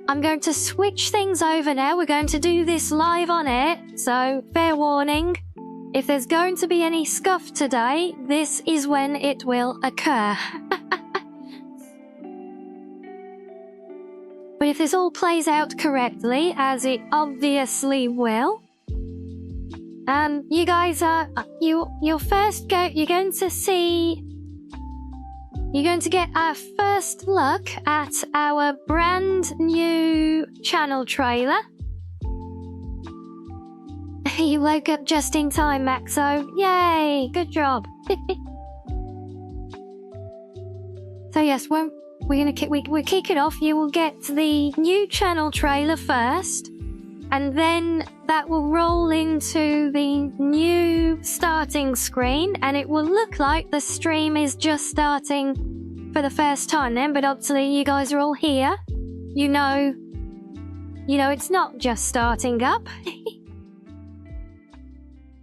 I'm going to switch things over now. We're going to do this live on air, so fair warning. If there's going to be any scuff today, this is when it will occur. But if this all plays out correctly, as it obviously will, you guys are you're going to get our first look at our brand new channel trailer. You woke up just in time, Maxo. Yay, good job. So yes, we'll kick it off. You will get the new channel trailer first, and then that will roll into the new starting screen, and it will look like the stream is just starting for the first time then, but obviously you guys are all here. You know it's not just starting up.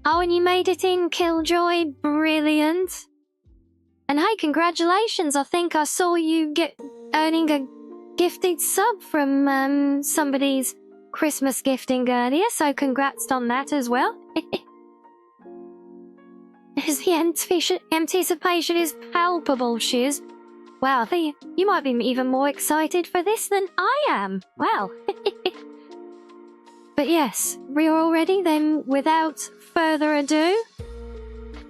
Oh, and you made it in, Killjoy. Brilliant. And hey, congratulations. I think I saw you earning a gifted sub from somebody's Christmas gifting earlier, so congrats on that as well. The anticipation is palpable, Shiz. Wow, you might be even more excited for this than I am. Wow. But yes, we're all ready. Then, without further ado,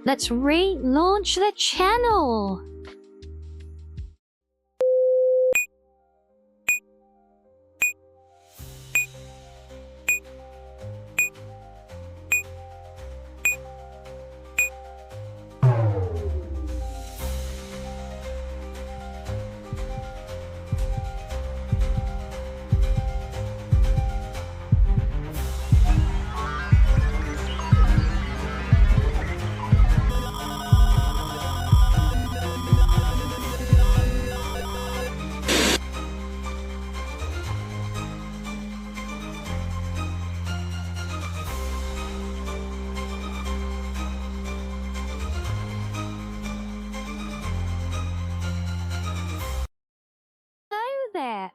let's relaunch the channel.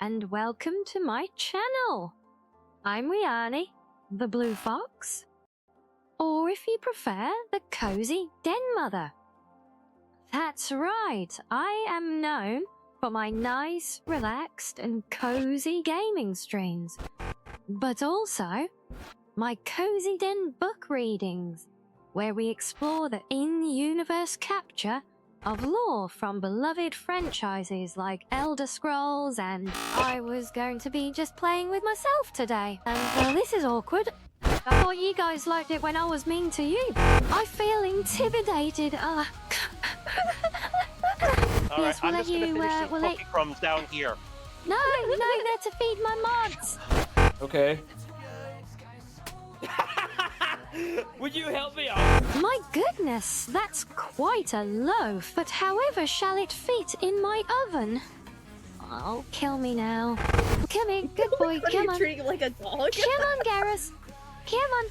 And welcome to my channel. I'm Rianni, the Blue Fox, or if you prefer, the Cozy Den Mother. That's right, I am known for my nice, relaxed and cozy gaming streams, but also my Cozy Den book readings, where we explore the in-universe capture of lore from beloved franchises like Elder Scrolls, and I was going to be just playing with myself today. And well, this is awkward. I thought you guys liked it when I was mean to you. I feel intimidated. All yes, right, I'm just gonna finish these cookie crumbs down here. No, they're to feed my mods. Okay. Would you help me out? My goodness, that's quite a loaf. But however shall it fit in my oven? Oh, kill me now. Come here, good boy, come on. Treating like a dog? Come on, Garrus. Come on.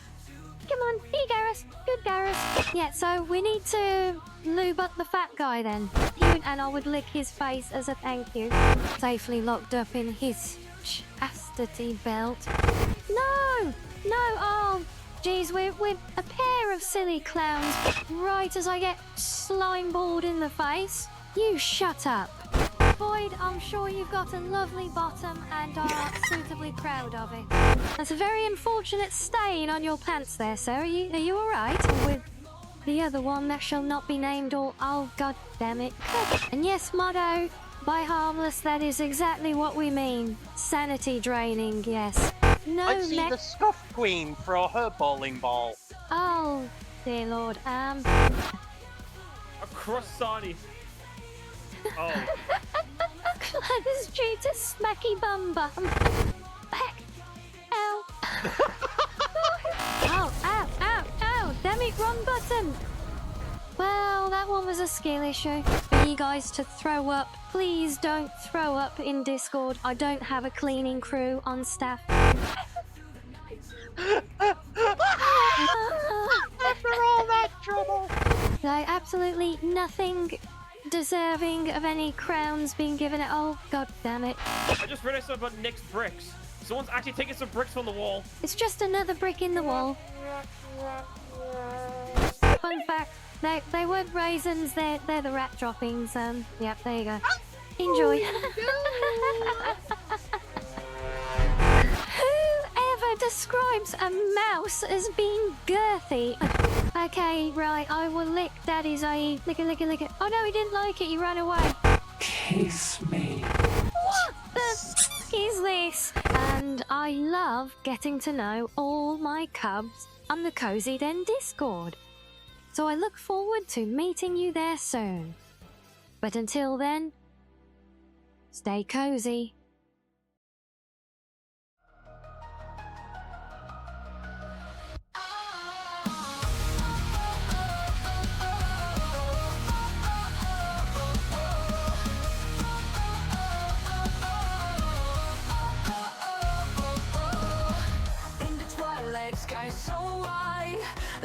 Here, Garrus. Good Garrus. Yeah, so we need to lube up the fat guy then. And I would lick his face as a thank you. Safely locked up in his chastity belt. No, oh. Geez, we're a pair of silly clowns, right as I get slime balled in the face. You shut up. Boyd, I'm sure you've got a lovely bottom and are suitably proud of it. That's a very unfortunate stain on your pants there, sir. Are you alright? With the other one that shall not be named or... Oh, god damn it. And yes, Motto, by harmless, that is exactly what we mean. Sanity draining, yes. No, I'd see the Scuff Queen throw her bowling ball. Oh, dear lord, A croissant. Oh. Clever's due to smacky bum bum. Back. Ow. Ow. Damn it, wrong button. Well, that one was a skill issue. For you guys to throw up, please don't throw up in Discord. I don't have a cleaning crew on staff. After all that trouble. So absolutely nothing deserving of any crowns being given it. Oh, god damn it. I just realized something about Nick's bricks. Someone's actually taking some bricks from the wall. It's just another brick in the wall. Fun fact, they weren't raisins, they're the rat droppings. Yep, there you go. Enjoy. Whoever describes a mouse as being girthy? Okay, right, I will lick Daddy's eye. Lick it, lick it, lick it. Oh no, he didn't like it, he ran away. Kiss me. What the f is this? And I love getting to know all my cubs on the Cozy Den Discord. So I look forward to meeting you there soon. But until then, stay cozy. Sky so wide,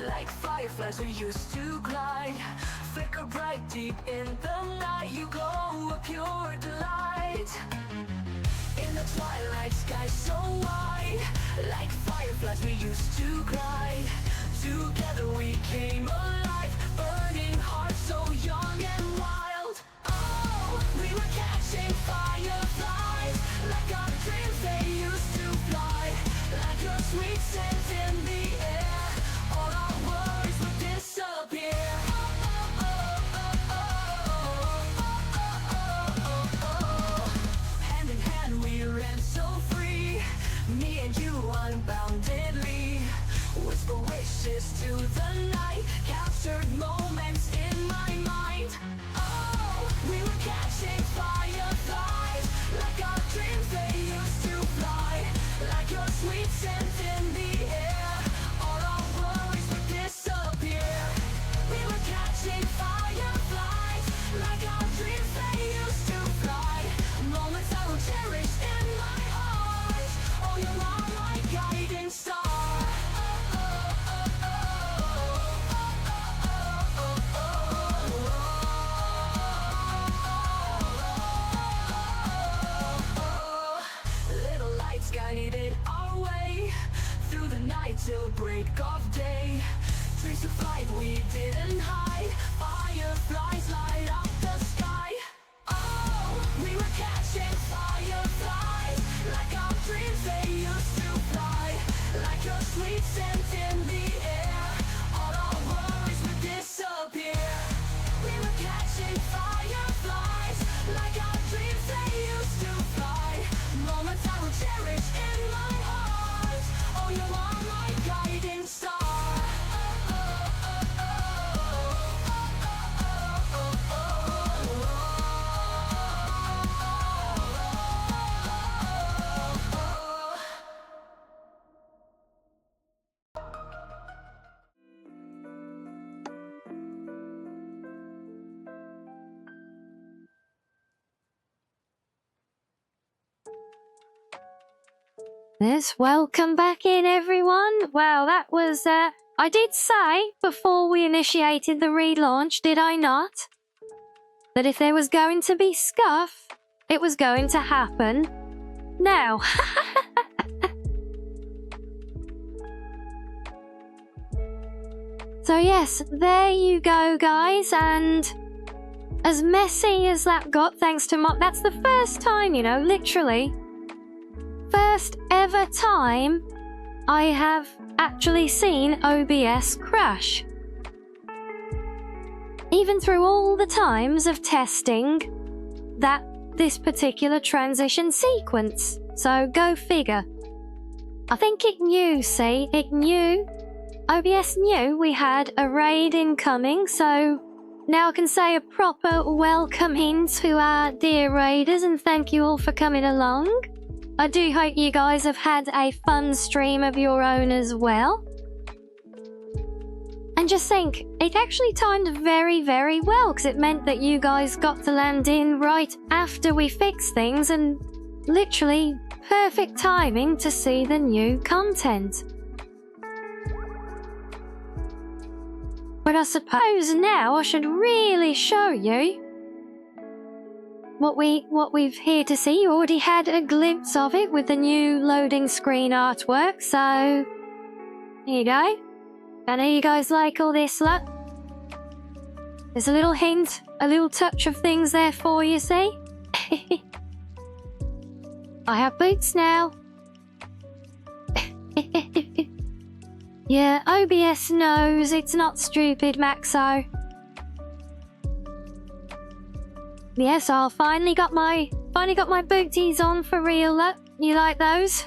like fireflies we used to glide. Flicker bright deep in the night, you glow a pure delight. In the twilight sky so wide, like fireflies we used to glide. Together we came alive, burning hearts so young and wild. Oh, we were catching fireflies, like our dreams they used to fly. Like your sweet scent in the air, all our worries would disappear. Hand in hand we ran so free, me and you unboundedly. Whisper wishes to the night, captured moments in my mind. Oh, we were catching fireflies, like our dreams they used to fly. Like your sweet scent in the air, all our worries would disappear. We were catching fireflies, like our dreams they used to fly. Moments I will cherish in my heart. Oh, you are my guiding star. Little lights guided our way through the night till break of day. Trees of flight we didn't hide, fireflies light up the sky. Oh, we were catching fireflies, like our dreams they used to fly. Like your sweet scent in the air, all our worries would disappear. We were catching fireflies, like our dreams they used to fly. Moments I will cherish in my heart. Oh, you are my guiding star. Yes, welcome back in, everyone. Wow, that was, I did say before we initiated the relaunch, did I not? That if there was going to be scuff, it was going to happen now. So yes, there you go, guys, and as messy as that got, thanks to that's the first time, you know, literally, first ever time I have actually seen OBS crash. Even through all the times of testing this particular transition sequence. So go figure. I think it knew, see, it knew. OBS knew we had a raid incoming, so now I can say a proper welcome in to our dear raiders and thank you all for coming along. I do hope you guys have had a fun stream of your own as well. And just think, it actually timed very, very well because it meant that you guys got to land in right after we fixed things and literally perfect timing to see the new content. But I suppose now I should really show you what we've here to see. You already had a glimpse of it with the new loading screen artwork, so here you go. I know you guys like all this, look. There's a little hint, a little touch of things there for you, see? I have boots now. Yeah, OBS knows it's not stupid, Maxo. Yes, I finally got my booties on for real, look. You like those?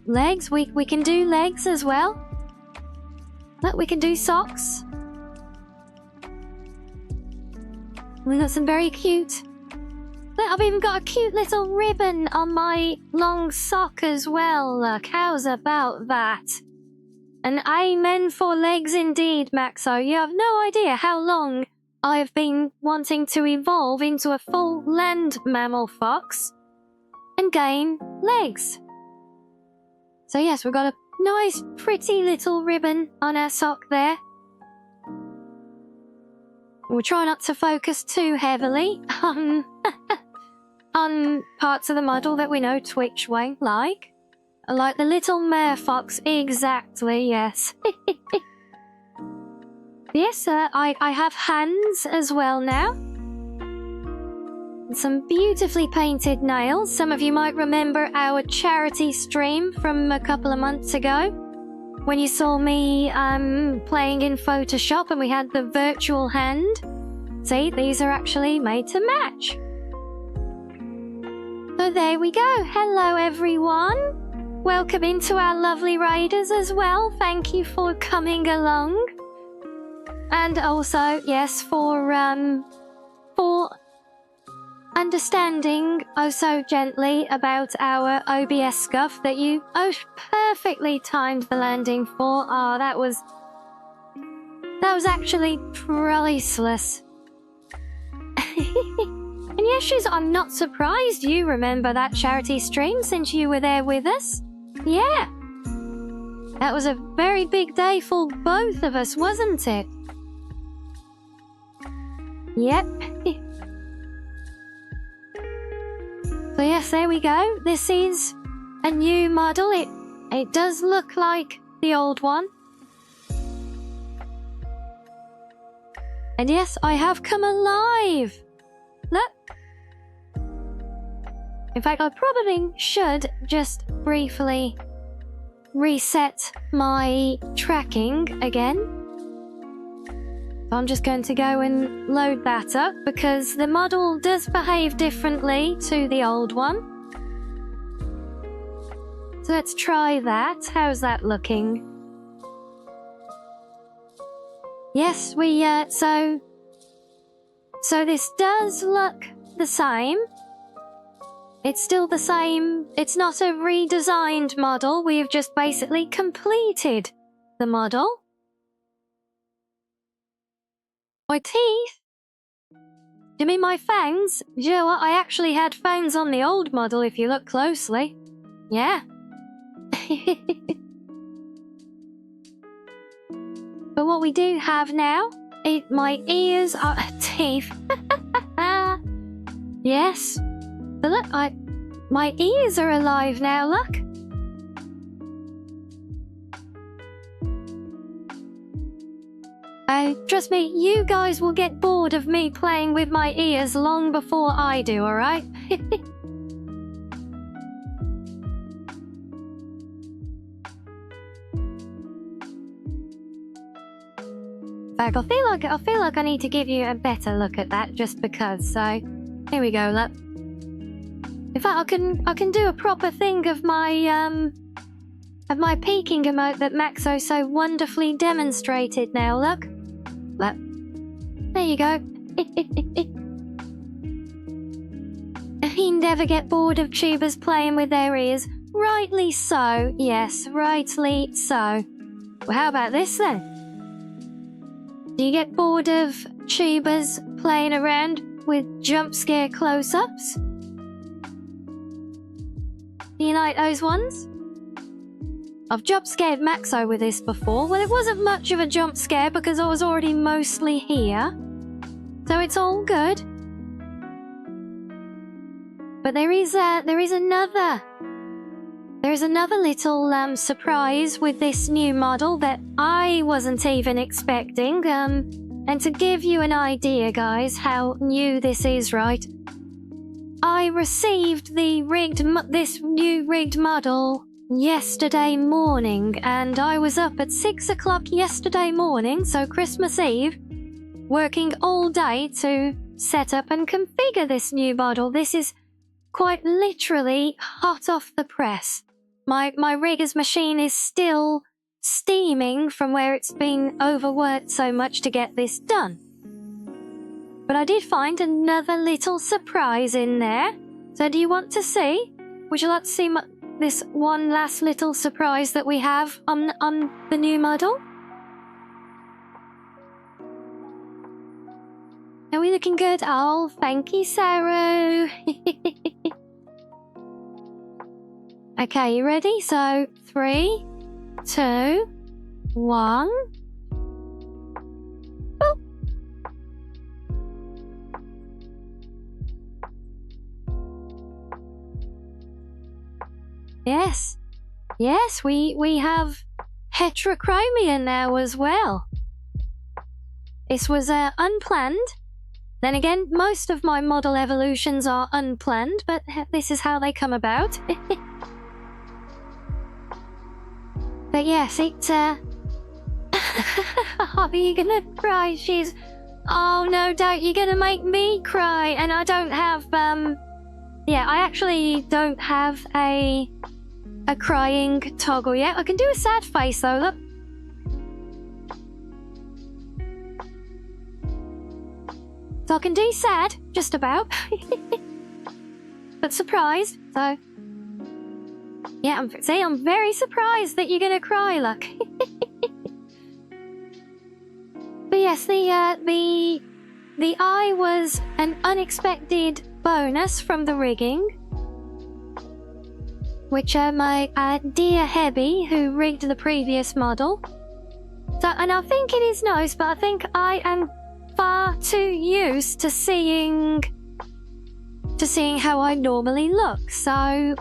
Legs, we can do legs as well. Look, we can do socks. We got some very cute. Look, I've even got a cute little ribbon on my long sock as well. Look, how's about that? An amen for legs indeed, Maxo. You have no idea how long I have been wanting to evolve into a full land mammal fox and gain legs. So yes, we've got a nice, pretty little ribbon on our sock there. We'll try not to focus too heavily on parts of the model that we know Twitch won't like. Like the little mare fox, exactly, yes. Yes, I have hands as well now. And some beautifully painted nails. Some of you might remember our charity stream from a couple of months ago, when you saw me playing in Photoshop and we had the virtual hand. See, these are actually made to match. So there we go. Hello, everyone. Welcome into our lovely raiders as well. Thank you for coming along. And also, yes, for understanding oh so gently about our OBS scuff that you perfectly timed the landing for. Oh, that was actually priceless. And yes, I'm not surprised you remember that charity stream since you were there with us. Yeah. That was a very big day for both of us, wasn't it? Yep. So yes, there we go. This is a new model. It does look like the old one. And yes, I have come alive. Look. In fact, I probably should just briefly reset my tracking again. I'm just going to go and load that up because the model does behave differently to the old one. So let's try that. How's that looking? Yes, so this does look the same. It's still the same. It's not a redesigned model. We've just basically completed the model. My teeth? You mean my fangs? You know what? I actually had fangs on the old model if you look closely. Yeah. But what we do have now, my ears are teeth. Yes. But look, my ears are alive now, look. Trust me, you guys will get bored of me playing with my ears long before I do, alright? In fact, I feel like I need to give you a better look at that just because, so here we go, look. In fact, I can do a proper thing of my peeking emote that Maxo so wonderfully demonstrated now, look. Look. There you go. You never get bored of tubers playing with their ears. Rightly so, yes, rightly so. Well, how about this then? Do you get bored of tubers playing around with jump scare close-ups? Do you like those ones? I've jump scared Maxo with this before. Well, it wasn't much of a jump scare because I was already mostly here. So it's all good. But there is another little surprise with this new model that I wasn't even expecting. And to give you an idea, guys, how new this is, right? I received this new rigged model yesterday morning, and I was up at 6 o'clock yesterday morning, so Christmas Eve, working all day to set up and configure this new model. This is quite literally hot off the press. My rigger's machine is still steaming from where it's been overworked so much to get this done. But I did find another little surprise in there. So do you want to see? Would you like to see this one last little surprise that we have on the new model? Are we looking good? Oh, thank you, Saru. Okay, you ready? So, 3, 2, 1. Boop. Yes. Yes, we have heterochromia now as well. This was unplanned. Then again, most of my model evolutions are unplanned, but this is how they come about. But yes, are you gonna cry? Oh no, don't, you're gonna make me cry, and I don't have, yeah, I actually don't have a crying toggle yet. I can do a sad face though, look. So I can do sad, just about. But surprised, so... Yeah, I'm very surprised that you're gonna cry, look. But yes, the eye was an unexpected bonus from the rigging. Which my dear Hebby, who rigged the previous model. So, and I think it is nice, but I think I am far too used to seeing how I normally look, so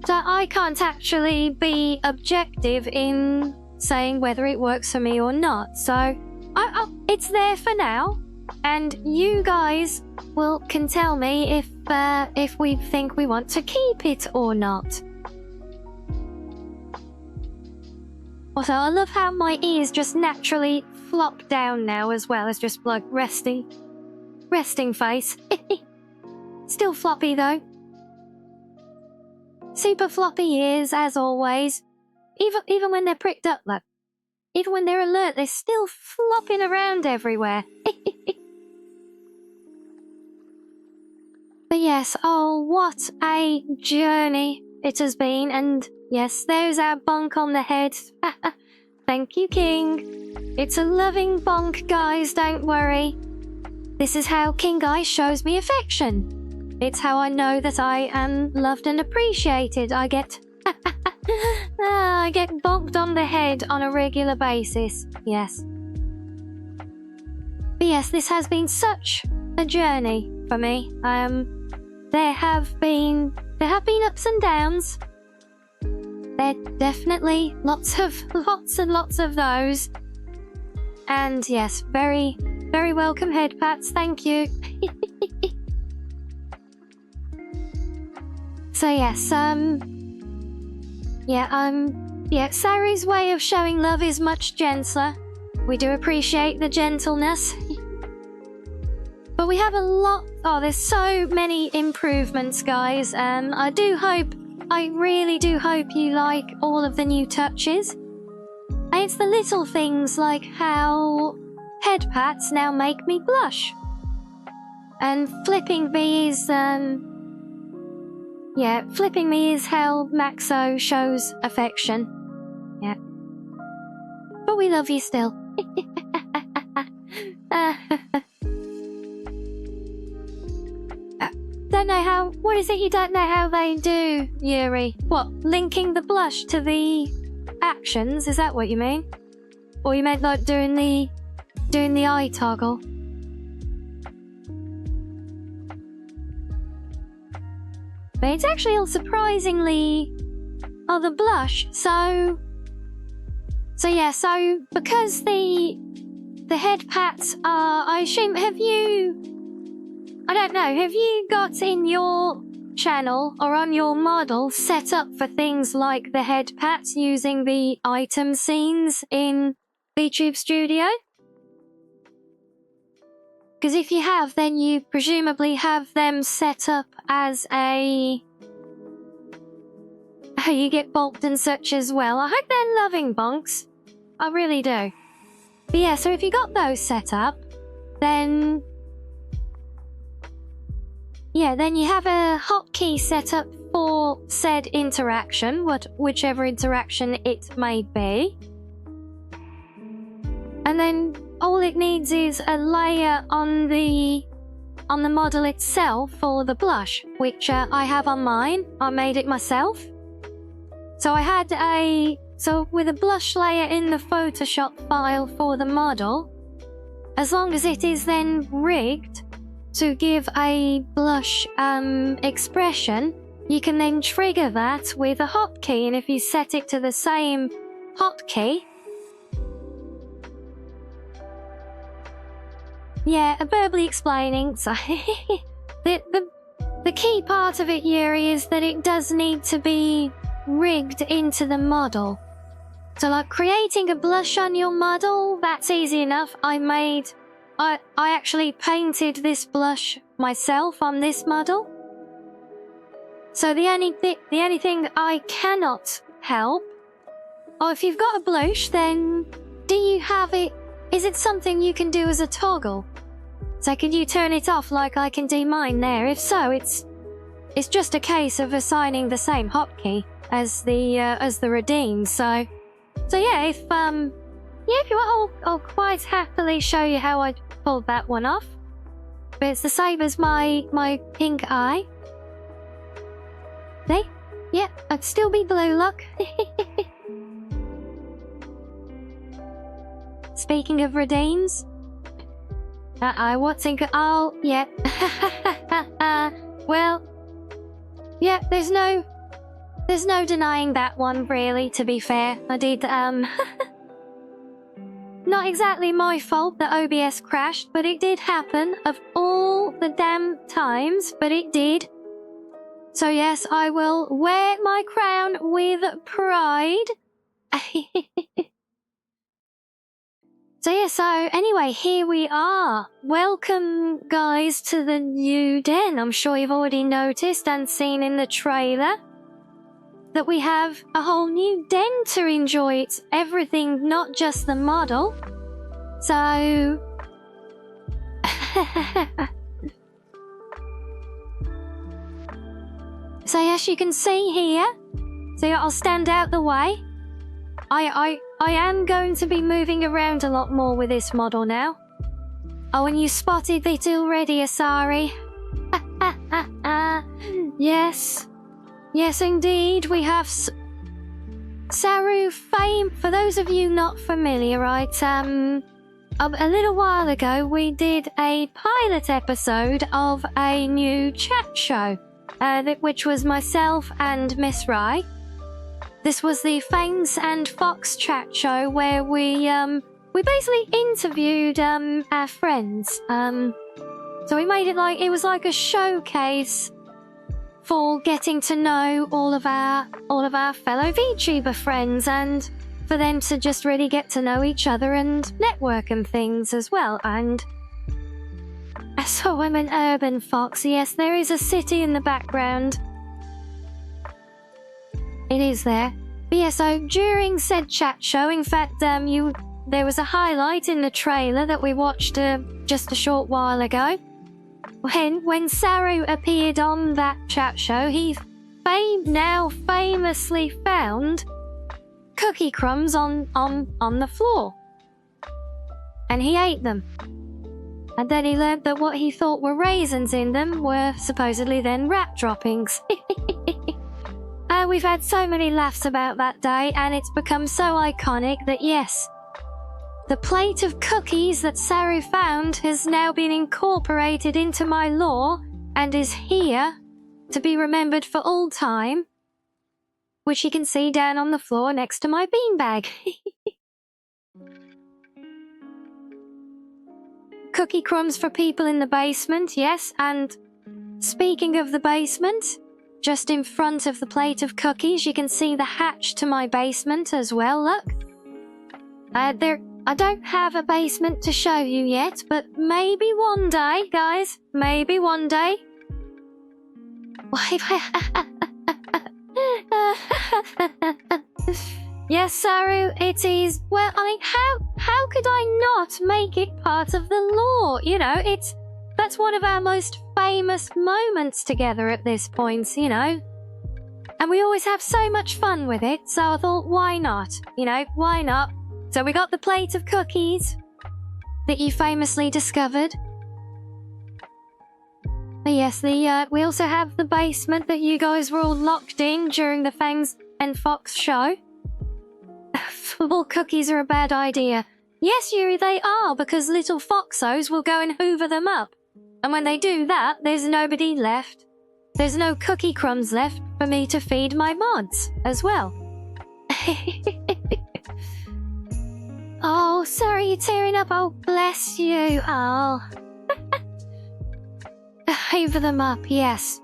so I can't actually be objective in saying whether it works for me or not. So it's there for now, and you guys can tell me if we think we want to keep it or not. Also, I love how my ears just naturally flop down now as well. It's just like resting face. Still floppy though. Super floppy ears as always. Even when they're pricked up, look. Even when they're alert, they're still flopping around everywhere. But yes, oh, what a journey it has been. And yes, there's our bonk on the head. Thank you, King. It's a loving bonk, guys, don't worry. This is how King Guy shows me affection. It's how I know that I am loved and appreciated. I get bonked on the head on a regular basis. Yes. But yes, this has been such a journey for me. There have been ups and downs. There definitely lots and lots of those. And yes, very, very welcome head pats. Thank you. So yes, Saru's way of showing love is much gentler. We do appreciate the gentleness. But we have a lot... Oh, there's so many improvements, guys. I really do hope you like all of the new touches. And it's the little things like how head pats now make me blush. And flipping me is, flipping me is how Maxo shows affection. Yeah. But we love you still. Don't know how... What is it you don't know how they do, Yuri? What, linking the blush to the actions? Is that what you mean? Or you meant like doing the eye toggle? But it's actually all surprisingly... Oh, the blush. So yeah, so because the head pats are, I assume, I don't know, have you got in your channel or on your model set up for things like the head pats using the item scenes in VTube Studio? Because if you have, then you presumably have them set up as a... Oh, you get bonked and such as well. I hope they're loving bonks. I really do. But yeah, so if you got those set up, then... Yeah, then you have a hotkey set up for said interaction, whichever interaction it may be. And then all it needs is a layer on the model itself for the blush, which I have on mine. I made it myself. So so with a blush layer in the Photoshop file for the model, as long as it is then rigged to give a blush expression, you can then trigger that with a hotkey, and if you set it to the same hotkey, yeah, verbally explaining, so the key part of it, Yuri, is that it does need to be rigged into the model. So like creating a blush on your model, that's easy enough. I actually painted this blush myself on this model. So the only thing I cannot help, or if you've got a blush, then do you have it? Is it something you can do as a toggle? So can you turn it off like I can do mine there? If so, it's just a case of assigning the same hotkey as the redeem. So yeah, if you want, I'll quite happily show you how I pulled that one off. But it's the same as my pink eye. See? Yeah, I'd still be blue, look. Speaking of redeems. What's in... Oh, yeah. Well, yeah, there's no denying that one, really, to be fair. I did, not exactly my fault that OBS crashed, but it did happen, of all the damn times, but it did. So yes, I will wear my crown with pride. So yeah, so anyway, here we are. Welcome, guys, to the new den. I'm sure you've already noticed and seen in the trailer that we have a whole new den to enjoy. It's everything, not just the model. So... So as you can see here, so I'll stand out the way. I am going to be moving around a lot more with this model now. Oh, and you spotted it already, Asari. Yes. Yes, indeed, we have Saru fame. For those of you not familiar, right, a little while ago, we did a pilot episode of a new chat show, which was myself and Miss Rai. This was the Fanes and Fox chat show where we basically interviewed our friends. So we made it like, it was like a showcase for getting to know all of our fellow VTuber friends, and for them to just really get to know each other and network and things as well. And so I'm an urban fox. Yes, there is a city in the background. It is there. But yeah, so during said chat show, in fact, there was a highlight in the trailer that we watched just a short while ago. When Saru appeared on that chat show, he now famously found cookie crumbs on the floor. And he ate them. And then he learned that what he thought were raisins in them were supposedly then rat droppings. We've had so many laughs about that day, and it's become so iconic that yes, the plate of cookies that Saru found has now been incorporated into my lore and is here to be remembered for all time, which you can see down on the floor next to my beanbag. Cookie crumbs for people in the basement, yes, and speaking of the basement, just in front of the plate of cookies, you can see the hatch to my basement as well, look. I don't have a basement to show you yet, but maybe one day, guys. Maybe one day. Yes, Saru, it is. Well, I mean, how could I not make it part of the lore? You know, that's one of our most famous moments together at this point, you know. And we always have so much fun with it, so I thought, why not? You know, why not? So we got the plate of cookies that you famously discovered. But yes, we also have the basement that you guys were all locked in during the Fangs and Fox show. Football cookies are a bad idea. Yes, Yuri, they are, because little foxos will go and hoover them up. And when they do that, there's nobody left. There's no cookie crumbs left for me to feed my mods as well. Oh, sorry, you're tearing up. Oh, bless you. Oh. Hoover them up, yes.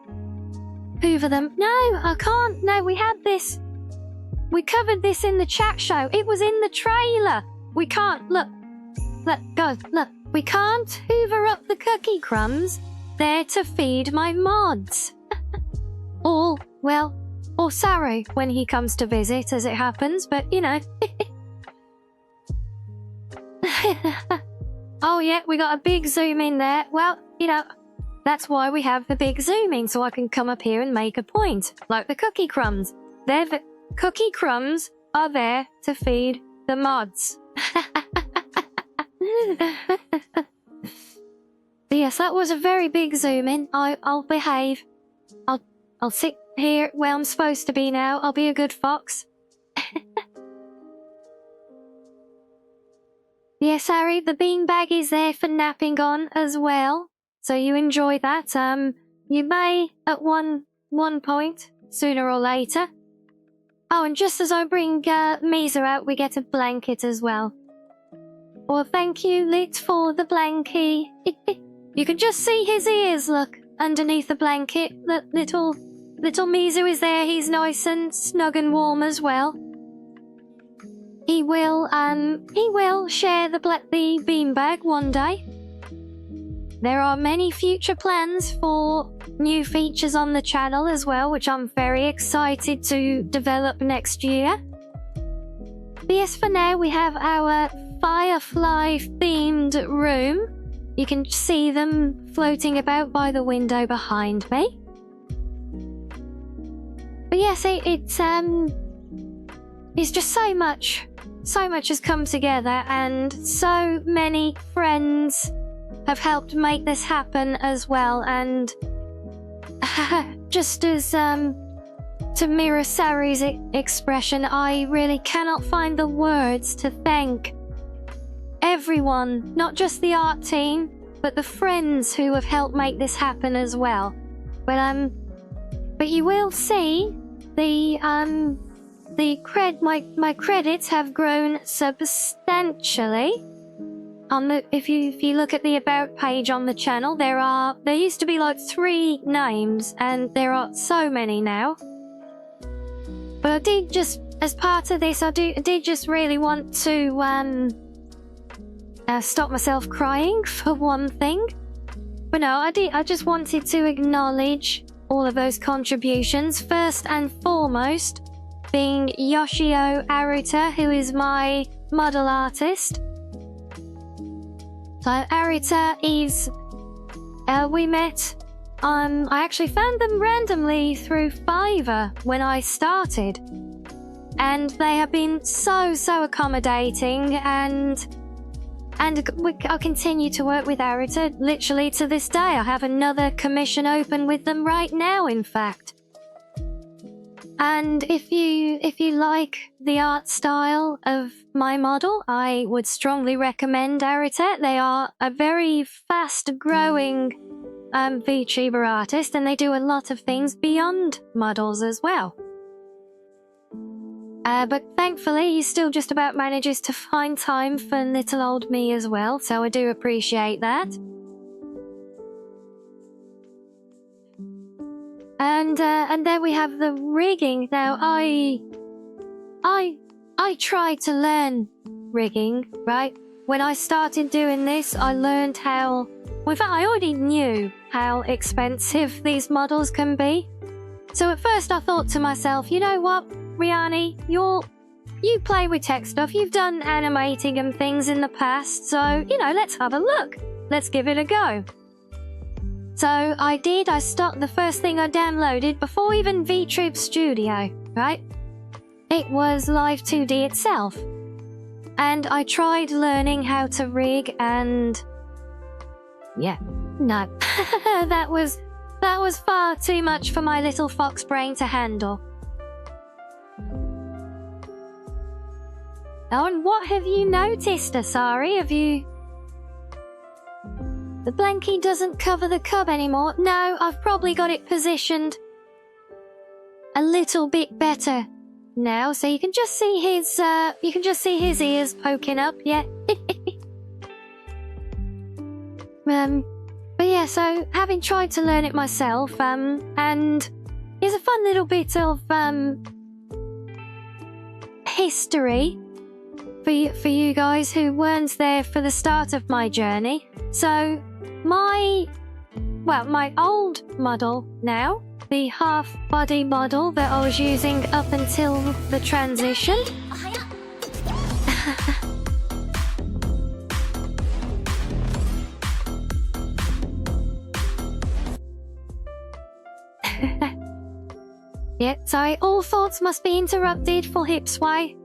Hoover them. No, I can't. No, we had this. We covered this in the chat show. It was in the trailer. We can't. Look, guys, look. We can't hoover up the cookie crumbs. They're to feed my mods. Or Saru when he comes to visit, as it happens, but you know. Oh yeah, we got a big zoom in there. Well, you know, that's why we have the big zoom in, so I can come up here and make a point. Like the cookie crumbs. Cookie crumbs are there to feed the mods. Yes, that was a very big zoom in. I'll behave. I'll sit here where I'm supposed to be now. I'll be a good fox. Yes, Harry, the beanbag is there for napping on as well. So you enjoy that. You may at one point, sooner or later. Oh, and just as I bring Misa out, we get a blanket as well. Well, thank you, Lit, for the blankie. You can just see his ears, look, underneath the blanket. That little Mizu is there. He's nice and snug and warm as well. He will share the beanbag one day. There are many future plans for new features on the channel as well, which I'm very excited to develop next year. But yes, for now we have our Firefly-themed room. You can see them floating about by the window behind me. But yes, it's just so much has come together, and so many friends have helped make this happen as well. And just as to mirror Sari's expression, I really cannot find the words to thank everyone, not just the art team, but the friends who have helped make this happen as well. But you will see my credits have grown substantially. If you look at the about page on the channel, there used to be like 3 names, and there are so many now. But I did just, as part of this, I did just really want to stop myself crying for one thing. But no, I just wanted to acknowledge all of those contributions, first and foremost being Yoshio Arita, who is my model artist. So Arita is, we met, I actually found them randomly through Fiverr when I started. And they have been so accommodating, and I'll continue to work with Arita literally to this day. I have another commission open with them right now, in fact. And if you like the art style of my model, I would strongly recommend Arita. They are a very fast-growing VTuber artist, and they do a lot of things beyond models as well. But thankfully, he still just about manages to find time for little old me as well, so I do appreciate that. And then we have the rigging. Now, I tried to learn rigging, right? When I started doing this, I learned how... Well, in fact, I already knew how expensive these models can be. So at first I thought to myself, you know what, Rianni, you play with tech stuff. You've done animating and things in the past, so, you know, let's have a look. Let's give it a go. So I did. The first thing I downloaded before even VTube Studio, right? It was Live 2D itself. And I tried learning how to rig, and yeah, no. that was far too much for my little fox brain to handle. Oh, and what have you noticed, Asari? Have you... The blankie doesn't cover the cub anymore. No, I've probably got it positioned a little bit better now, so you can just see his ears poking up, yeah. But yeah, so having tried to learn it myself, and here's a fun little bit of history for you guys who weren't there for the start of my journey. So my old model now, the half-body model that I was using up until the transition. Yeah, sorry, all thoughts must be interrupted for hip sway.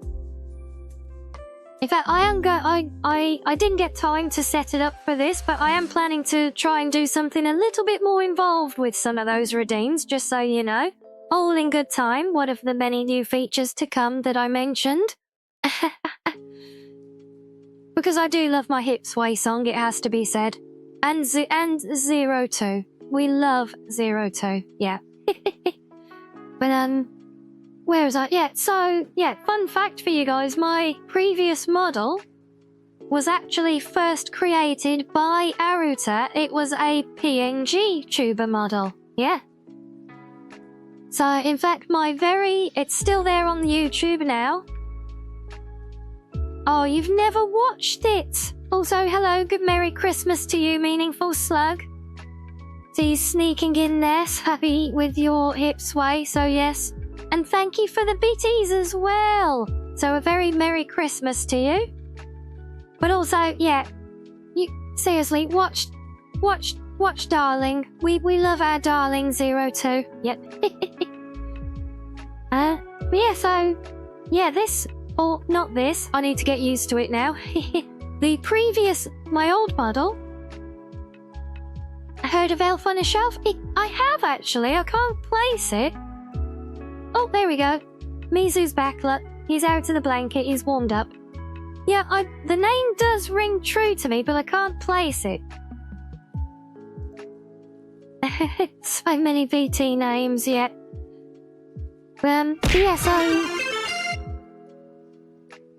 In fact, I didn't get time to set it up for this, but I am planning to try and do something a little bit more involved with some of those redeems, just so you know. All in good time, one of the many new features to come that I mentioned. Because I do love my hip sway song, it has to be said. And 02. We love 02, yeah. But, where was I? Yeah, so, yeah, fun fact for you guys, my previous model was actually first created by Aruta. It was a PNG tuber model, yeah. So, in fact, it's still there on YouTube now. Oh, you've never watched it! Also, hello, good Merry Christmas to you, Meaningful Slug. See you sneaking in there, happy with your hip sway, so yes. And thank you for the bitties as well. So a very Merry Christmas to you. But also, yeah, you seriously watch, darling. We love our darling 02. Yep. Yeah. So yeah, not this. I need to get used to it now. My old model. Heard of Elf on a Shelf? I have actually. I can't place it. Oh, there we go. Mizu's back, look. He's out of the blanket, he's warmed up. Yeah, the name does ring true to me, but I can't place it. So many VT names, yeah. Yeah, so...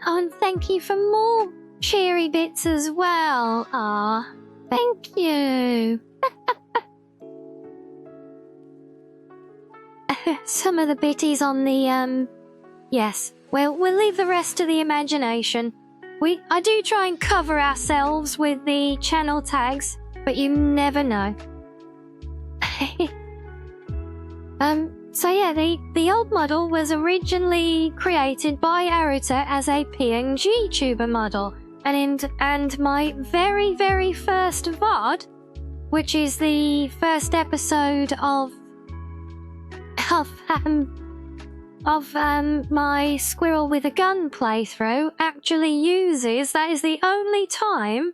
Oh, and thank you for more cheery bits as well. Ah, thank you. Some of the bitties on the, yes. Well, we'll leave the rest to the imagination. I do try and cover ourselves with the channel tags, but you never know. So yeah, the old model was originally created by Aruta as a PNG tuber model. And my very, very first VOD, which is the first episode of my Squirrel with a Gun playthrough, actually uses, that is the only time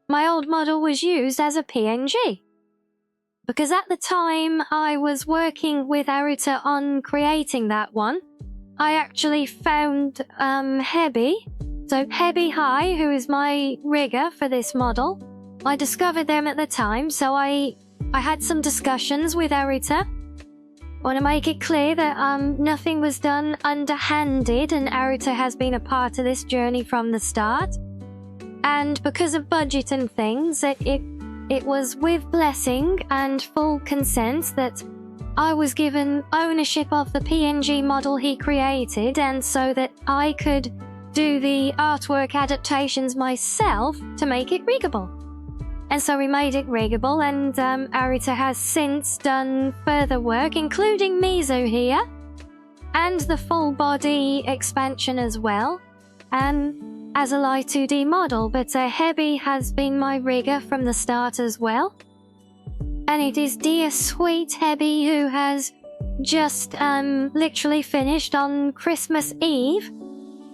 my old model was used as a PNG. Because at the time I was working with Aruta on creating that one, I actually found Hebby. So Hebby High, who is my rigger for this model, I discovered them at the time, so I I had some discussions with Arita. Want to make it clear that nothing was done underhanded, and Arita has been a part of this journey from the start. And because of budget and things, it was with blessing and full consent that I was given ownership of the PNG model he created, and so that I could do the artwork adaptations myself to make it riggable. And so we made it riggable, and Arita has since done further work, including Mizu here, and the full body expansion as well, as a light 2D model, but Hebby has been my rigger from the start as well. And it is dear sweet Hebby who has just literally finished on Christmas Eve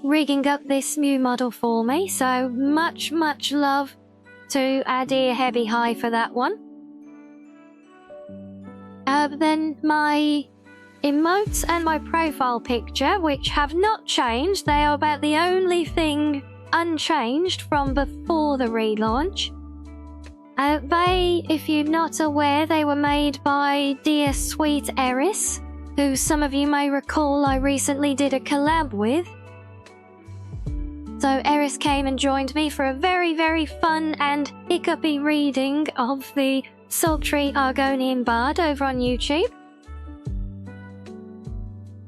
rigging up this new model for me, so much love to our dear Heavy High for that one. But then my emotes and my profile picture, which have not changed, they are about the only thing unchanged from before the relaunch. They, if you're not aware, they were made by dear sweet Eris, who some of you may recall I recently did a collab with. So Eris came and joined me for a very fun and hiccupy reading of the sultry Argonian Bard over on YouTube.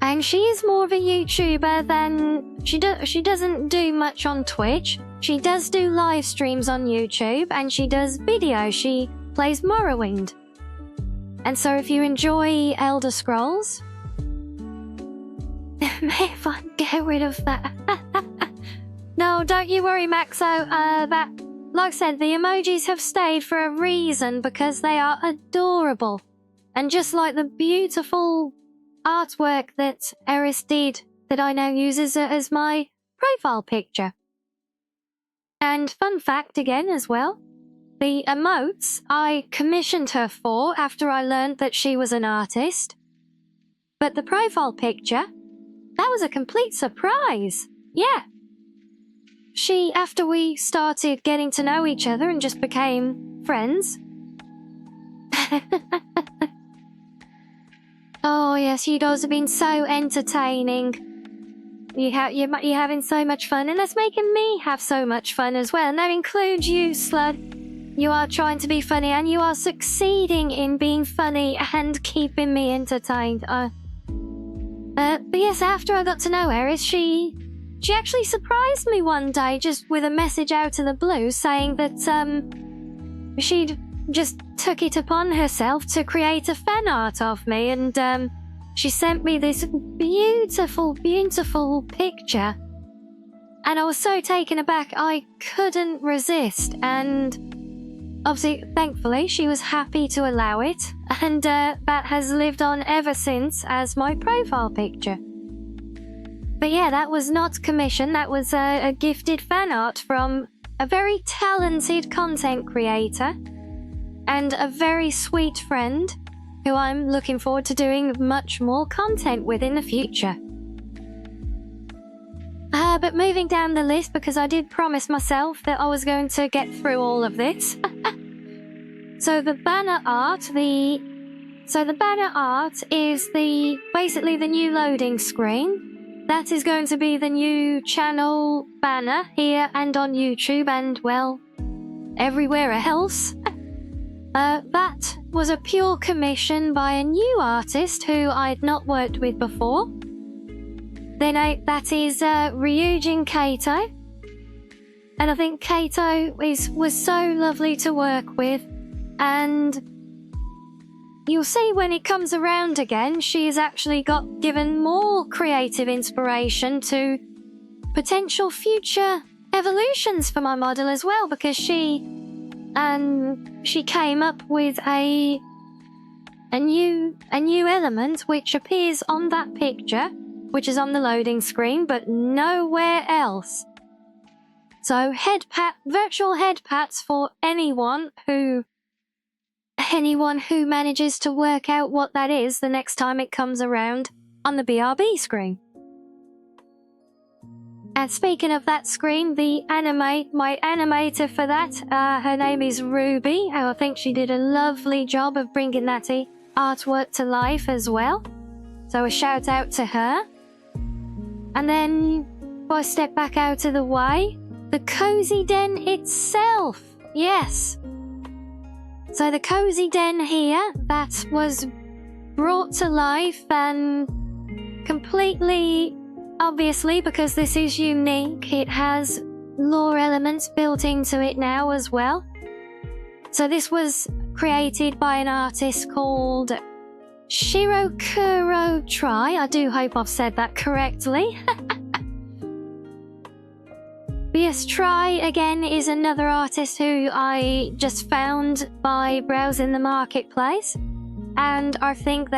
And she is more of a YouTuber than... She doesn't do much on Twitch. She does do live streams on YouTube, and she does video. She plays Morrowind. And so if you enjoy Elder Scrolls... May I get rid of that? No, don't you worry, Maxo. Like I said, the emojis have stayed for a reason, because they are adorable. And just like the beautiful artwork that Eris did, that I now use as my profile picture. And fun fact again as well, the emotes I commissioned her for after I learned that she was an artist. But the profile picture, that was a complete surprise. Yeah. She, after we started getting to know each other and just became friends. Oh yes, you guys have been so entertaining. You're having so much fun, and that's making me have so much fun as well. And that includes you, Slud. You are trying to be funny, and you are succeeding in being funny and keeping me entertained. But yes, after I got to know Eris, she actually surprised me one day just with a message out of the blue saying that she'd just took it upon herself to create a fan art of me, and she sent me this beautiful picture, and I was so taken aback I couldn't resist, and obviously thankfully she was happy to allow it, and that has lived on ever since as my profile picture. But yeah, that was not commissioned, that was a gifted fan art from a very talented content creator and a very sweet friend who I'm looking forward to doing much more content with in the future. But moving down the list, because I did promise myself that I was going to get through all of this. So the banner art, is basically the new loading screen. That is going to be the new channel banner here and on YouTube and, well, everywhere else. That was a pure commission by a new artist who I'd not worked with before. Then that is Ryujin Kato. And I think Kato was so lovely to work with. And you'll see when it comes around again, she's actually given more creative inspiration to potential future evolutions for my model as well, because she came up with a new element which appears on that picture, which is on the loading screen, but nowhere else. So virtual head pats for anyone who manages to work out what that is the next time it comes around on the BRB screen. And speaking of that screen, my animator for that, her name is Ruby. I think she did a lovely job of bringing that artwork to life as well. So a shout out to her. And then, if I step back out of the way, the Cozy Den itself. Yes. So the Cozy Den here, that was brought to life and completely, obviously, because this is unique, it has lore elements built into it now as well. So this was created by an artist called Shirokuro Try. I do hope I've said that correctly. BS Try, again, is another artist who I just found by browsing the marketplace. And I think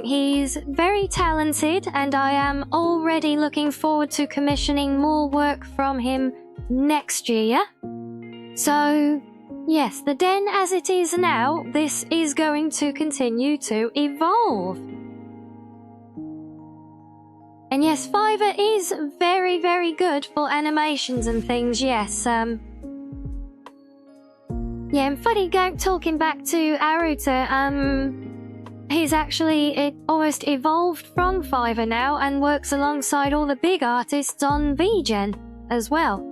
he's very talented, and I am already looking forward to commissioning more work from him next year. So, yes, the den as it is now, this is going to continue to evolve. And yes, Fiverr is very, very good for animations and things, yes. Yeah, and funny talking back to Aruta, he's actually almost evolved from Fiverr now and works alongside all the big artists on VGen as well.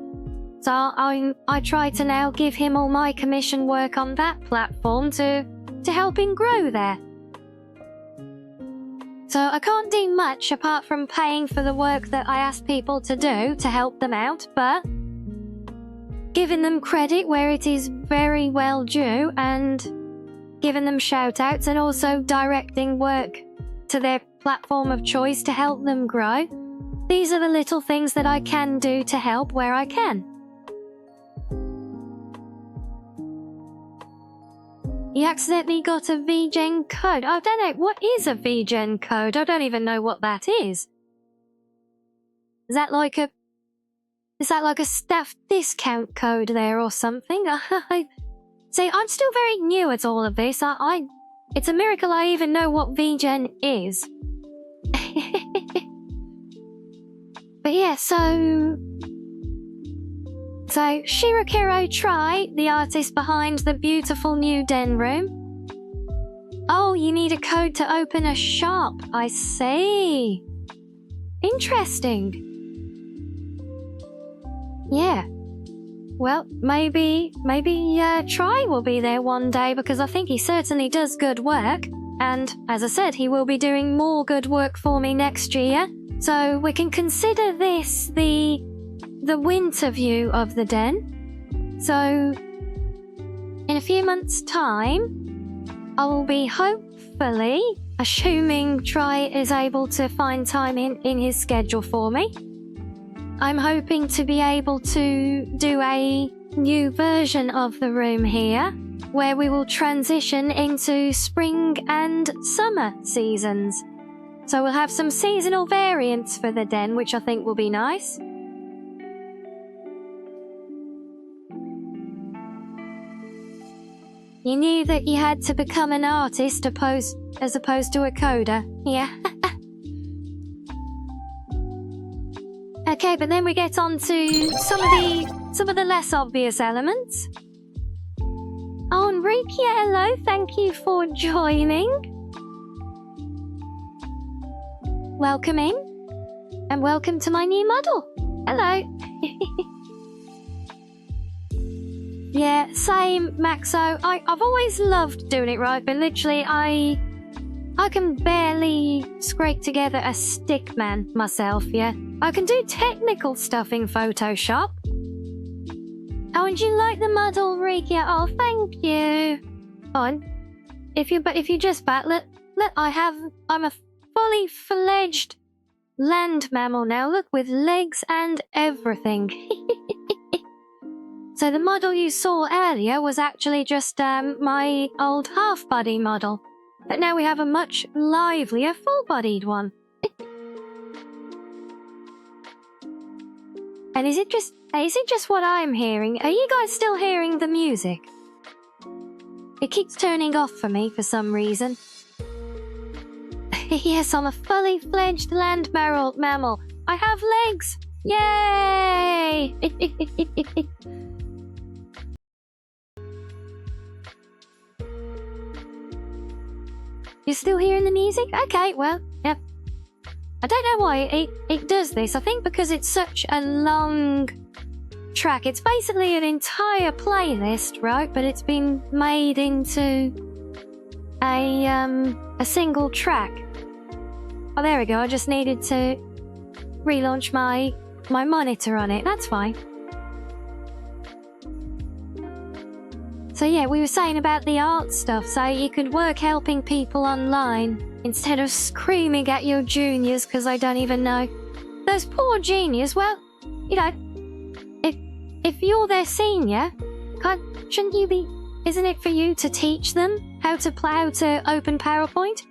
So I try to now give him all my commission work on that platform to help him grow there. So I can't do much apart from paying for the work that I ask people to do to help them out, but giving them credit where it is very well due and giving them shout-outs and also directing work to their platform of choice to help them grow. These are the little things that I can do to help where I can. You accidentally got a VGen code. I don't know, what is a VGen code? I don't even know what that is. Is that like a staff discount code there or something? See, I'm still very new at all of this. It's a miracle I even know what VGen is. But yeah, so Shirokuro Try, the artist behind the beautiful new den room. Oh, you need a code to open a shop. I see. Interesting. Yeah. Well, maybe Try will be there one day, because I think he certainly does good work. And as I said, he will be doing more good work for me next year. So we can consider this the winter view of the den. So in a few months' time, I will be hopefully, assuming Try is able to find time in his schedule for me, I'm hoping to be able to do a new version of the room here, where we will transition into spring and summer seasons. So we'll have some seasonal variants for the den, which I think will be nice. You knew that you had to become an artist as opposed to a coder, yeah. Okay, but then we get on to some of the less obvious elements. Oh, Enrique, hello, thank you for joining. Welcome in, and welcome to my new model. Hello. Yeah, same, Maxo. I've always loved doing it right, but literally I can barely scrape together a stick man myself, yeah. I can do technical stuff in Photoshop. Oh, and you like the model, Rikia? Oh, thank you. On. If you just bat, look, I'm a fully fledged land mammal now, look, with legs and everything. So the model you saw earlier was actually just my old half-body model. But now we have a much livelier full-bodied one. And is it just what I'm hearing? Are you guys still hearing the music? It keeps turning off for me for some reason. Yes, I'm a fully fledged land mammal. I have legs. Yay! You're still hearing the music? Okay, well, yeah. I don't know why it does this. I think because it's such a long track. It's basically an entire playlist, right? But it's been made into a single track. Oh, there we go. I just needed to relaunch my monitor on it. That's fine. So yeah, we were saying about the art stuff. So you could work helping people online instead of screaming at your juniors because they don't even know. Those poor juniors. Well, you know, if you're their senior, shouldn't you be? Isn't it for you to teach them how to open PowerPoint?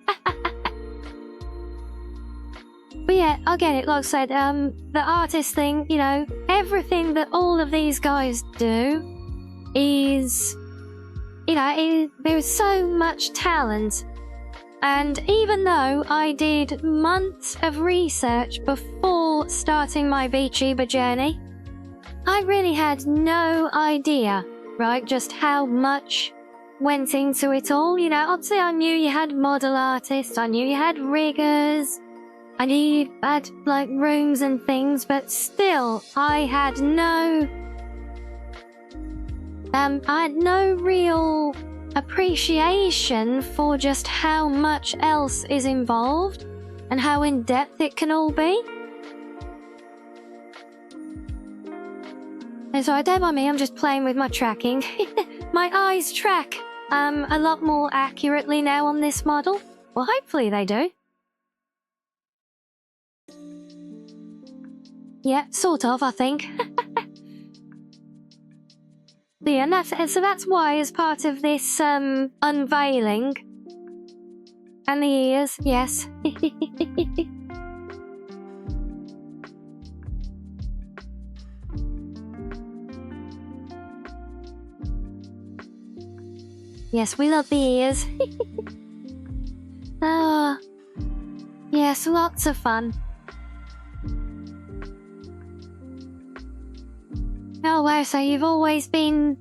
But yeah, I get it. Like I said, the artist thing, you know, everything that all of these guys do is, you know, there's so much talent. And even though I did months of research before starting my VTuber journey, I really had no idea, right, just how much went into it all. You know, obviously I knew you had model artists, I knew you had riggers, I knew you had, like, rooms and things, but still, I had no real appreciation for just how much else is involved and how in-depth it can all be. And so don't mind me, I'm just playing with my tracking. My eyes track a lot more accurately now on this model. Well, hopefully they do. Yeah, sort of, I think. Yeah, and that's why, as part of this unveiling, and the ears, yes. Yes, we love the ears. Oh, yes, lots of fun. Oh wow, so you've always been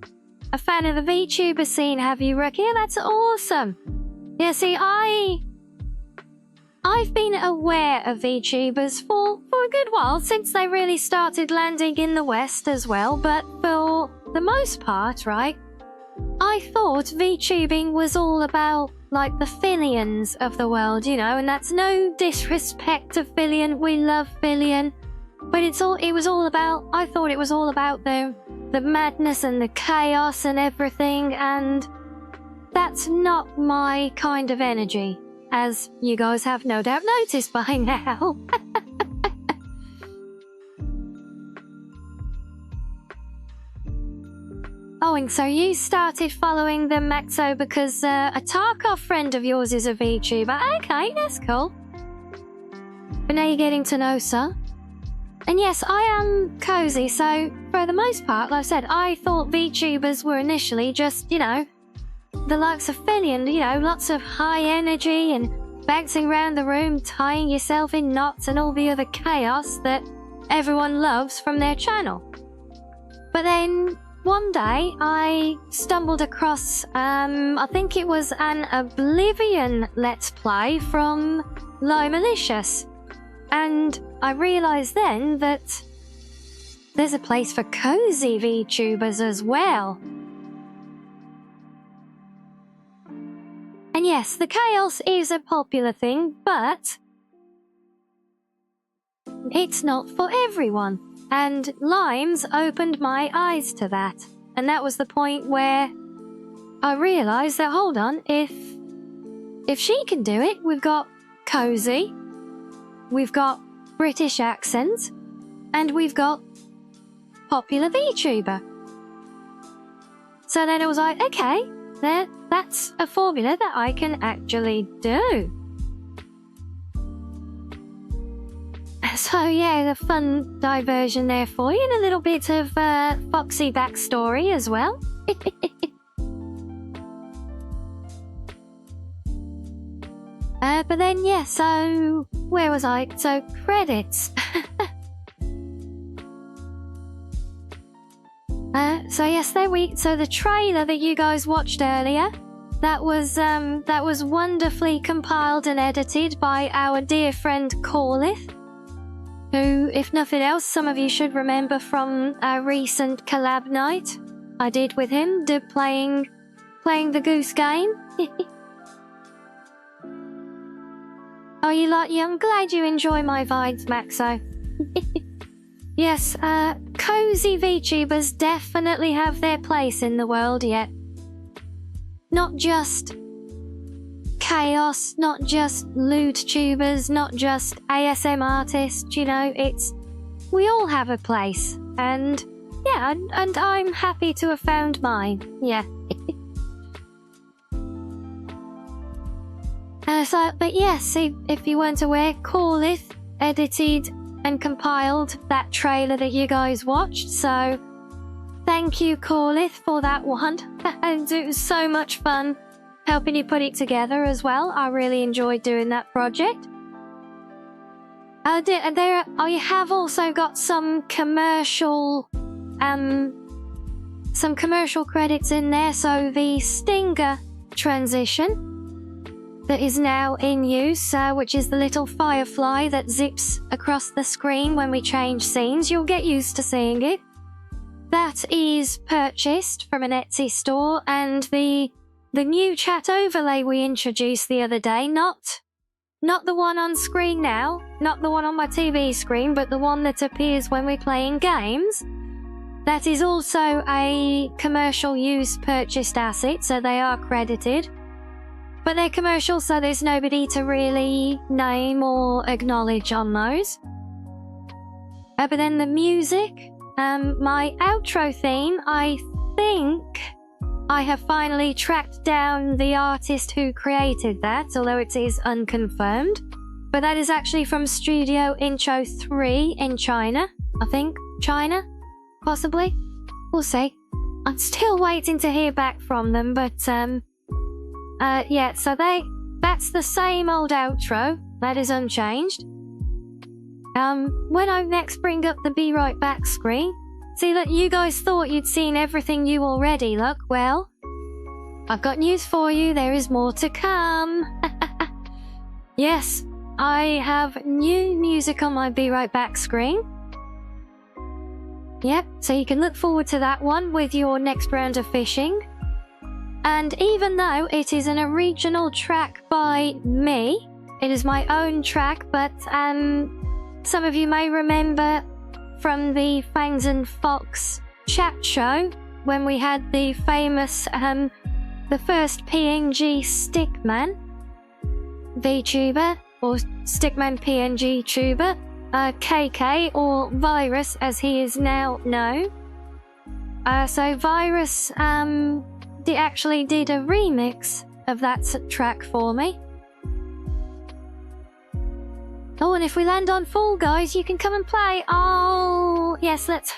a fan of the VTuber scene, have you, Rookie? That's awesome. Yeah, see, I've been aware of VTubers for a good while, since they really started landing in the West as well, but for the most part, right, I thought VTubing was all about, like, the Fillions of the world, you know, and that's no disrespect to Fillion, we love Fillion. But I thought it was all about the madness and the chaos and everything, and that's not my kind of energy, as you guys have no doubt noticed by now. Oh, and so you started following them, Maxo, because a Tarkov friend of yours is a VTuber. Okay, that's cool. But now you're getting to know, sir. And yes, I am cozy, so for the most part, like I said, I thought VTubers were initially just, you know, the likes of Fillion, you know, lots of high energy and bouncing around the room, tying yourself in knots and all the other chaos that everyone loves from their channel. But then one day I stumbled across, I think it was an Oblivion Let's Play from Low Malicious. And I realised then that there's a place for cozy VTubers as well. And yes, the chaos is a popular thing, but it's not for everyone. And Limes opened my eyes to that. And that was the point where I realised that, hold on, if she can do it, we've got cozy, we've got British accents, and we've got popular VTuber. So then it was like, okay, that's a formula that I can actually do. So yeah, the fun diversion there for you, and a little bit of Foxy backstory as well. But then, yeah, so where was I? So credits. So yes, so the trailer that you guys watched earlier, that was wonderfully compiled and edited by our dear friend Corlith, who, if nothing else, some of you should remember from our recent collab night I did with him, playing the goose game. Oh, I'm glad you enjoy my vibes, Maxo. Yes, cozy VTubers definitely have their place in the world yet. Not just chaos, not just loot tubers, not just ASM artists, you know, we all have a place. And yeah, and I'm happy to have found mine, yeah. But yes, if you weren't aware, Corlith edited and compiled that trailer that you guys watched, so thank you, Corlith, for that one. And it was so much fun helping you put it together as well. I really enjoyed doing that project. You have also got some commercial credits in there. So the Stinger transition that is now in use, which is the little firefly that zips across the screen when we change scenes. You'll get used to seeing it. That is purchased from an Etsy store, and the new chat overlay we introduced the other day, not the one on screen now, not the one on my TV screen, but the one that appears when we're playing games. That is also a commercial use purchased asset, so they are credited. But they're commercial, so there's nobody to really name or acknowledge on those. But then the music, my outro theme, I think I have finally tracked down the artist who created that, although it is unconfirmed. But that is actually from Studio Intro 3 in China. I think. China? Possibly? We'll see. I'm still waiting to hear back from them, but yeah, so that's the same old outro. That is unchanged. When I next bring up the Be Right Back screen, see, look, you guys thought you'd seen everything you already, look. Well, I've got news for you. There is more to come. Yes, I have new music on my Be Right Back screen. Yep, so you can look forward to that one with your next round of fishing. And even though it is an original track by me, it is my own track, but some of you may remember from the Fangs and Fox chat show when we had the famous, the first PNG Stickman VTuber, or Stickman PNG tuber, KK, or Virus as he is now known. So Virus actually did a remix of that track for me. Oh, and if we land on Fall Guys, you can come and play. Oh, yes, let's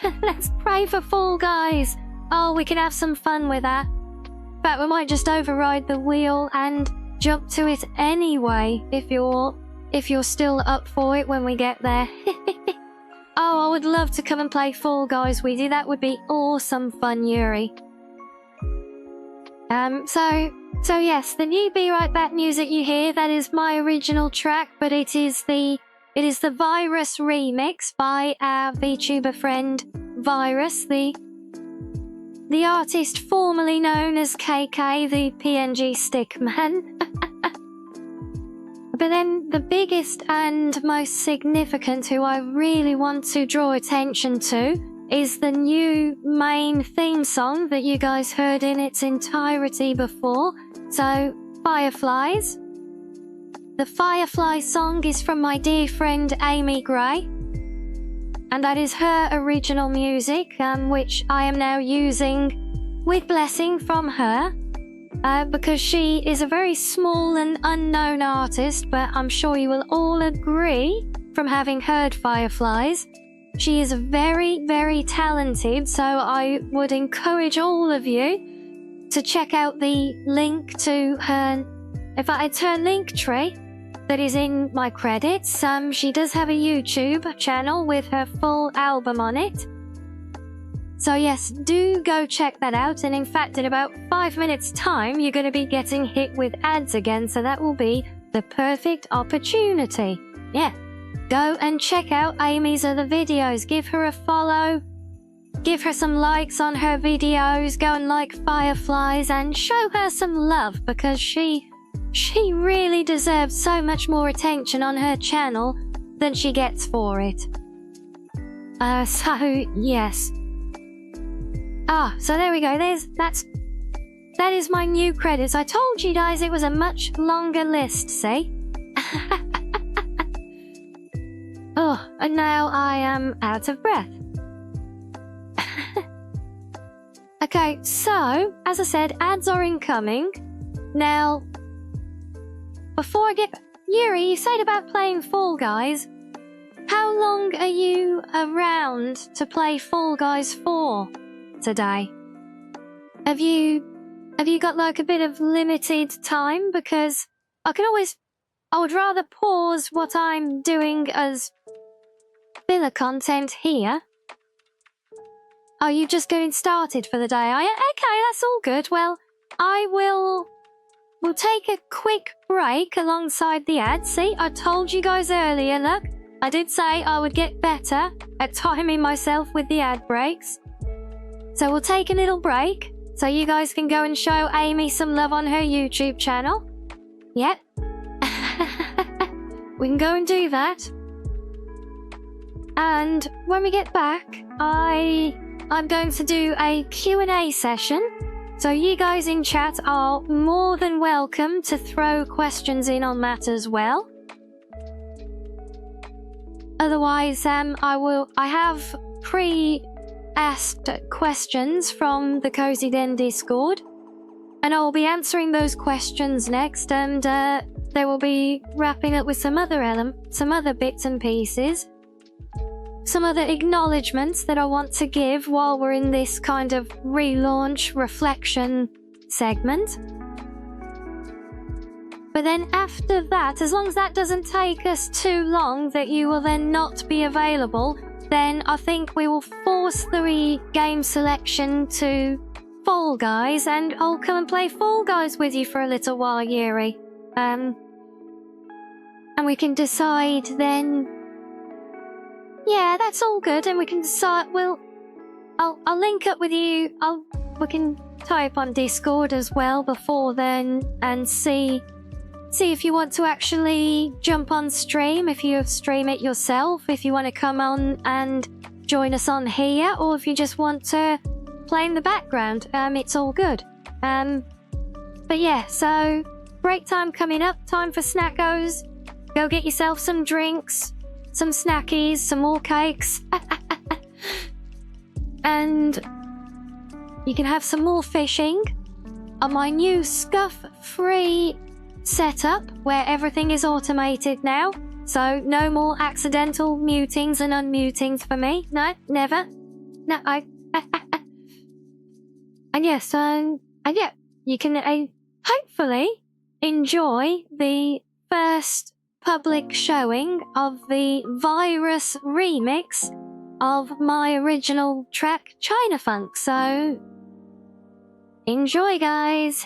pray for Fall Guys. Oh, we can have some fun with that. In fact, we might just override the wheel and jump to it anyway, if you're still up for it when we get there. Oh, I would love to come and play Fall Guys with you. That would be awesome fun, Yuri. So yes, the new Be Right Back music you hear, that is my original track, but it is the Virus remix by our VTuber friend Virus, the artist formerly known as KK, the PNG Stickman. But then the biggest and most significant, who I really want to draw attention to, is the new main theme song that you guys heard in its entirety before. So, Fireflies. The Firefly song is from my dear friend Amy Gray, and that is her original music, which I am now using with blessing from her, because she is a very small and unknown artist, but I'm sure you will all agree from having heard Fireflies. She is very, very talented, so I would encourage all of you to check out the link to her. In fact, it's her link tree that is in my credits. She does have a YouTube channel with her full album on it. So yes, do go check that out, and in fact in about 5 minutes time you're going to be getting hit with ads again, so that will be the perfect opportunity. Yeah, go and check out Amy's other videos, give her a follow, give her some likes on her videos, go and like Fireflies and show her some love, because she really deserves so much more attention on her channel than she gets for it. So yes. So there we go. That is my new credits. I told you guys it was a much longer list, see? Oh, and now I am out of breath. Okay, so, as I said, ads are incoming. Now, before I get... Yuri, you said about playing Fall Guys. How long are you around to play Fall Guys for today? Have you got like a bit of limited time? Because I would rather pause what I'm doing as filler content here. Oh, you just getting started for the day, are you? Okay, that's all good. Well, we'll take a quick break alongside the ads. See, I told you guys earlier, look. I did say I would get better at timing myself with the ad breaks. So we'll take a little break so you guys can go and show Amy some love on her YouTube channel. Yep. We can go and do that. And when we get back, I'm going to do a Q&A session. So you guys in chat are more than welcome to throw questions in on that as well. Otherwise, I have pre-asked questions from the Cozy Den Discord, and I will be answering those questions next, and they will be wrapping up with some other bits and pieces, some other acknowledgements that I want to give while we're in this kind of relaunch reflection segment. But then after that, as long as that doesn't take us too long, that you will then not be available, then I think we will force the game selection to Fall Guys, and I'll come and play Fall Guys with you for a little while, Yuri. And we can decide then... Yeah, that's all good, and we can decide... I'll link up with you. We can type on Discord as well before then and see if you want to actually jump on stream, if you stream it yourself, if you want to come on and join us on here, or if you just want to play in the background. It's all good. But yeah, so break time coming up, time for snackos. Go get yourself some drinks, some snackies, some more cakes. And you can have some more fishing on my new scuff-free setup where everything is automated now. So no more accidental mutings and unmutings for me. No, never. No, and yes, and yeah, you can hopefully enjoy the first public showing of the Virus remix of my original track, China Funk. So enjoy, guys.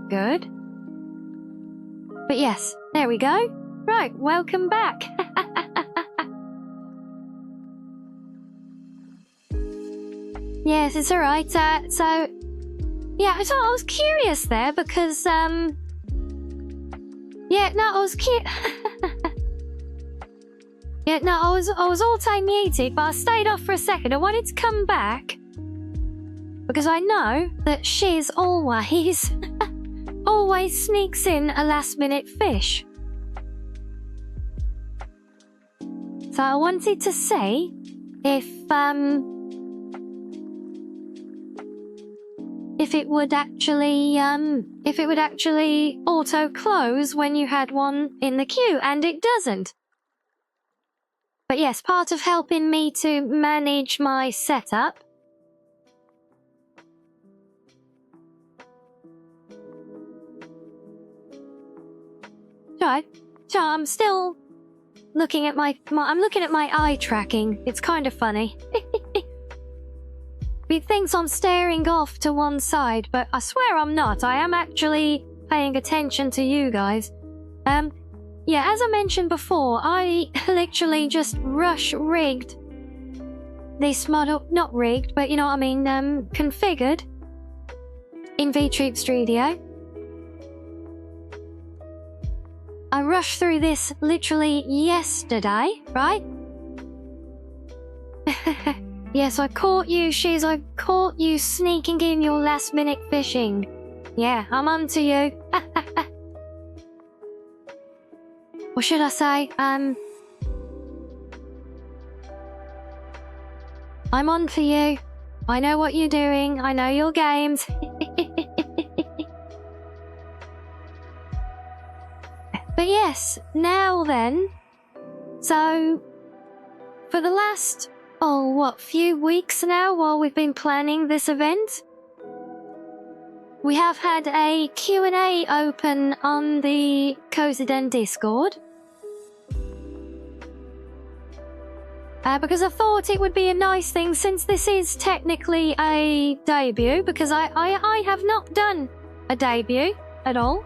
good. But yes, there we go. Right, welcome back. Yes, it's alright. Yeah, so I was curious there because, yeah, no, I was yeah, no, I was all time muted, but I stayed off for a second. I wanted to come back because I know that Shiz always, always sneaks in a last-minute fish. So I wanted to see if it would actually auto-close when you had one in the queue, and it doesn't. But yes, part of helping me to manage my setup. Right. So I'm still looking at I'm looking at my eye tracking. It's kind of funny. It thinks I'm staring off to one side, but I swear I'm not. I am actually paying attention to you guys. Yeah, as I mentioned before, I literally just rush-rigged this model. Not rigged, but you know what I mean, configured in VTube Studio. I rushed through this literally yesterday, right? Yes, I caught you, Shiz. I caught you sneaking in your last-minute fishing. Yeah, I'm on to you. What should I say? I'm on for you. I know what you're doing. I know your games. But yes, now then. So, for the last, few weeks now while we've been planning this event, we have had a Q&A open on the Cozy Den Discord. Because I thought it would be a nice thing, since this is technically a debut, because I have not done a debut at all.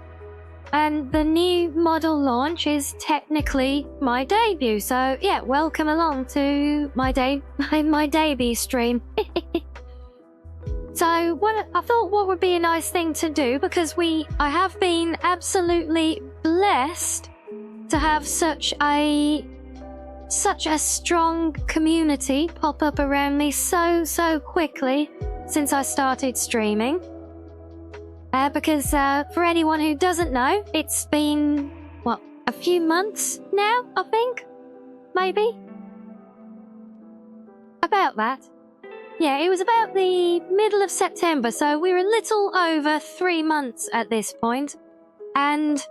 And the new model launch is technically my debut. So yeah, welcome along to my debut stream. So I thought what would be a nice thing to do, because I have been absolutely blessed to have such a strong community pop up around me so quickly since I started streaming. Because for anyone who doesn't know, it's been, a few months now, I think? Maybe? About that. Yeah, it was about the middle of September, so we're a little over 3 months at this point. And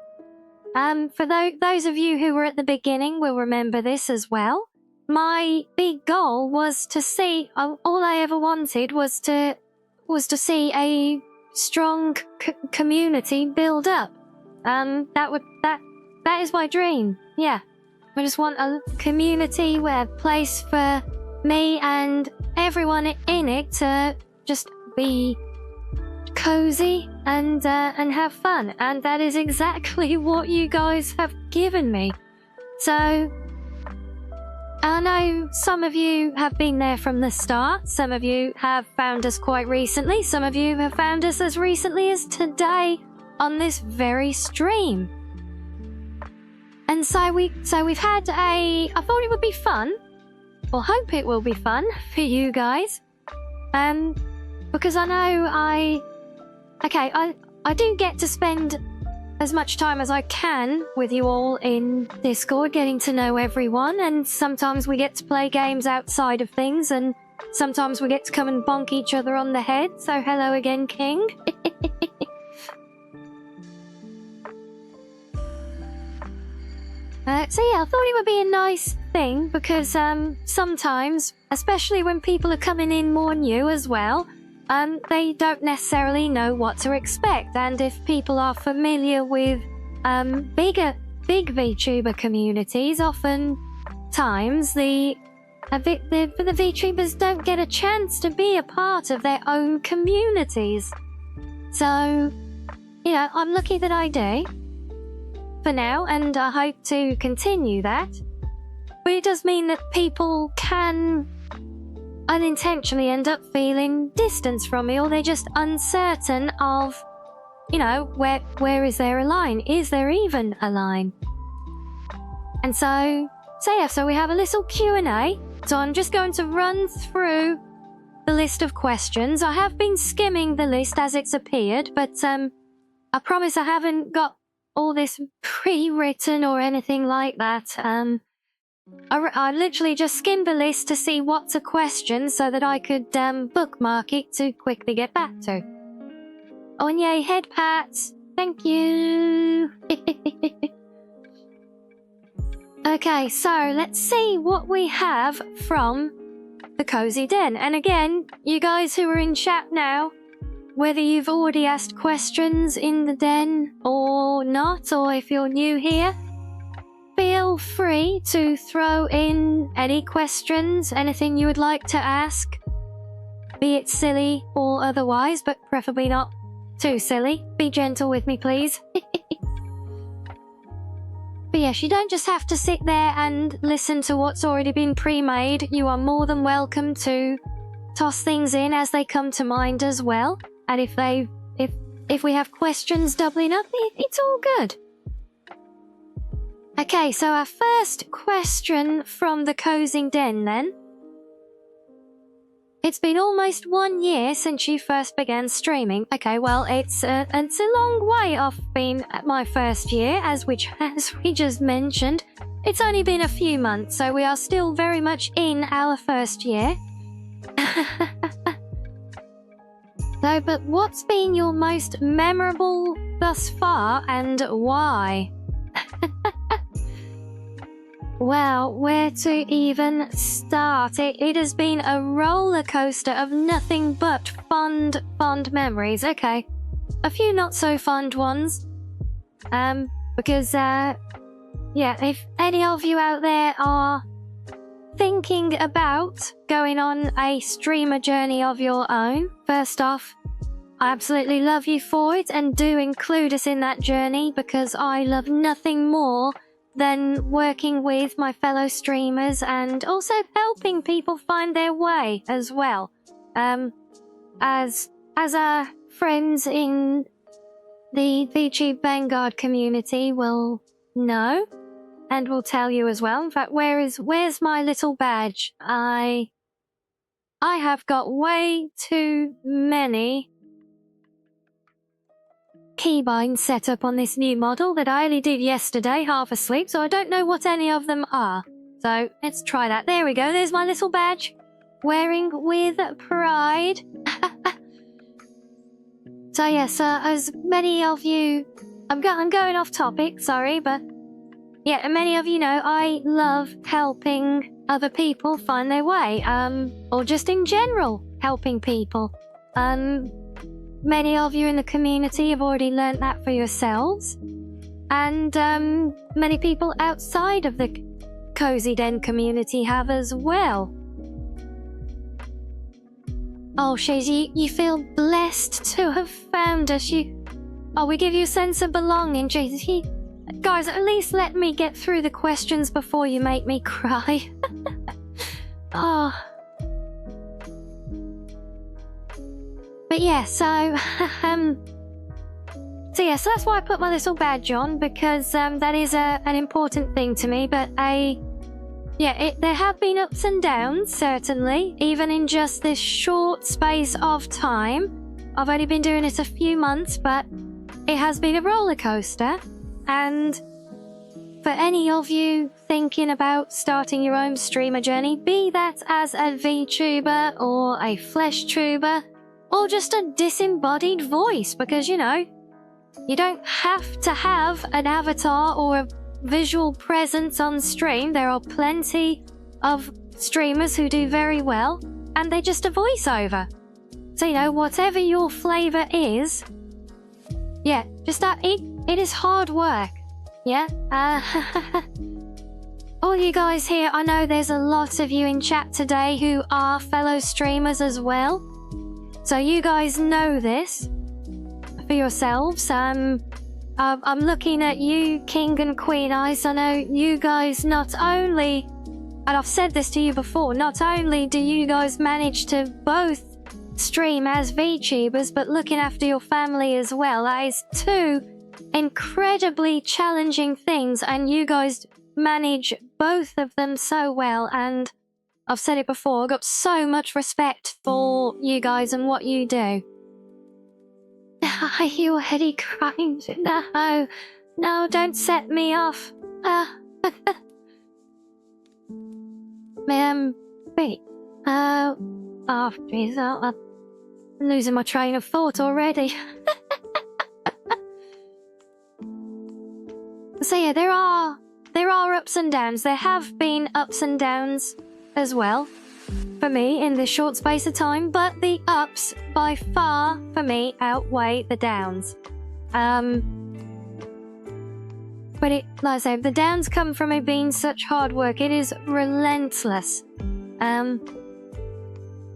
for those of you who were at the beginning will remember this as well. My big goal was to see, all I ever wanted was to see a strong community build up. That is my dream. Yeah, I just want a community where a place for me and everyone in it to just be cozy and have fun, and that is exactly what you guys have given me. So I know some of you have been there from the start, some of you have found us quite recently, some of you have found us as recently as today on this very stream. And so we've had I thought it would be fun, or hope it will be fun for you guys, because I know I do get to spend as much time as I can with you all in Discord, getting to know everyone, and sometimes we get to play games outside of things, and sometimes we get to come and bonk each other on the head, so hello again, King. So yeah, I thought it would be a nice thing, because sometimes, especially when people are coming in more new as well, they don't necessarily know what to expect, and if people are familiar with big VTuber communities, oftentimes the VTubers don't get a chance to be a part of their own communities. So you know, I'm lucky that I do. For now, and I hope to continue that. But it does mean that people can unintentionally end up feeling distance from me, or they're just uncertain of, you know, where is there a line? Is there even a line? And so yeah, so we have a little Q&A. So I'm just going to run through the list of questions. I have been skimming the list as it's appeared, but I promise I haven't got all this pre-written or anything like that. I literally just skimmed the list to see what's a question so that I could bookmark it to quickly get back to. Oh, and yay, head pats. Thank you. Okay, so let's see what we have from the Cozy Den. And again, you guys who are in chat now, whether you've already asked questions in the den or not, or if you're new here, feel free to throw in any questions, anything you would like to ask, be it silly or otherwise, but preferably not too silly. Be gentle with me, please. But yes, you don't just have to sit there and listen to what's already been pre-made. You are more than welcome to toss things in as they come to mind as well. And if we have questions doubling up, it's all good. Okay, so our first question from the Cozy Den then. It's been almost 1 year since you first began streaming. Okay, well, it's a long way off being my first year, as we just mentioned. It's only been a few months, so we are still very much in our first year. So, but what's been your most memorable thus far, and why? Well, where to even start? It has been a roller coaster of nothing but fond memories. Okay, a few not so fond ones. Because yeah, if any of you out there are thinking about going on a streamer journey of your own, first off, I absolutely love you for it, and do include us in that journey, because I love nothing more than working with my fellow streamers and also helping people find their way as well. As our friends in the VTube Vanguard community will know and will tell you as well. In fact, where's my little badge? I have got way too many keybinds set up on this new model that I only did yesterday, half asleep, so I don't know what any of them are. So let's try that. There we go. There's my little badge. Wearing with pride. So yes, as many of you... I'm going off topic, sorry, but... yeah, many of you know I love helping other people find their way. Or just in general, helping people. Many of you in the community have already learnt that for yourselves. And many people outside of the Cozy Den community have as well. Oh, Shazy, you feel blessed to have found us. We give you a sense of belonging, Shazy. Guys, at least let me get through the questions before you make me cry. Oh... But yeah, so so that's why I put my little badge on, because that is an important thing to me. But there have been ups and downs, certainly, even in just this short space of time. I've only been doing it a few months, but it has been a roller coaster. And for any of you thinking about starting your own streamer journey, be that as a VTuber or a flesh tuber, or just a disembodied voice, because, you know, you don't have to have an avatar or a visual presence on stream. There are plenty of streamers who do very well, and they're just a voiceover. So, you know, whatever your flavor is, yeah, just that, it is hard work, yeah? All you guys here, I know there's a lot of you in chat today who are fellow streamers as well. So you guys know this. for yourselves. I'm looking at you, King and Queen Eyes. I know you guys not only, and I've said this to you before, not only do you guys manage to both stream as VTubers, but looking after your family as well. That is two incredibly challenging things, and you guys manage both of them so well. And I've said it before, I've got so much respect for you guys and what you do. I hear Eddie crying. No, don't set me off. Wait. Oh, jeez, I'm losing my train of thought already. So yeah, there are ups and downs. There have been ups and downs as well for me in this short space of time, but the ups by far for me outweigh the downs. But like I say, the downs come from it being such hard work. It is relentless.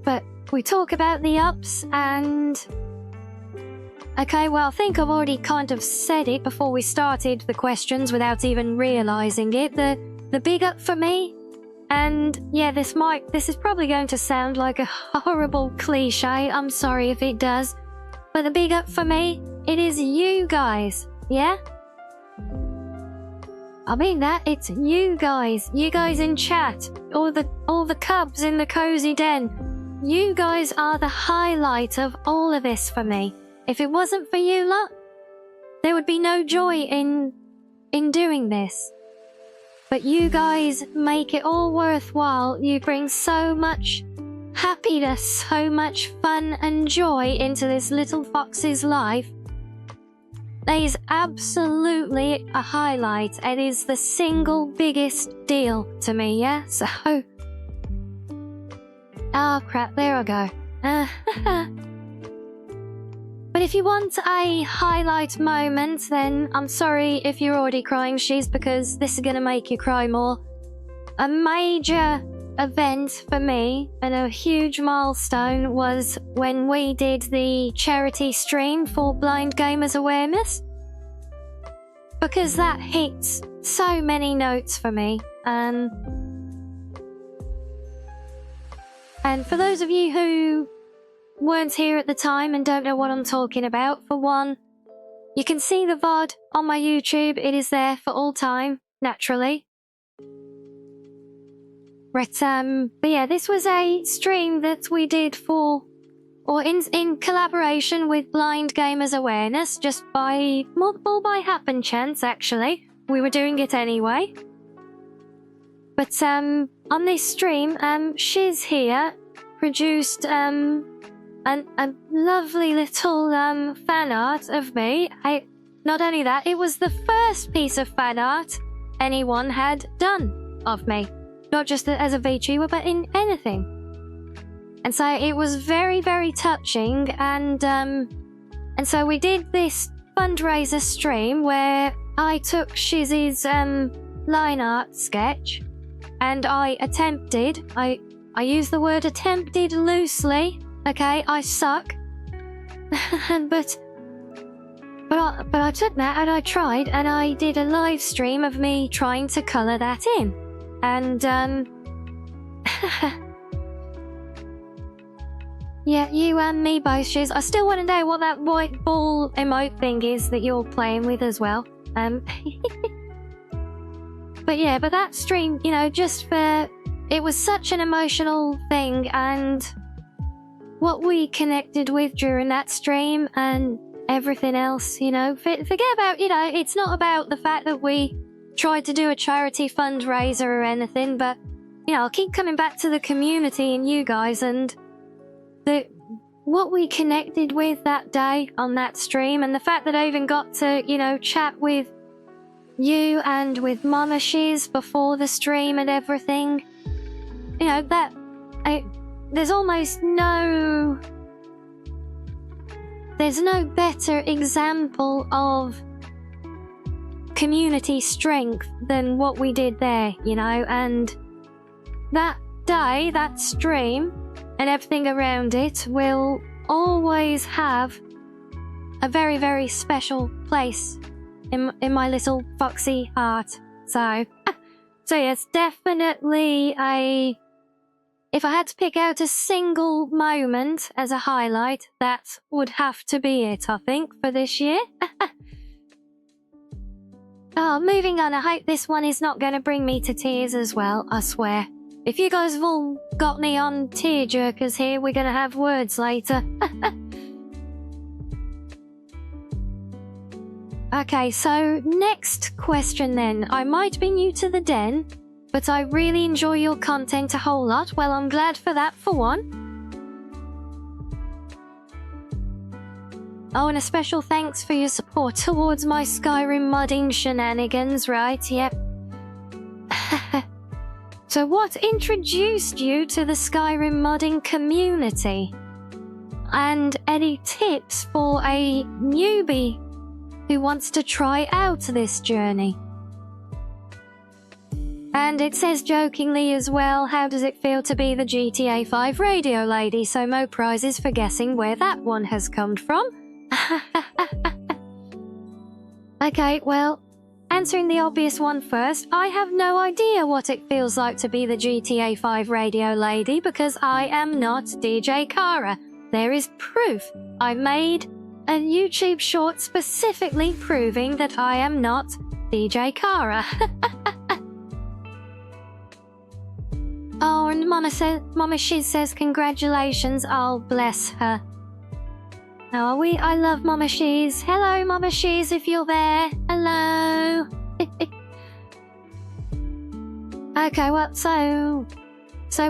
But we talk about the ups and... Okay, well, I think I've already kind of said it before we started the questions without even realising it. The big up for me, and yeah, this is probably going to sound like a horrible cliche. I'm sorry if it does. But the big up for me, it is you guys, yeah? I mean that, it's you guys in chat, all the cubs in the cozy den. You guys are the highlight of all of this for me. If it wasn't for you lot, there would be no joy in doing this. But you guys make it all worthwhile. You bring so much happiness, so much fun and joy into this little fox's life. That is absolutely a highlight. It is the single biggest deal to me, yeah? So... Oh crap, there I go. But if you want a highlight moment, then I'm sorry if you're already crying, Shiz, because this is going to make you cry more. A major event for me and a huge milestone was when we did the charity stream for Blind Gamers Awareness. Because that hits so many notes for me. And for those of you who weren't here at the time and don't know what I'm talking about, for one, you can see the VOD on my YouTube. It is there for all time, naturally. But yeah, this was a stream that we did for, or in collaboration with Blind Gamers Awareness, just by, all by happen chance, actually. We were doing it anyway. But on this stream, Shiz here produced a lovely little fan art of me. Not only that, it was the first piece of fan art anyone had done of me. Not just as a VTuber, but in anything. And so it was very, very touching, and so we did this fundraiser stream where I took Shizzy's line art sketch, and I attempted, I use the word attempted loosely, okay, I suck, but I took that and I tried, and I did a live stream of me trying to colour that in, and yeah, you and me both, Shiz. I still want to know what that white ball emote thing is that you're playing with as well. But yeah, but that stream, you know, just for... It was such an emotional thing, and what we connected with during that stream and everything else, you know, forget about, you know, it's not about the fact that we tried to do a charity fundraiser or anything, but, you know, I'll keep coming back to the community and you guys, and what we connected with that day on that stream, and the fact that I even got to, you know, chat with you and with Mama Shiz before the stream and everything, you know, that there's almost no better example of community strength than what we did there, you know. And that day, that stream and everything around it will always have a very, very special place in my little foxy heart. So yes, definitely if I had to pick out a single moment as a highlight, that would have to be it, I think, for this year. Oh, moving on, I hope this one is not going to bring me to tears as well, I swear. If you guys have all got me on tearjerkers here, we're going to have words later. Okay, so next question then. I might be new to the den, but I really enjoy your content a whole lot. Well, I'm glad for that, for one. Oh, and a special thanks for your support towards my Skyrim modding shenanigans, right? Yep. So what introduced you to the Skyrim modding community? And any tips for a newbie who wants to try out this journey? And it says jokingly as well, how does it feel to be the GTA 5 radio lady? So mo prizes for guessing where that one has come from. Okay, well, answering the obvious one first, I have no idea what it feels like to be the GTA 5 radio lady because I am not DJ Kara. There is proof. I made a YouTube short specifically proving that I am not DJ Kara. Oh, and Mama Shiz says congratulations. Oh, bless her. Oh, I love Mama Shiz. Hello, Mama Shiz, if you're there. Hello. Okay, well, so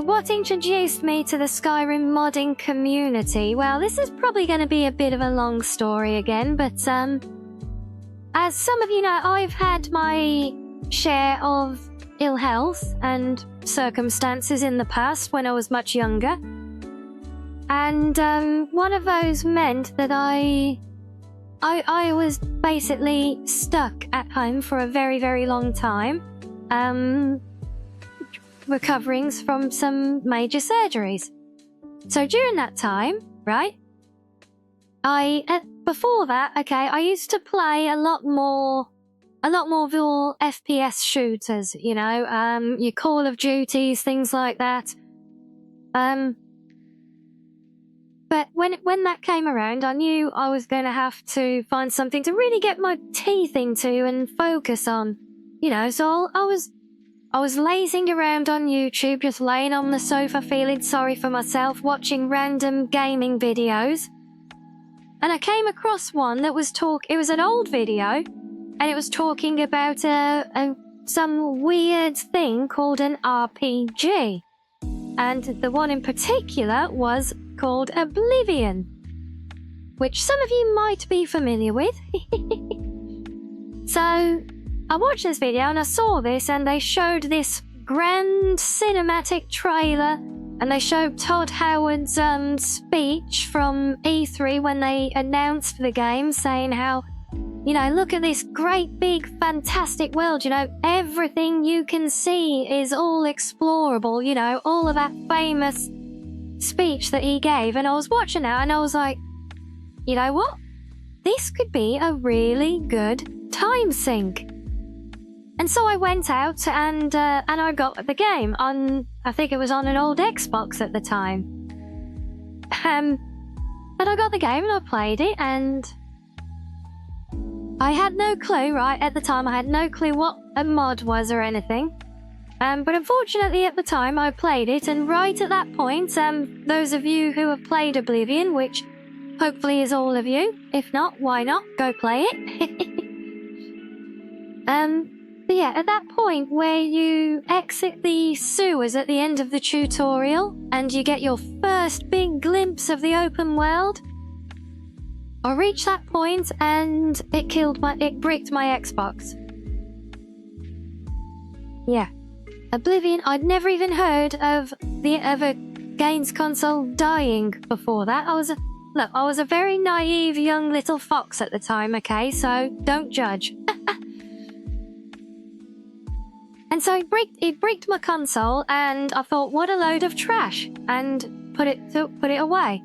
what introduced me to the Skyrim modding community? Well, this is probably going to be a bit of a long story again, but as some of you know, I've had my share of ill health and circumstances in the past when I was much younger. And one of those meant that I was basically stuck at home for a very, very long time, recovering from some major surgeries. So during that time, right, before that, okay, I used to play a lot more of your FPS shooters, you know, your Call of Duties, things like that. But when that came around, I knew I was going to have to find something to really get my teeth into and focus on, you know. So I was lazing around on YouTube, just laying on the sofa, feeling sorry for myself, watching random gaming videos. And I came across one that was it was an old video, and it was talking about some weird thing called an RPG. And the one in particular was called Oblivion, which some of you might be familiar with. So I watched this video and I saw this, and they showed this grand cinematic trailer, and they showed Todd Howard's speech from E3 when they announced the game, saying how, you know, look at this great big fantastic world, you know, everything you can see is all explorable, you know, all of that famous speech that he gave. And I was watching that and I was like, you know what, this could be a really good time sink. And so I went out and I got the game on, I think it was on an old Xbox at the time. But I got the game and I played it, and I had no clue, right, at the time, I had no clue what a mod was or anything. But unfortunately at the time I played it, and right at that point, those of you who have played Oblivion, which hopefully is all of you, if not, why not, go play it. But yeah, at that point where you exit the sewers at the end of the tutorial, and you get your first big glimpse of the open world, I reached that point and it bricked my Xbox. Yeah. Oblivion, I'd never even heard of a games console dying before that. I was a very naive young little fox at the time, okay? So don't judge. And so it bricked my console, and I thought, what a load of trash, and put it away.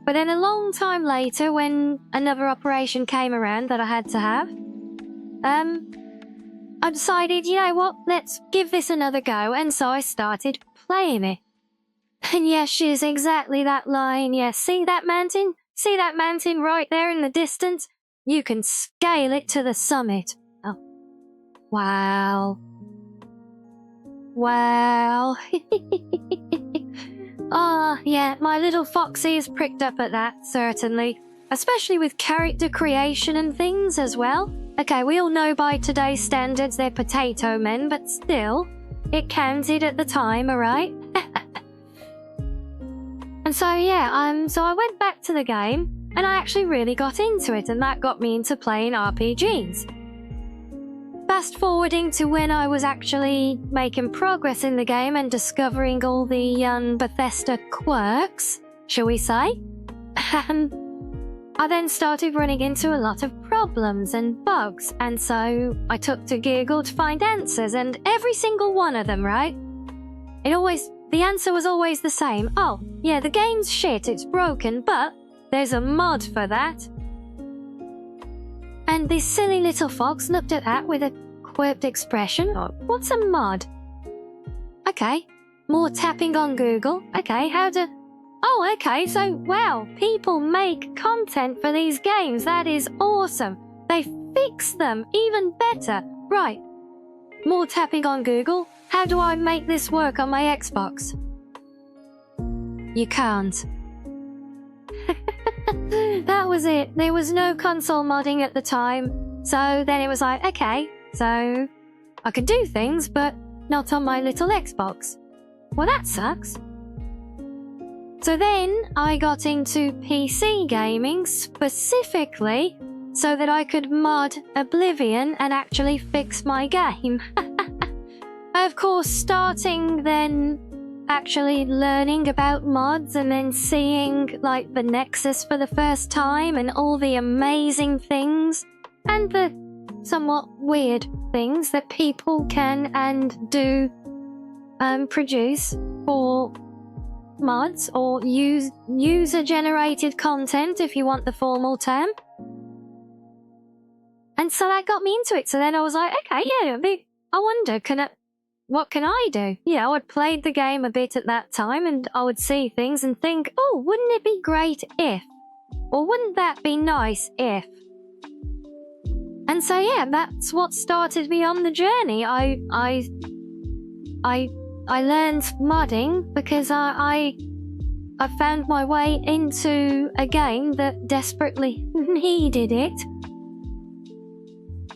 But then a long time later, when another operation came around that I had to have, I decided, you know what, let's give this another go, and so I started playing it. And yes, she's exactly that line. Yes, see that mountain? See that mountain right there in the distance? You can scale it to the summit. Oh. Wow. Wow. Oh, yeah, my little foxy is pricked up at that, certainly. Especially with character creation and things as well. Okay, we all know by today's standards they're potato men, but still, it counted at the time, alright? And so, yeah, so I went back to the game, and I actually really got into it, and that got me into playing RPGs. Fast forwarding to when I was actually making progress in the game and discovering all the Bethesda quirks, shall we say, I then started running into a lot of problems and bugs, and so I took to Google to find answers, and every single one of them, right? The answer was always the same. Oh, yeah, the game's shit, it's broken, but there's a mod for that. And this silly little fox looked at that with a quirked expression. Oh, what's a mod? Okay, more tapping on Google. Okay, oh, okay, so, wow, people make content for these games. That is awesome. They fix them even better. Right, more tapping on Google. How do I make this work on my Xbox? You can't. That was it. There was no console modding at the time. So then it was like, okay, so I can do things, but not on my little Xbox. Well, that sucks. So then I got into PC gaming specifically so that I could mod Oblivion and actually fix my game. Of course, starting then actually learning about mods and then seeing like the Nexus for the first time and all the amazing things and the somewhat weird things that people can and do produce for mods or user-generated content, if you want the formal term. And so that got me into it. So then I was like, okay, yeah, I wonder, what can I do? You know, I'd played the game a bit at that time and I would see things and think, oh, wouldn't it be great if? Or wouldn't that be nice if? And so yeah, that's what started me on the journey. I learned modding because I found my way into a game that desperately needed it.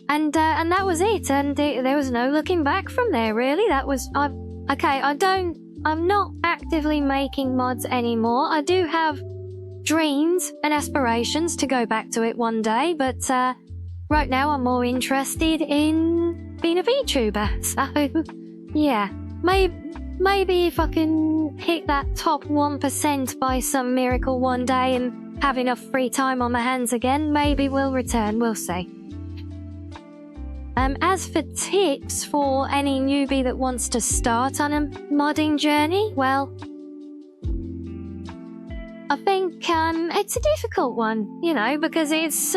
And that was it, and there was no looking back from there, really. That was, I'm not actively making mods anymore. I do have dreams and aspirations to go back to it one day, but right now I'm more interested in being a VTuber. So, yeah, maybe if I can hit that top 1% by some miracle one day and have enough free time on my hands again, maybe we'll return, we'll see. As for tips for any newbie that wants to start on a modding journey, well, I think it's a difficult one, you know, because it's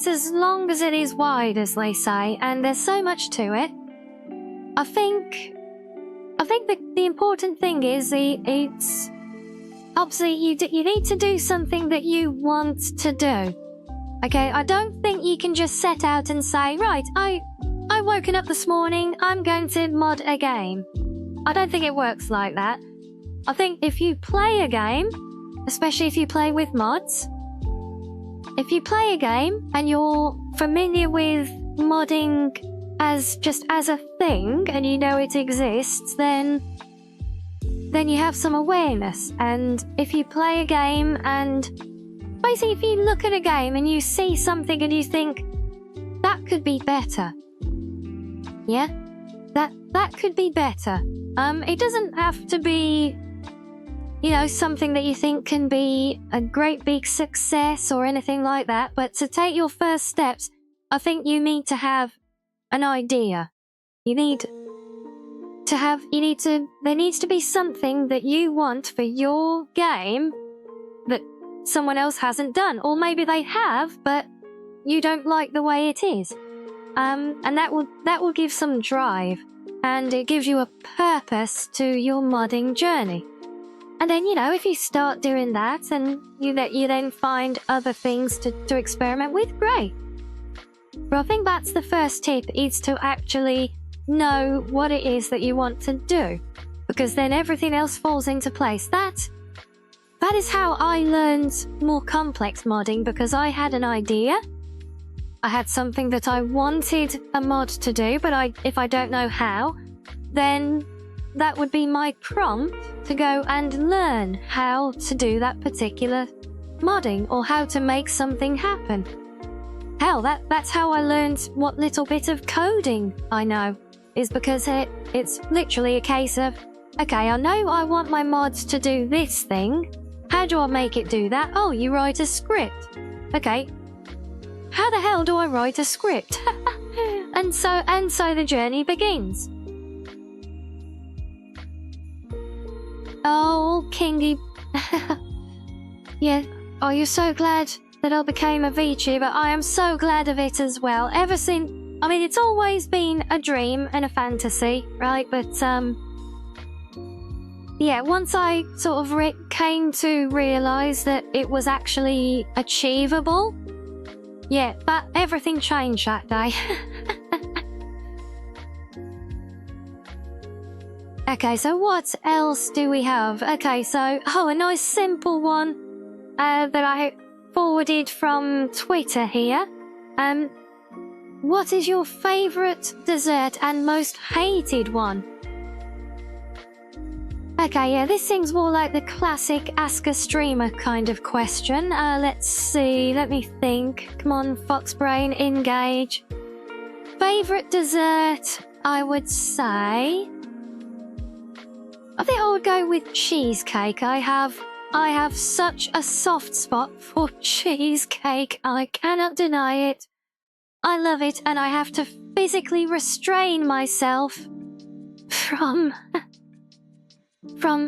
as long as it is wide, as they say, and there's so much to it. I think the important thing is it's obviously you need to do something that you want to do. Okay, I don't think you can just set out and say, right, I woken up this morning, I'm going to mod a game. I don't think it works like that. I think if you play a game, especially if you play with mods, if you play a game and you're familiar with modding as a thing and you know it exists, then you have some awareness. And if you play a game and basically, if you look at a game and you see something and you think, that could be better. Yeah? That could be better. It doesn't have to be, you know, something that you think can be a great big success or anything like that, but to take your first steps, I think you need to have an idea. There needs to be something that you want for your game that someone else hasn't done. Or maybe they have, but you don't like the way it is. And that will give some drive, and it gives you a purpose to your modding journey. And then, you know, if you start doing that and you then find other things to experiment with, great. But I think that's the first tip, is to actually know what it is that you want to do, because then everything else falls into place. That is how I learned more complex modding, because I had an idea. I had something that I wanted a mod to do, but if I don't know how, then that would be my prompt to go and learn how to do that particular modding, or how to make something happen. Hell, that's how I learned what little bit of coding I know, is because it's literally a case of, okay, I know I want my mods to do this thing. How do I make it do that? Oh, you write a script. Okay. How the hell do I write a script? and so the journey begins. Oh, Kingy. Yeah. Oh, you're so glad that I became a VTuber. I am so glad of it as well. Ever since, I mean, it's always been a dream and a fantasy, right? But, yeah, once I sort of came to realise that it was actually achievable, yeah, but everything changed that day. Okay, so what else do we have? Okay, so, a nice simple one that I forwarded from Twitter here. What is your favourite dessert and most hated one? Okay, yeah, this seems more like the classic Ask a Streamer kind of question. Let's see, let me think. Come on, Foxbrain, engage. Favourite dessert, I would say... I think I would go with cheesecake. I have such a soft spot for cheesecake. I cannot deny it. I love it, and I have to physically restrain myself from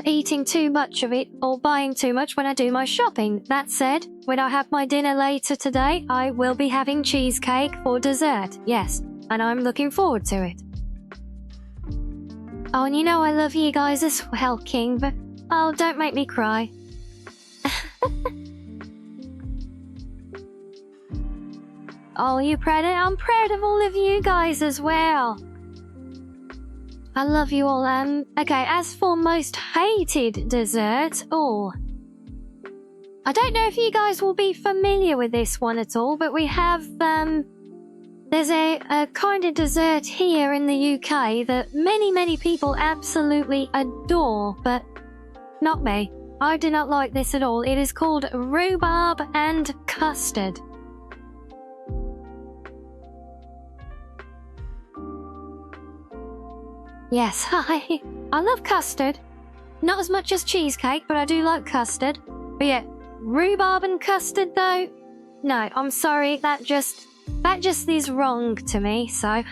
eating too much of it or buying too much when I do my shopping. That said, when I have my dinner later today, I will be having cheesecake for dessert. Yes, and I'm looking forward to it. Oh, and you know I love you guys as well, King, but oh, don't make me cry. Oh, you proud of? I'm proud of all of you guys as well. I love you all. Okay, as for most hated dessert, I don't know if you guys will be familiar with this one at all, but we have, there's a kind of dessert here in the UK that many people absolutely adore, but not me. I do not like this at all. It is called rhubarb and custard. Yes, I love custard. Not as much as cheesecake, but I do like custard. But yeah, rhubarb and custard though? No, I'm sorry, that just is wrong to me, so...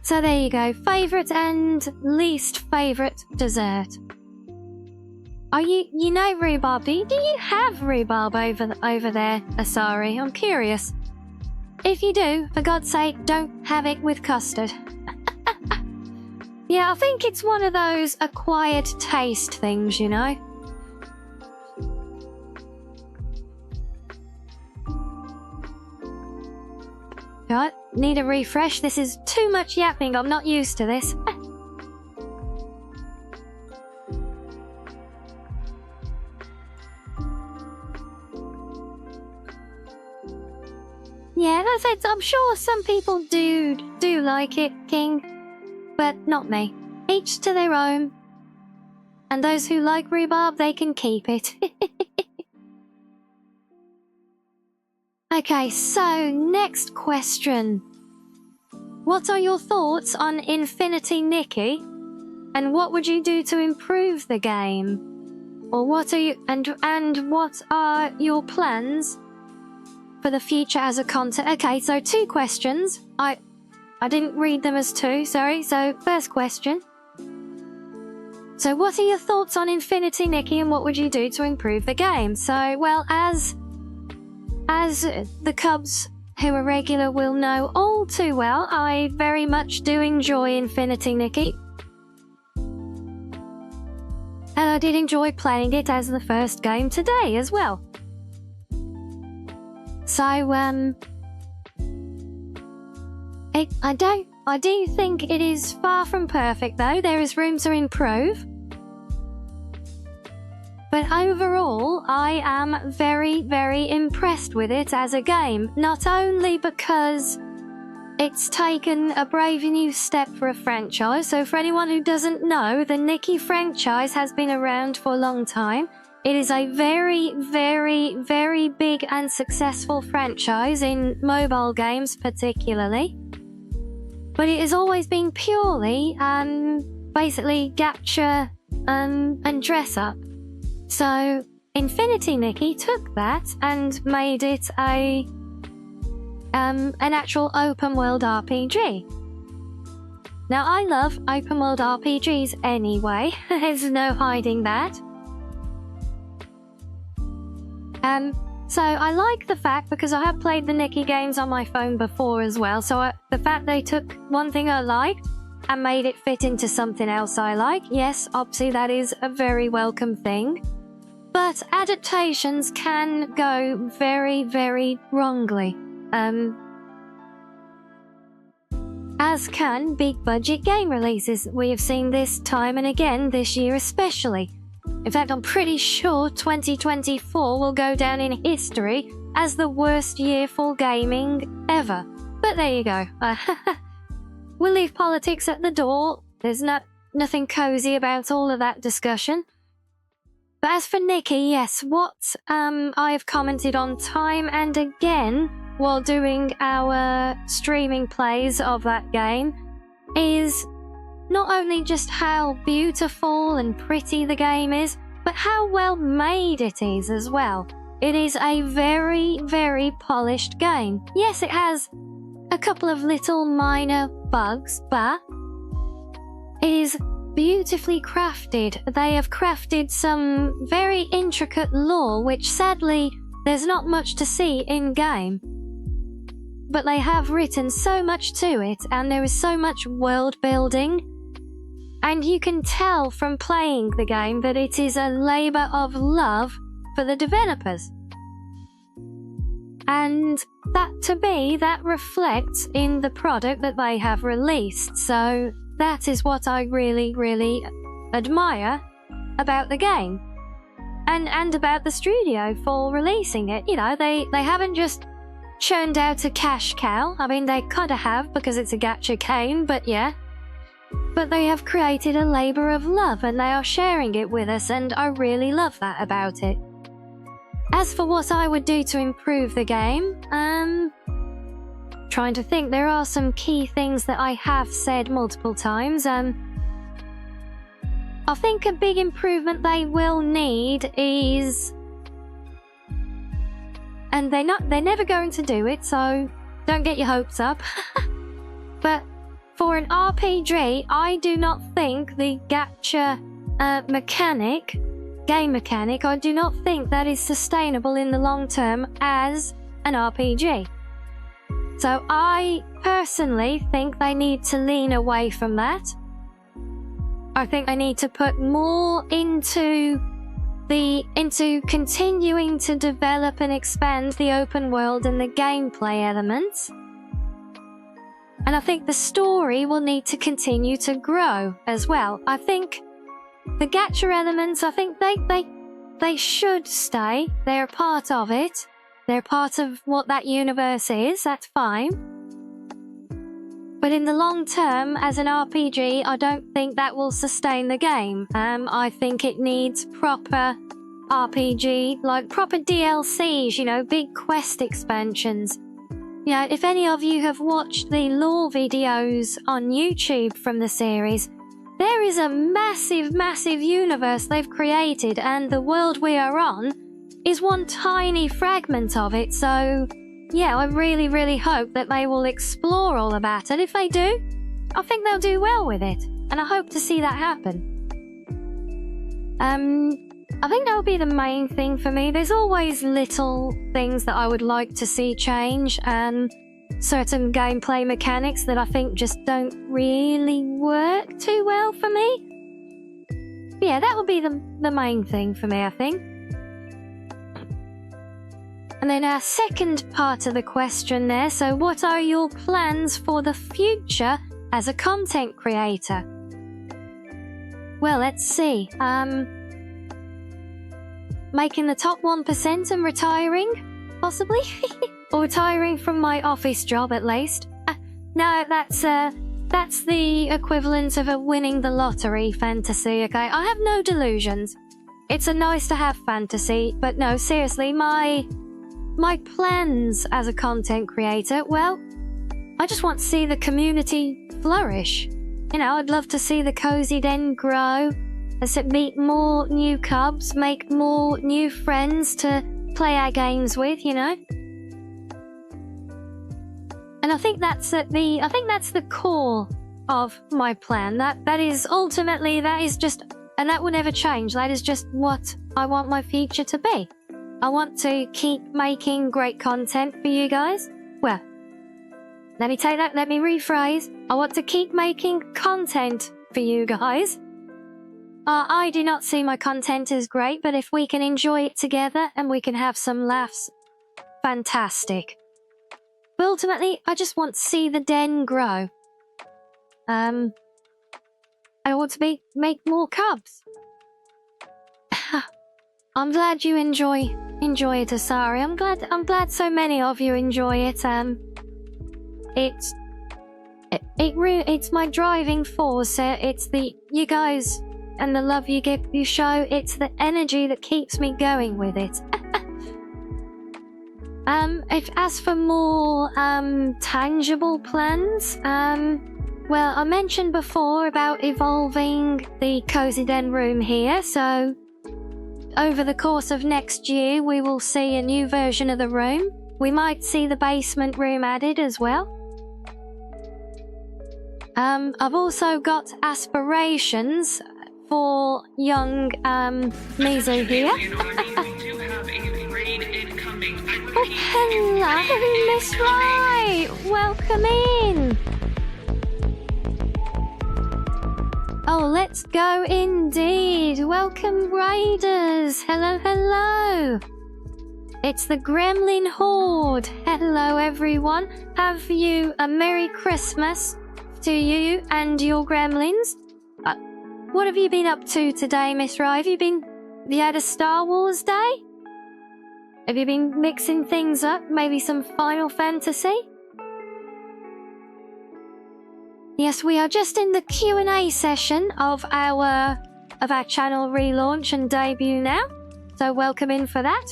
So there you go, favourite and least favourite dessert. Are you know rhubarb, do you have rhubarb over there, Asari? I'm curious. If you do, for God's sake, don't have it with custard. Yeah, I think it's one of those acquired taste things, you know? Right, need a refresh. This is too much yapping. I'm not used to this. Yeah, that's it. I'm sure some people do like it, King, but not me. Each to their own. And those who like rhubarb, they can keep it. Okay, so next question. What are your thoughts on Infinity Nikki? And what would you do to improve the game? Or what are you and what are your plans for the future as a content? Okay, so 2 questions. I didn't read them as 2, sorry. So first question. So what are your thoughts on Infinity, Nikki, and what would you do to improve the game? So, well, as the Cubs who are regular will know all too well, I very much do enjoy Infinity, Nikki. And I did enjoy playing it as the first game today as well. So, I do think it is far from perfect, though. There is room to improve. But overall, I am very, very impressed with it as a game. Not only because it's taken a brave new step for a franchise. So for anyone who doesn't know, the Nikki franchise has been around for a long time. It is a very, very, very big and successful franchise in mobile games particularly. But it has always been purely, basically gacha and dress up. So Infinity, Nikki, took that and made it an actual open world RPG. Now, I love open world RPGs anyway. There's no hiding that. So I like the fact, because I have played the Nikki games on my phone before as well, so the fact they took one thing I liked and made it fit into something else I like, yes, obviously that is a very welcome thing. But adaptations can go very, very wrongly. As can big budget game releases. We have seen this time and again this year especially. In fact, I'm pretty sure 2024 will go down in history as the worst year for gaming ever. But there you go. We'll leave politics at the door. There's nothing cozy about all of that discussion. But as for Nikki, yes, what I have commented on time and again while doing our streaming plays of that game is not only just how beautiful and pretty the game is, but how well made it is as well. It is a very, very polished game. Yes, it has a couple of little minor bugs, but it is beautifully crafted. They have crafted some very intricate lore, which sadly there's not much to see in-game. But they have written so much to it, and there is so much world building. And you can tell from playing the game that it is a labour of love for the developers. And that, to me, that reflects in the product that they have released. So that is what I really, really admire about the game. And about the studio for releasing it. You know, they haven't just churned out a cash cow. I mean, they kind of have because it's a gacha game, but yeah. But they have created a labour of love and they are sharing it with us, and I really love that about it. As for what I would do to improve the game, trying to think, there are some key things that I have said multiple times. I think a big improvement they will need is, and they're never going to do it, so don't get your hopes up. But for an RPG, I do not think the gacha game mechanic, I do not think that is sustainable in the long term as an RPG. So I personally think they need to lean away from that. I think they need to put more into continuing to develop and expand the open world and the gameplay elements. And I think the story will need to continue to grow as well. I think the gacha elements, I think they should stay. They're a part of it. They're part of what that universe is. That's fine. But in the long term, as an RPG, I don't think that will sustain the game. I think it needs proper RPG, like proper DLCs, you know, big quest expansions. You know, if any of you have watched the lore videos on YouTube from the series, there is a massive, massive universe they've created, and the world we are on is one tiny fragment of it. So, yeah, I really, really hope that they will explore all of that. And if they do, I think they'll do well with it. And I hope to see that happen. I think that would be the main thing for me. There's always little things that I would like to see change, and certain gameplay mechanics that I think just don't really work too well for me. But yeah, that would be the main thing for me, I think. And then our second part of the question there, so what are your plans for the future as a content creator? Well, let's see. Making the top 1% and retiring, possibly? Or retiring from my office job, at least. No, that's the equivalent of a winning the lottery fantasy, okay? I have no delusions. It's a nice-to-have fantasy, but no, seriously, my plans as a content creator, well, I just want to see the community flourish. You know, I'd love to see the Cozy Den grow, meet more new cubs, make more new friends to play our games with, you know. And I think that's the core of my plan. That is ultimately, that is just, and that will never change. That is just what I want my future to be. I want to keep making great content for you guys. Well, let me rephrase. I want to keep making content for you guys. I do not see my content as great, but if we can enjoy it together and we can have some laughs, fantastic. But ultimately, I just want to see the den grow. I want to make more cubs. I'm glad you enjoy it, Asari. I'm glad so many of you enjoy it. It's my driving force. It's you guys and the love you show. It's the energy that keeps me going with it. As for more tangible plans, well, I mentioned before about evolving the Cozy Den room here, so over the course of next year we will see a new version of the room. We might see the basement room added as well. I've also got aspirations for young Mizu here. Oh, hello, Miss Rai! Welcome in! Oh, let's go indeed. Welcome, Raiders. Hello, hello. It's the Gremlin Horde. Hello, everyone. Have you a Merry Christmas to you and your gremlins. What have you been up to today, Miss Rai? Have you had a Star Wars day? Have you been mixing things up? Maybe some Final Fantasy? Yes, we are just in the Q&A session of our channel relaunch and debut now. So welcome in for that.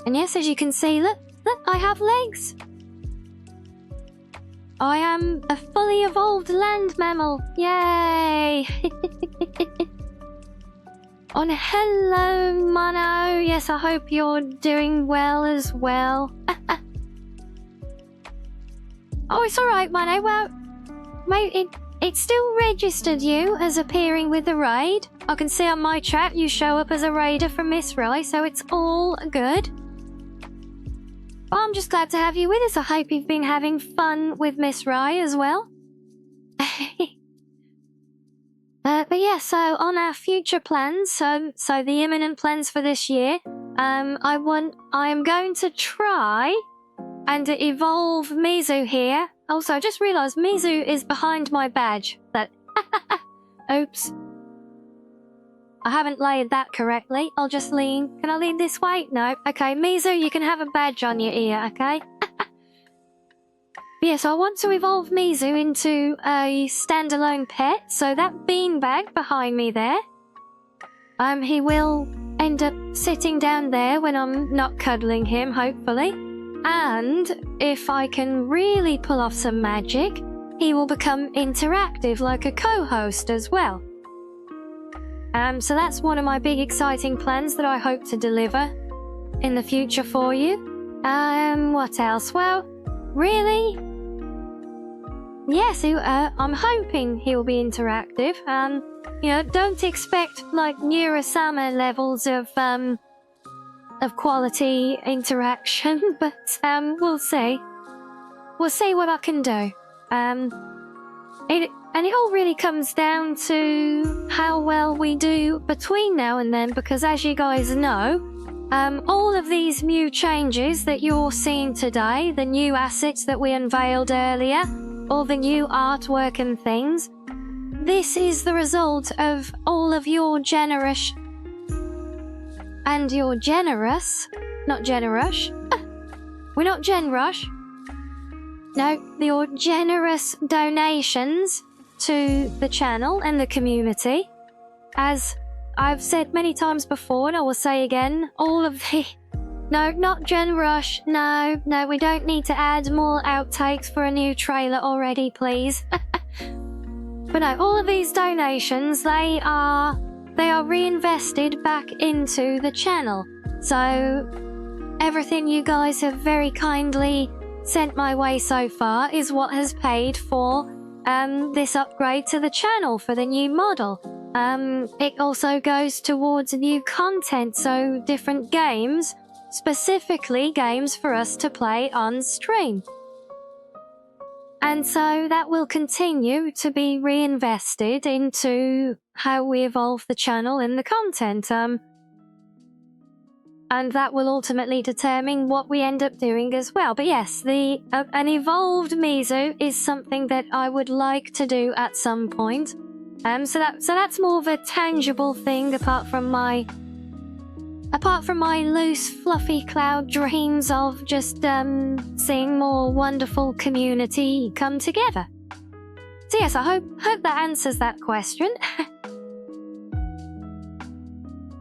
And yes, as you can see, look, I have legs. I am a fully evolved land mammal. Yay! Oh, hello, Mono. Yes, I hope you're doing well as well. Oh, it's alright, Mono. Well, mate, it still registered you as appearing with the raid. I can see on my chat you show up as a raider from Miss Rai, so it's all good. Well, I'm just glad to have you with us. I hope you've been having fun with Miss Rai as well. But yeah, so on our future plans, so the imminent plans for this year, I am going to try and evolve Mizu here. Also, I just realised Mizu is behind my badge. Oops. I haven't laid that correctly. I'll just lean. Can I lean this way? No. Okay, Mizu, you can have a badge on your ear, okay? Yeah, so I want to evolve Mizu into a standalone pet. So that beanbag behind me there, he will end up sitting down there when I'm not cuddling him, hopefully. And if I can really pull off some magic, he will become interactive like a co-host as well. So that's one of my big exciting plans that I hope to deliver in the future for you. What else? Well, really? Yes, I'm hoping he'll be interactive. You know, don't expect like Neurosama levels of quality interaction, but we'll see. We'll see what I can do. It all really comes down to how well we do between now and then, because as you guys know, all of these new changes that you're seeing today, the new assets that we unveiled earlier, all the new artwork and things, this is the result of all of your generous... And you're generous, not generous. We're not generous. No, your generous donations to the channel and the community. As I've said many times before, and I will say again, all of the... No, not generous. No, we don't need to add more outtakes for a new trailer already, please. But no, all of these donations, they are reinvested back into the channel. So everything you guys have very kindly sent my way so far is what has paid for this upgrade to the channel for the new model. It also goes towards new content, so different games, specifically games for us to play on stream. And so that will continue to be reinvested into how we evolve the channel and the content. And that will ultimately determine what we end up doing as well. But yes, an evolved Mizu is something that I would like to do at some point. So that's more of a tangible thing apart from my loose, fluffy cloud dreams of just seeing more wonderful community come together. So yes, I hope that answers that question.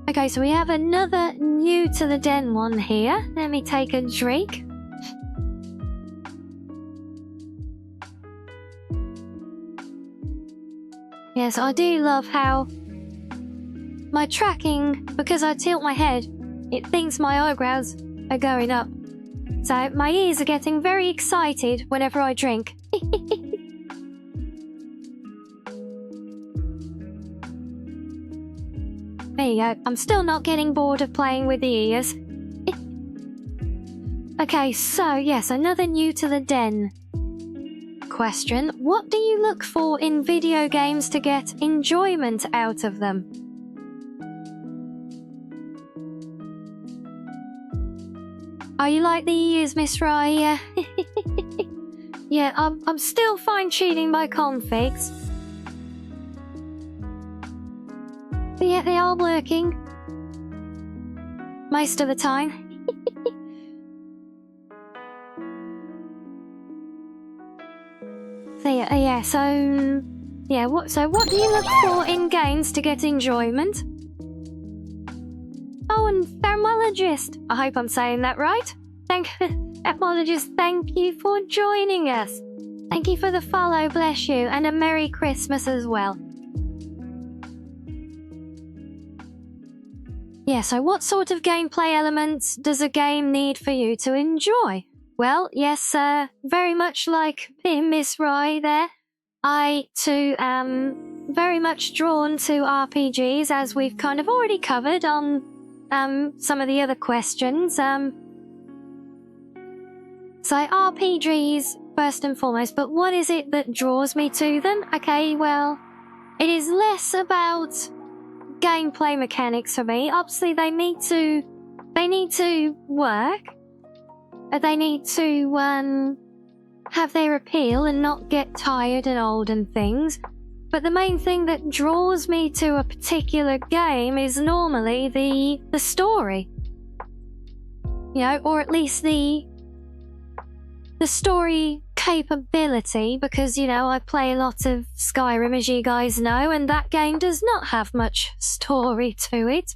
Okay, so we have another new to the den one here. Let me take a drink. Yes, I do love how my tracking, because I tilt my head, it thinks my eyebrows are going up. So my ears are getting very excited whenever I drink. There you go. I'm still not getting bored of playing with the ears. Okay, so yes, another new to the den question. What do you look for in video games to get enjoyment out of them? Are you like the ears, Miss Raya? Yeah, I'm still fine-tuning my configs. But yeah, they are working. Most of the time. So what do you look for in games to get enjoyment? Oh, and Thermologist. I hope I'm saying that right. Thermologist, thank you for joining us. Thank you for the follow, bless you, and a Merry Christmas as well. Yeah, so what sort of gameplay elements does a game need for you to enjoy? Well, yes, very much like Miss Rye there. I, too, am very much drawn to RPGs, as we've kind of already covered on some of the other questions. So RPGs, first and foremost, but what is it that draws me to them? Okay, well, it is less about gameplay mechanics for me. Obviously, they need to work. They need to have their appeal and not get tired and old and things. But the main thing that draws me to a particular game is normally the story. You know, or at least the story capability, because, you know, I play a lot of Skyrim, as you guys know, and that game does not have much story to it,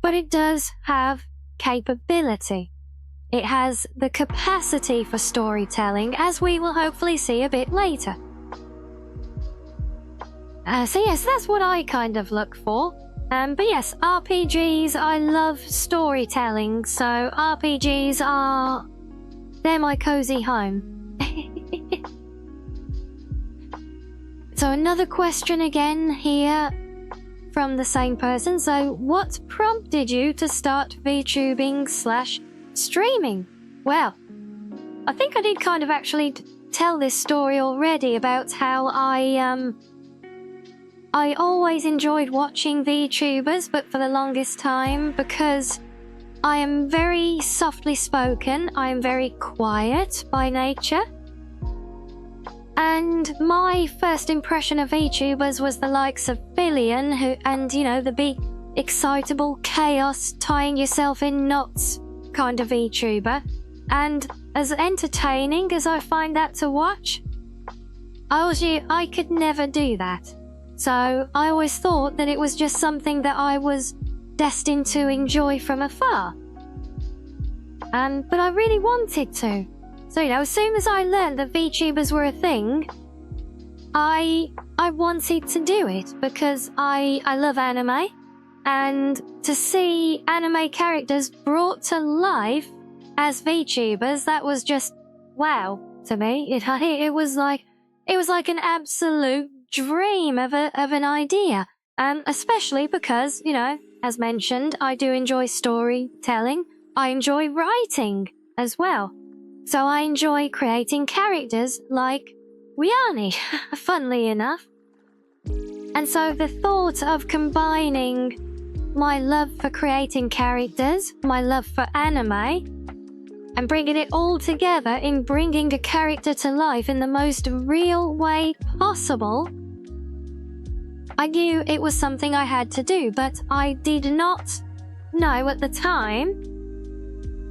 but it does have capability. It has the capacity for storytelling, as we will hopefully see a bit later. So yes, that's what I kind of look for. But yes, RPGs, I love storytelling, so RPGs they're my cozy home. So another question again here. from the same person. So what prompted you to start VTubing/streaming? Well, I think I did kind of actually tell this story already about how I always enjoyed watching VTubers, but for the longest time, because I am very softly spoken, I am very quiet by nature. And my first impression of VTubers was the likes of Billion, and you know, the big, excitable, chaos, tying yourself in knots kind of VTuber. And as entertaining as I find that to watch, I could never do that. So I always thought that it was just something that I was destined to enjoy from afar. But I really wanted to. So, you know, as soon as I learned that VTubers were a thing, I wanted to do it because I love anime, and to see anime characters brought to life as VTubers, that was just wow to me. It was like an absolute dream of an idea, especially because, you know, as mentioned, I do enjoy storytelling. I enjoy writing as well. So I enjoy creating characters like Rianni, funnily enough. And so the thought of combining my love for creating characters, my love for anime, and bringing it all together in bringing a character to life in the most real way possible, I knew it was something I had to do, but I did not know at the time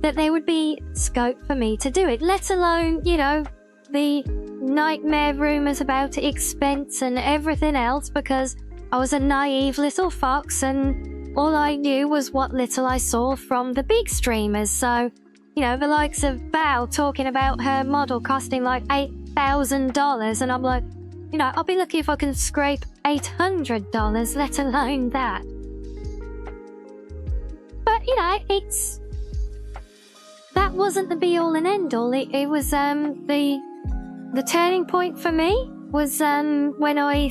that there would be scope for me to do it, let alone, you know, the nightmare rumours about expense and everything else, because I was a naive little fox and all I knew was what little I saw from the big streamers. So, you know, the likes of Bao talking about her model costing like $8,000, and I'm like, you know, I'll be lucky if I can scrape $800, let alone that. But, you know, that wasn't the be-all and end-all. It was the turning point for me was when I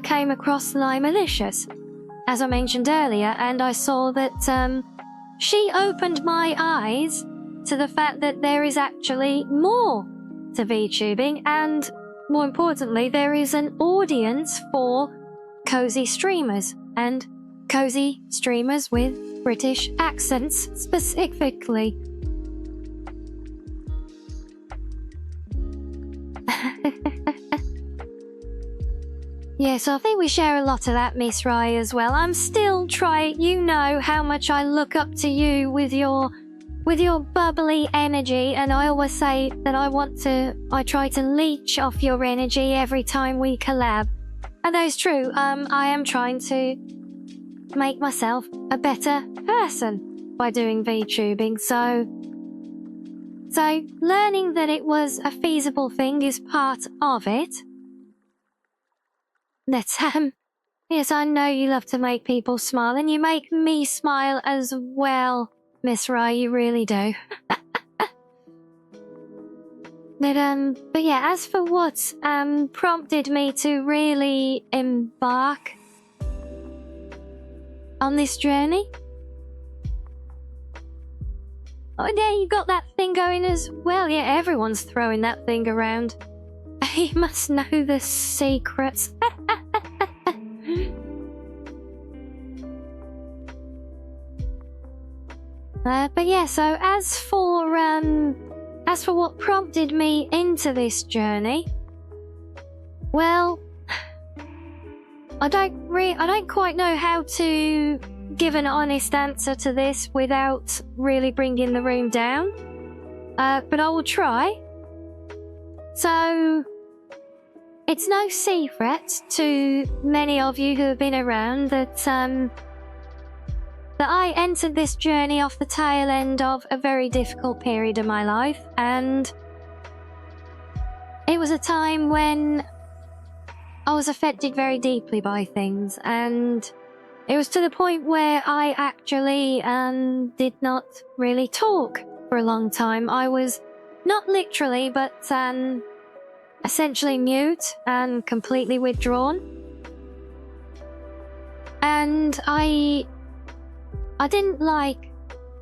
came across Lie Malicious, as I mentioned earlier, and I saw that she opened my eyes to the fact that there is actually more to VTubing, and more importantly, there is an audience for cozy streamers, and cozy streamers with British accents specifically. Yeah, so I think we share a lot of that, Miss Rai, as well. I'm still trying. You know how much I look up to you with your bubbly energy, and I always say that I try to leech off your energy every time we collab. And that is true. I am trying to make myself a better person by doing VTubing. So learning that it was a feasible thing is part of it. Let's yes, I know you love to make people smile, and you make me smile as well, Miss Rai, you really do. But yeah, as for what prompted me to really embark on this journey, oh yeah, you got that thing going as well. Yeah, everyone's throwing that thing around. He must know the secrets. But yeah, so as for what prompted me into this journey, well, I don't quite know how to give an honest answer to this without really bringing the room down. But I will try. So, it's no secret to many of you who have been around that I entered this journey off the tail end of a very difficult period of my life, and it was a time when I was affected very deeply by things, and it was to the point where I actually did not really talk for a long time. I was not literally, but essentially mute and completely withdrawn. And I didn't like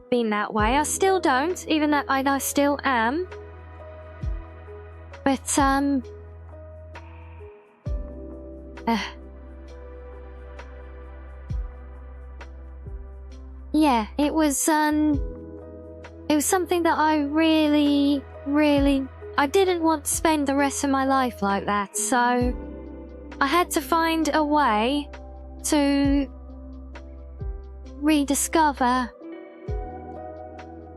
being that way. I still don't, even though I still am. But, yeah, it was something that I really, I didn't want to spend the rest of my life like that, so I had to find a way to rediscover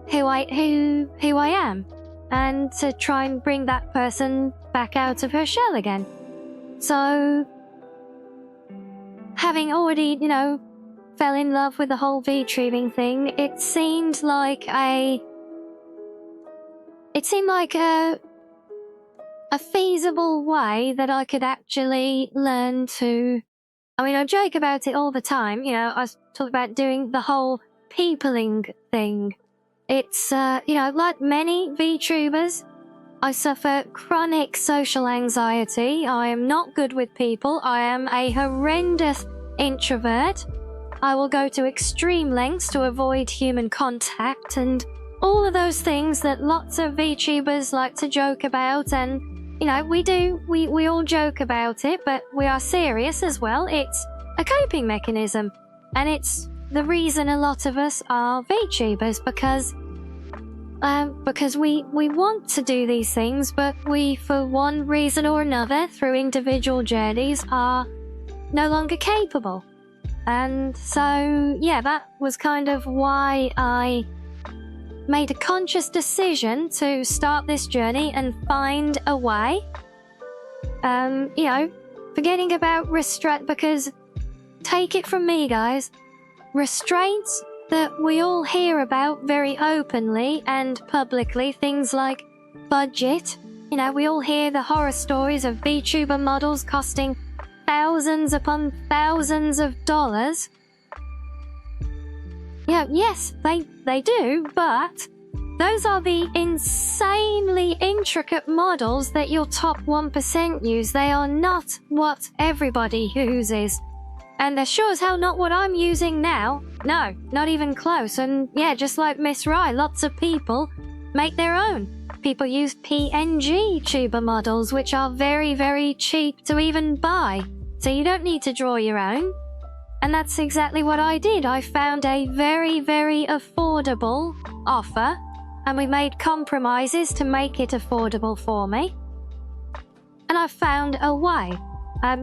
who I am, and to try and bring that person back out of her shell again. So, having already, fell in love with the whole VTubing thing, it seemed like a feasible way that I could actually learn to. I mean, I joke about it all the time. I talk about doing the whole peopling thing. It's, like many VTubers, I suffer chronic social anxiety. I am not good with people. I am a horrendous introvert. I will go to extreme lengths to avoid human contact and all of those things that lots of VTubers like to joke about. And, we all joke about it, but we are serious as well. It's a coping mechanism. And it's the reason a lot of us are VTubers, because we want to do these things, but we, for one reason or another, through individual journeys, are no longer capable. And so, yeah, that was kind of why I made a conscious decision to start this journey and find a way. Forgetting about restraint, because take it from me, guys, restraints that we all hear about very openly and publicly, things like budget. We all hear the horror stories of VTuber models costing thousands upon thousands of dollars. Yes, they do, but those are the insanely intricate models that your top 1% use. They are not what everybody uses. And they're sure as hell not what I'm using now. No, not even close. And yeah, just like Miss Rye, lots of people make their own. People use PNG tuber models, which are very, very cheap to even buy. So you don't need to draw your own. And that's exactly what I did. I found a very, very affordable offer, and we made compromises to make it affordable for me. And I found a way.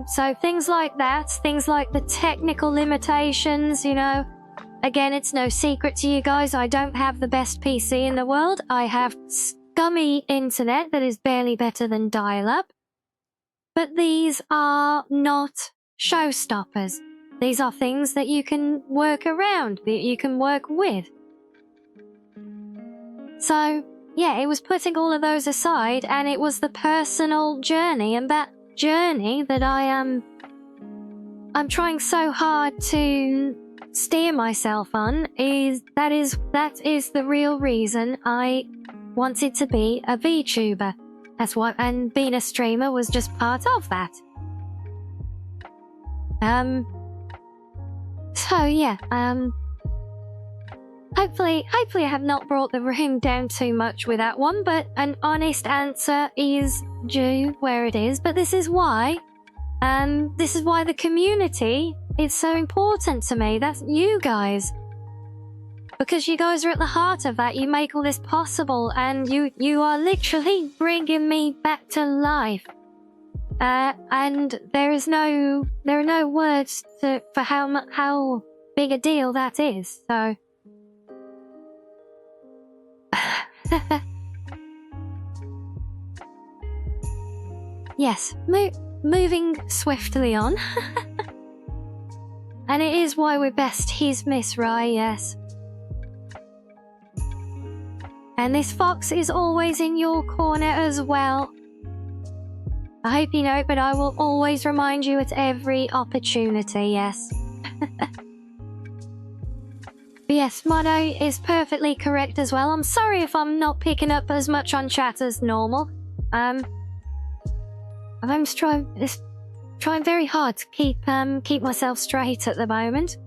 So things like that, things like the technical limitations, again, it's no secret to you guys, I don't have the best PC in the world. I have scummy internet that is barely better than dial-up. But these are not showstoppers. These are things that you can work around, that you can work with. So, yeah, it was putting all of those aside, and it was the personal journey, and that journey that I'm trying so hard to steer myself on that is the real reason I wanted to be a VTuber. That's what, and being a streamer was just part of that. So yeah, hopefully I have not brought the room down too much with that one, but an honest answer is due where it is. But this is why the community is so important to me. That's you guys. Because you guys are at the heart of that. You make all this possible, and you are literally bringing me back to life. And there are no words for how big a deal that is. So, yes, moving swiftly on. And it is why we're besties, Miss Rye. Yes. And this fox is always in your corner as well. I hope you know it, but I will always remind you at every opportunity, yes. But yes, Mono is perfectly correct as well. I'm sorry if I'm not picking up as much on chat as normal. I'm just trying very hard to keep myself straight at the moment.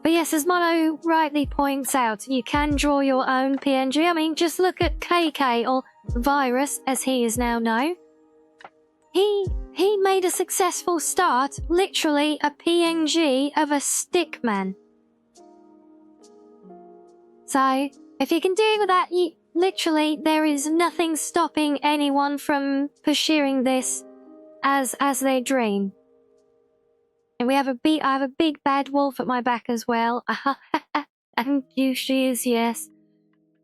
But yes, as Mono rightly points out, you can draw your own PNG. I mean, just look at KK, or Virus, as he is now known. He made a successful start, literally a PNG of a stickman. So, if you can do that, literally, there is nothing stopping anyone from pursuing this as their dream. And I have a big bad wolf at my back as well. And you, she is, yes.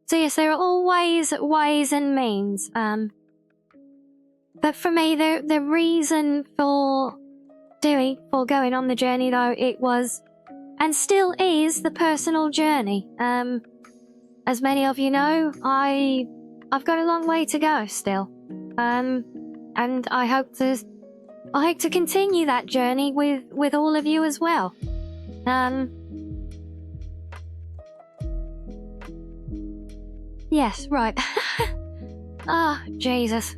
So yes, there are always ways and means. But for me, the reason for going on the journey, though, it was, and still is, the personal journey. As many of you know, I've got a long way to go still. And I hope to continue that journey with all of you as well. Yes, right. Ah, Jesus.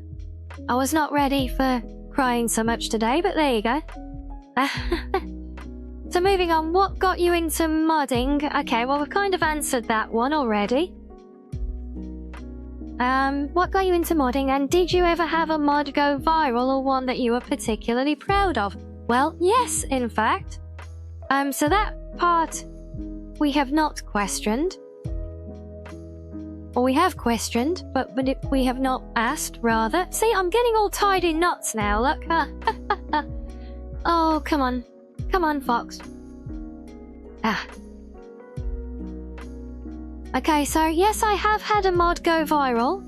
I was not ready for crying so much today, but there you go. So moving on, what got you into modding? Okay, well, we've kind of answered that one already. What got you into modding, and did you ever have a mod go viral, or one that you were particularly proud of? Well, yes, in fact. So that part we have not questioned. Or we have questioned, but we have not asked, rather. See, I'm getting all tied in knots now, look. Oh, come on. Come on, Fox. Ah. Okay, so yes, I have had a mod go viral.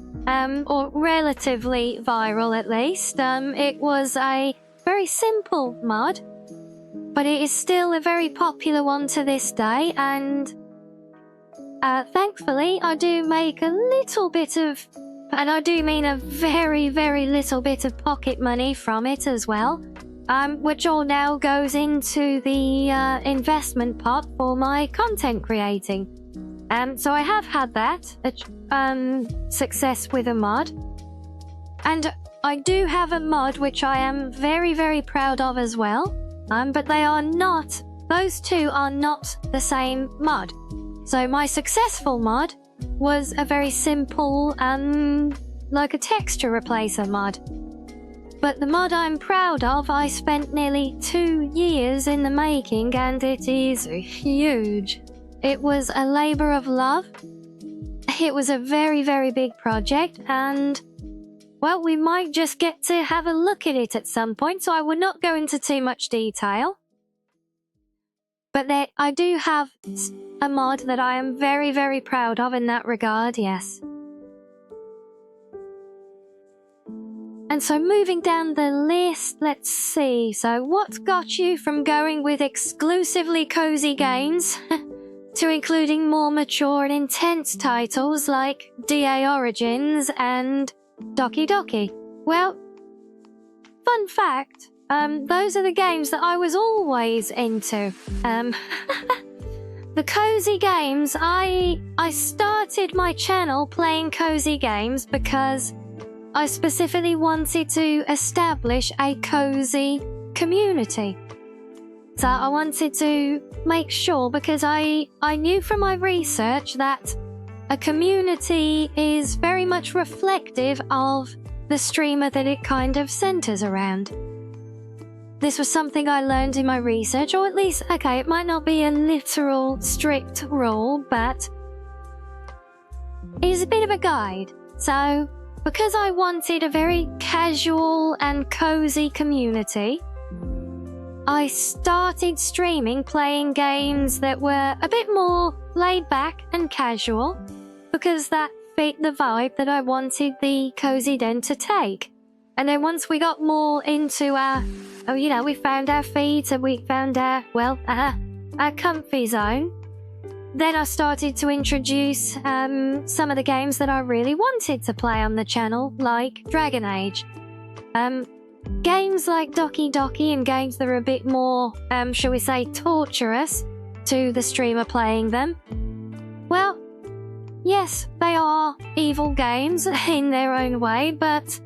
Or relatively viral, at least. It was a very simple mod, but it is still a very popular one to this day, and thankfully, I do make a little bit of, and I do mean a very, very little bit of pocket money from it as well, which all now goes into the investment pot for my content creating. So I have had that success with a mod, and I do have a mod which I am very, very proud of as well. But they are not; those two are not the same mod. So my successful mod was a very simple, like a texture replacer mod. But the mod I'm proud of, I spent nearly 2 years in the making, and it is huge. It was a labor of love. It was a very, very big project, and, well, we might just get to have a look at it at some point, so I will not go into too much detail. But I do have a mod that I am very, very proud of in that regard, yes. And so moving down the list, let's see. So what got you from going with exclusively cozy games to including more mature and intense titles like DA Origins and Doki Doki? Well, fun fact, those are the games that I was always into. The cozy games, I started my channel playing cozy games because I specifically wanted to establish a cozy community. So I wanted to make sure, because I knew from my research that a community is very much reflective of the streamer that it kind of centers around. This was something I learned in my research, or at least, okay, it might not be a literal, strict rule, but it is a bit of a guide. So, because I wanted a very casual and cozy community, I started streaming playing games that were a bit more laid back and casual, because that fit the vibe that I wanted the Cozy Den to take. And then once we got more into our, we found our feet and we found our comfy zone, then I started to introduce some of the games that I really wanted to play on the channel, like Dragon Age. Games like Doki Doki and games that are a bit more, shall we say, torturous to the streamer playing them. Well, yes, they are evil games in their own way, but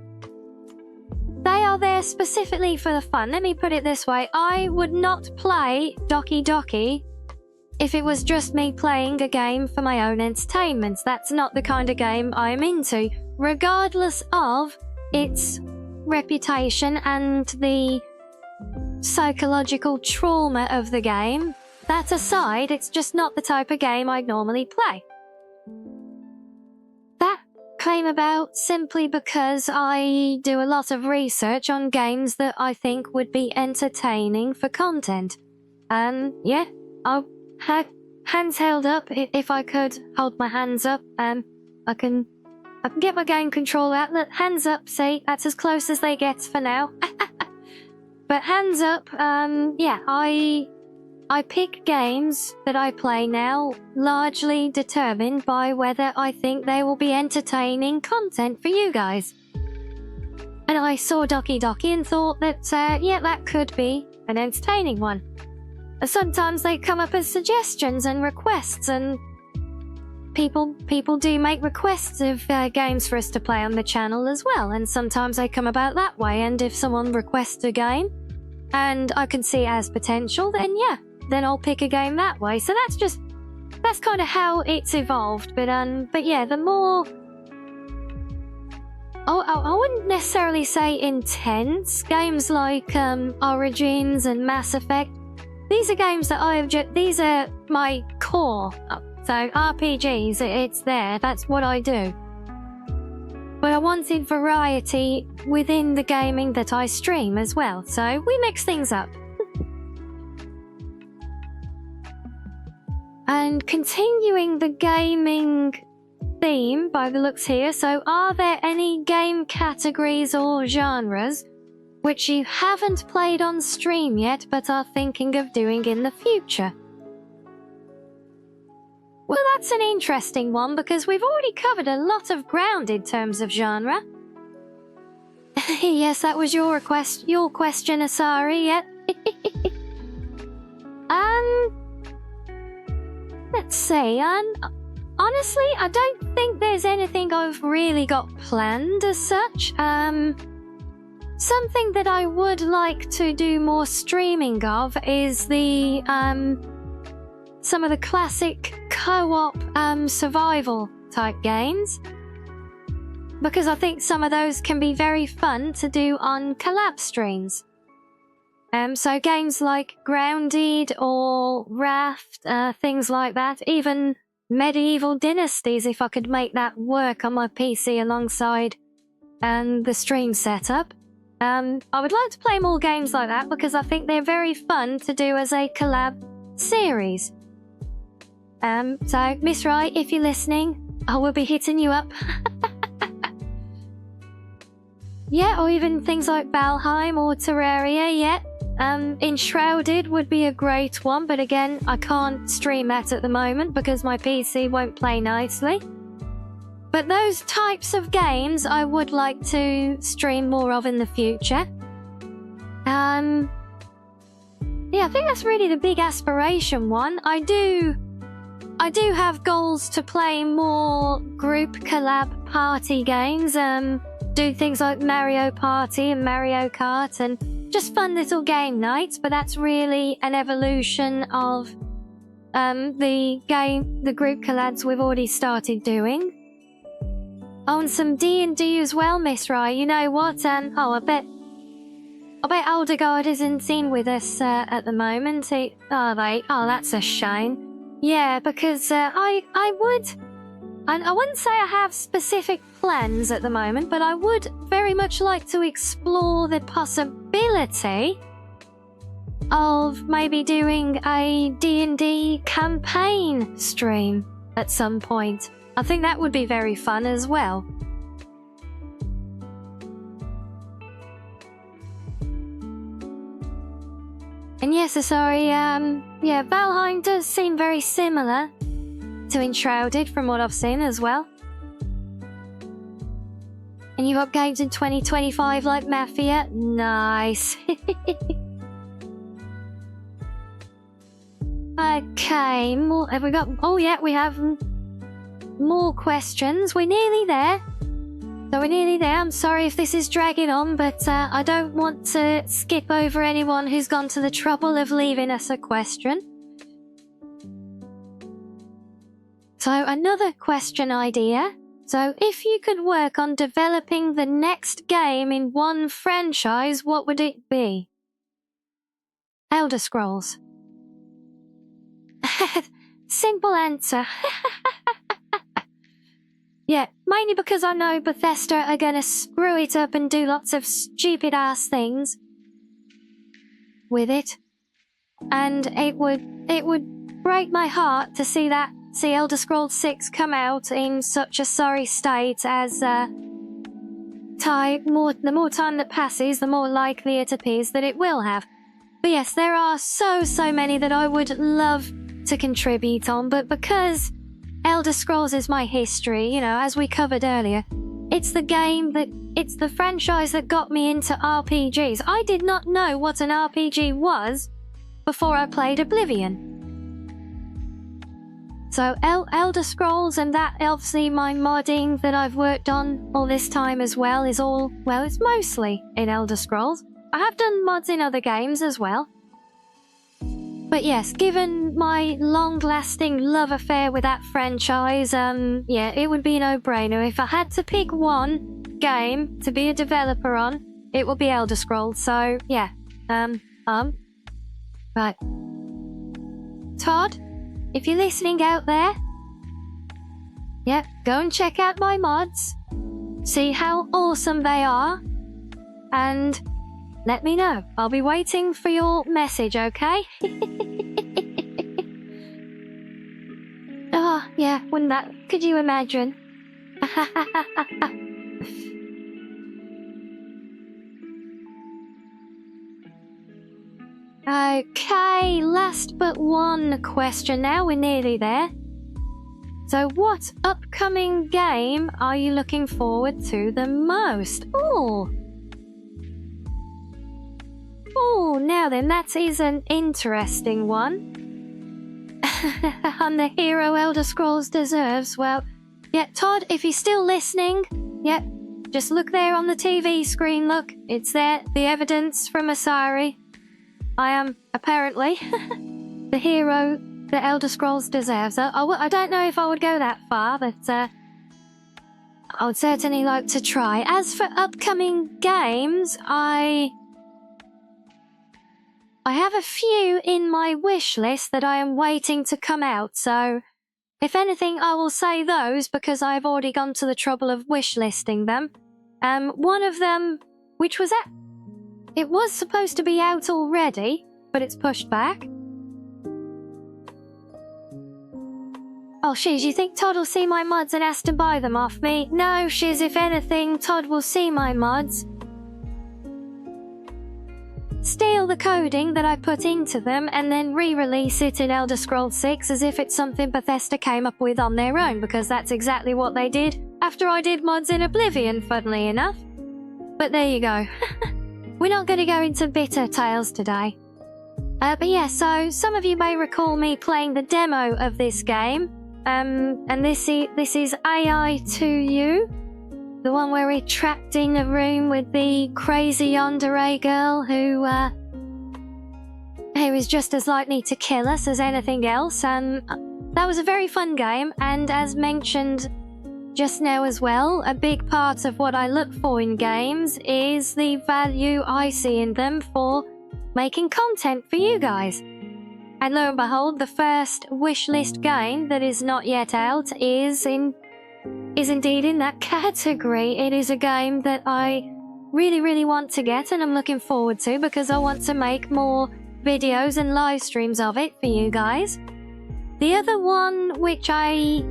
they are there specifically for the fun. Let me put it this way. I would not play Doki Doki if it was just me playing a game for my own entertainment. That's not the kind of game I'm into, regardless of its reputation and the psychological trauma of the game. That aside, it's just not the type of game I'd normally play. That came about simply because I do a lot of research on games that I think would be entertaining for content. And yeah, I'll hands held up. If I could hold my hands up, I can get my game controller out. Look, hands up, see, that's as close as they get for now. But hands up, yeah, I pick games that I play now largely determined by whether I think they will be entertaining content for you guys. And I saw Doki Doki and thought that, yeah, that could be an entertaining one. Sometimes they come up as suggestions and requests, and people do make requests of games for us to play on the channel as well, and sometimes they come about that way. And if someone requests a game and I can see it has potential, then yeah, then I'll pick a game that way. So that's kind of how it's evolved. But yeah, the more I wouldn't necessarily say intense games like Origins and Mass Effect. These are games that these are my core. So RPGs, it's there. That's what I do. But I wanted variety within the gaming that I stream as well. So we mix things up. And continuing the gaming theme by the looks here. So are there any game categories or genres which you haven't played on stream yet but are thinking of doing in the future? Well, that's an interesting one because we've already covered a lot of ground in terms of genre. Yes, that was your question, Asari, yeah. Let's see, honestly, I don't think there's anything I've really got planned as such. Something that I would like to do more streaming of is the, some of the classic co-op, survival type games. Because I think some of those can be very fun to do on collab streams. So games like Grounded or Raft, things like that. Even Medieval Dynasties, if I could make that work on my PC alongside the stream setup. I would like to play more games like that because I think they're very fun to do as a collab series. So, Miss Wright, if you're listening, I will be hitting you up. Yeah, or even things like Valheim or Terraria, yeah. Enshrouded would be a great one, but again, I can't stream that at the moment because my PC won't play nicely. But those types of games I would like to stream more of in the future. Yeah, I think that's really the big aspiration one. I do have goals to play more group collab party games, do things like Mario Party and Mario Kart and just fun little game nights, but that's really an evolution of the group collabs we've already started doing. Oh, and some D&D as well, Miss Rye. You know what? I bet Aldegaard isn't in with us at the moment. Are they? Oh, that's a shame. Yeah, because I wouldn't say I have specific plans at the moment, but I would very much like to explore the possibility of maybe doing a D&D campaign stream at some point. I think that would be very fun as well. And yes, sorry, yeah, Valheim does seem very similar to Enshrouded from what I've seen as well. And you got games in 2025 like Mafia? Nice. Okay, more, have we got... Oh yeah, we have more questions. We're nearly there. So we're nearly there. I'm sorry if this is dragging on, but I don't want to skip over anyone who's gone to the trouble of leaving us a question. So another question idea. So if you could work on developing the next game in one franchise, what would it be? Elder Scrolls. Simple answer. Yeah, mainly because I know Bethesda are gonna screw it up and do lots of stupid ass things with it. And it would break my heart to see Elder Scrolls 6 come out in such a sorry state as the more time that passes, the more likely it appears that it will have. But yes, there are so many that I would love to contribute on, but because Elder Scrolls is my history, you know, as we covered earlier, it's the franchise that got me into RPGs. I did not know what an RPG was before I played Oblivion. So Elder Scrolls, and that obviously my modding that I've worked on all this time as well is it's mostly in Elder Scrolls. I have done mods in other games as well. But yes, given my long-lasting love affair with that franchise, yeah, it would be a no-brainer. If I had to pick one game to be a developer on, it would be Elder Scrolls. So, yeah. Right. Todd, if you're listening out there, yeah, go and check out my mods. See how awesome they are. And let me know. I'll be waiting for your message, okay? Oh, yeah, could you imagine? Okay, last but one question now. We're nearly there. So what upcoming game are you looking forward to the most? Oh, now then, that is an interesting one. And the hero Elder Scrolls deserves. Well, yeah, Todd, if you're still listening, yeah, just look there on the TV screen, look. It's there, the evidence from Asari. I am, apparently, the hero that Elder Scrolls deserves. I don't know if I would go that far, but I would certainly like to try. As for upcoming games, I have a few in my wish list that I am waiting to come out, so if anything, I will say those because I've already gone to the trouble of wish listing them. One of them, which was it was supposed to be out already, but it's pushed back. Oh, Shiz, you think Todd will see my mods and has to buy them off me? No, Shiz, if anything, Todd will see my mods, steal the coding that I put into them, and then re-release it in Elder Scrolls 6 as if it's something Bethesda came up with on their own, because that's exactly what they did after I did mods in Oblivion, funnily enough. But there you go. We're not going to go into bitter tales today. But yeah, so some of you may recall me playing the demo of this game. And this is AI2U, the one where we're trapped in a room with the crazy yandere girl who is just as likely to kill us as anything else. And that was a very fun game, and as mentioned just now as well, a big part of what I look for in games is the value I see in them for making content for you guys. And lo and behold, the first wishlist game that is not yet out is indeed in that category. It is a game that I really want to get, and I'm looking forward to, because I want to make more videos and live streams of it for you guys. The other one, which I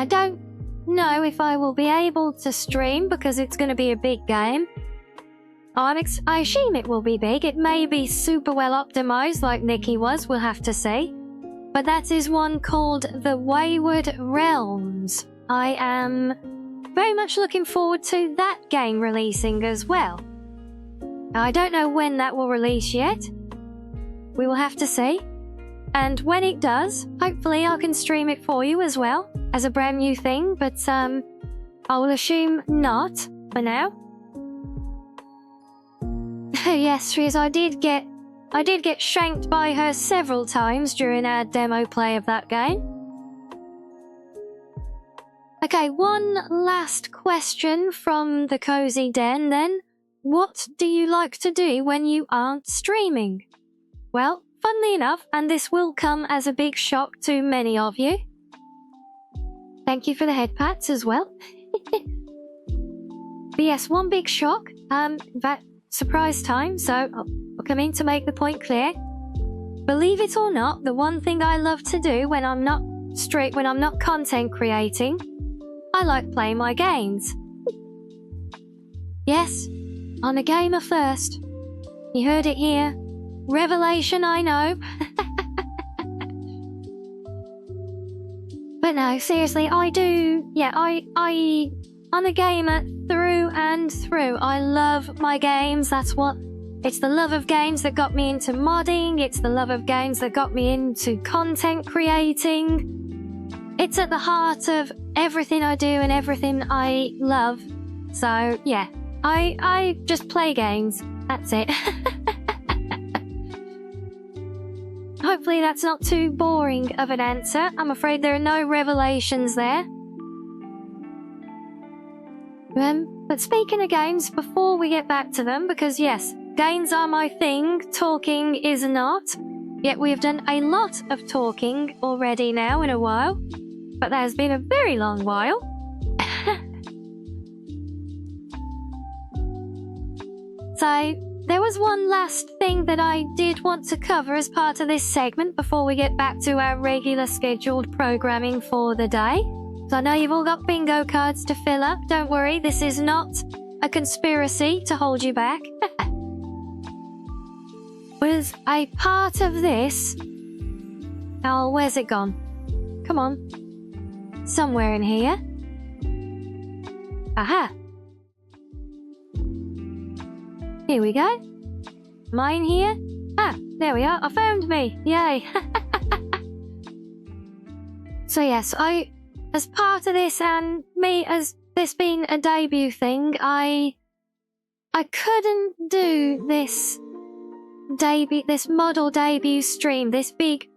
don't know if I will be able to stream because it's going to be a big game. I assume it will be big. It may be super well optimized like Nikki was, we'll have to see. But that is one called The Wayward Realms. I am very much looking forward to that game releasing as well. I don't know when that will release yet. We will have to see. And when it does, hopefully I can stream it for you as well as a brand new thing, but I will assume not, for now. Yes, Riz, I did get shanked by her several times during our demo play of that game. Okay, one last question from the Cozy Den then. What do you like to do when you aren't streaming? Well, funnily enough, and this will come as a big shock to many of you. Thank you for the head pats as well. But yes, one big shock. That surprise time, so I'll come in to make the point clear. Believe it or not, the one thing I love to do when I'm not content creating, I like playing my games. Yes, I'm a gamer first. You heard it here. Revelation, I know. But no, seriously, I do. Yeah, I'm a gamer through and through. I love my games. It's the love of games that got me into modding. It's the love of games that got me into content creating. It's at the heart of everything I do and everything I love. So, yeah, I just play games. That's it. Hopefully that's not too boring of an answer. I'm afraid there are no revelations there. But speaking of games, before we get back to them, because yes, games are my thing, talking is not. Yet we've done a lot of talking already now in a while. But that has been a very long while. So, there was one last thing that I did want to cover as part of this segment before we get back to our regular scheduled programming for the day. So I know you've all got bingo cards to fill up. Don't worry, this is not a conspiracy to hold you back. Was a part of this... Oh, where's it gone? Come on. Somewhere in here. Aha! Here we go. Mine here? Ah, there we are. I found me. Yay. So yes, as part of this and me as this being a debut thing, I couldn't do this model debut stream, this big...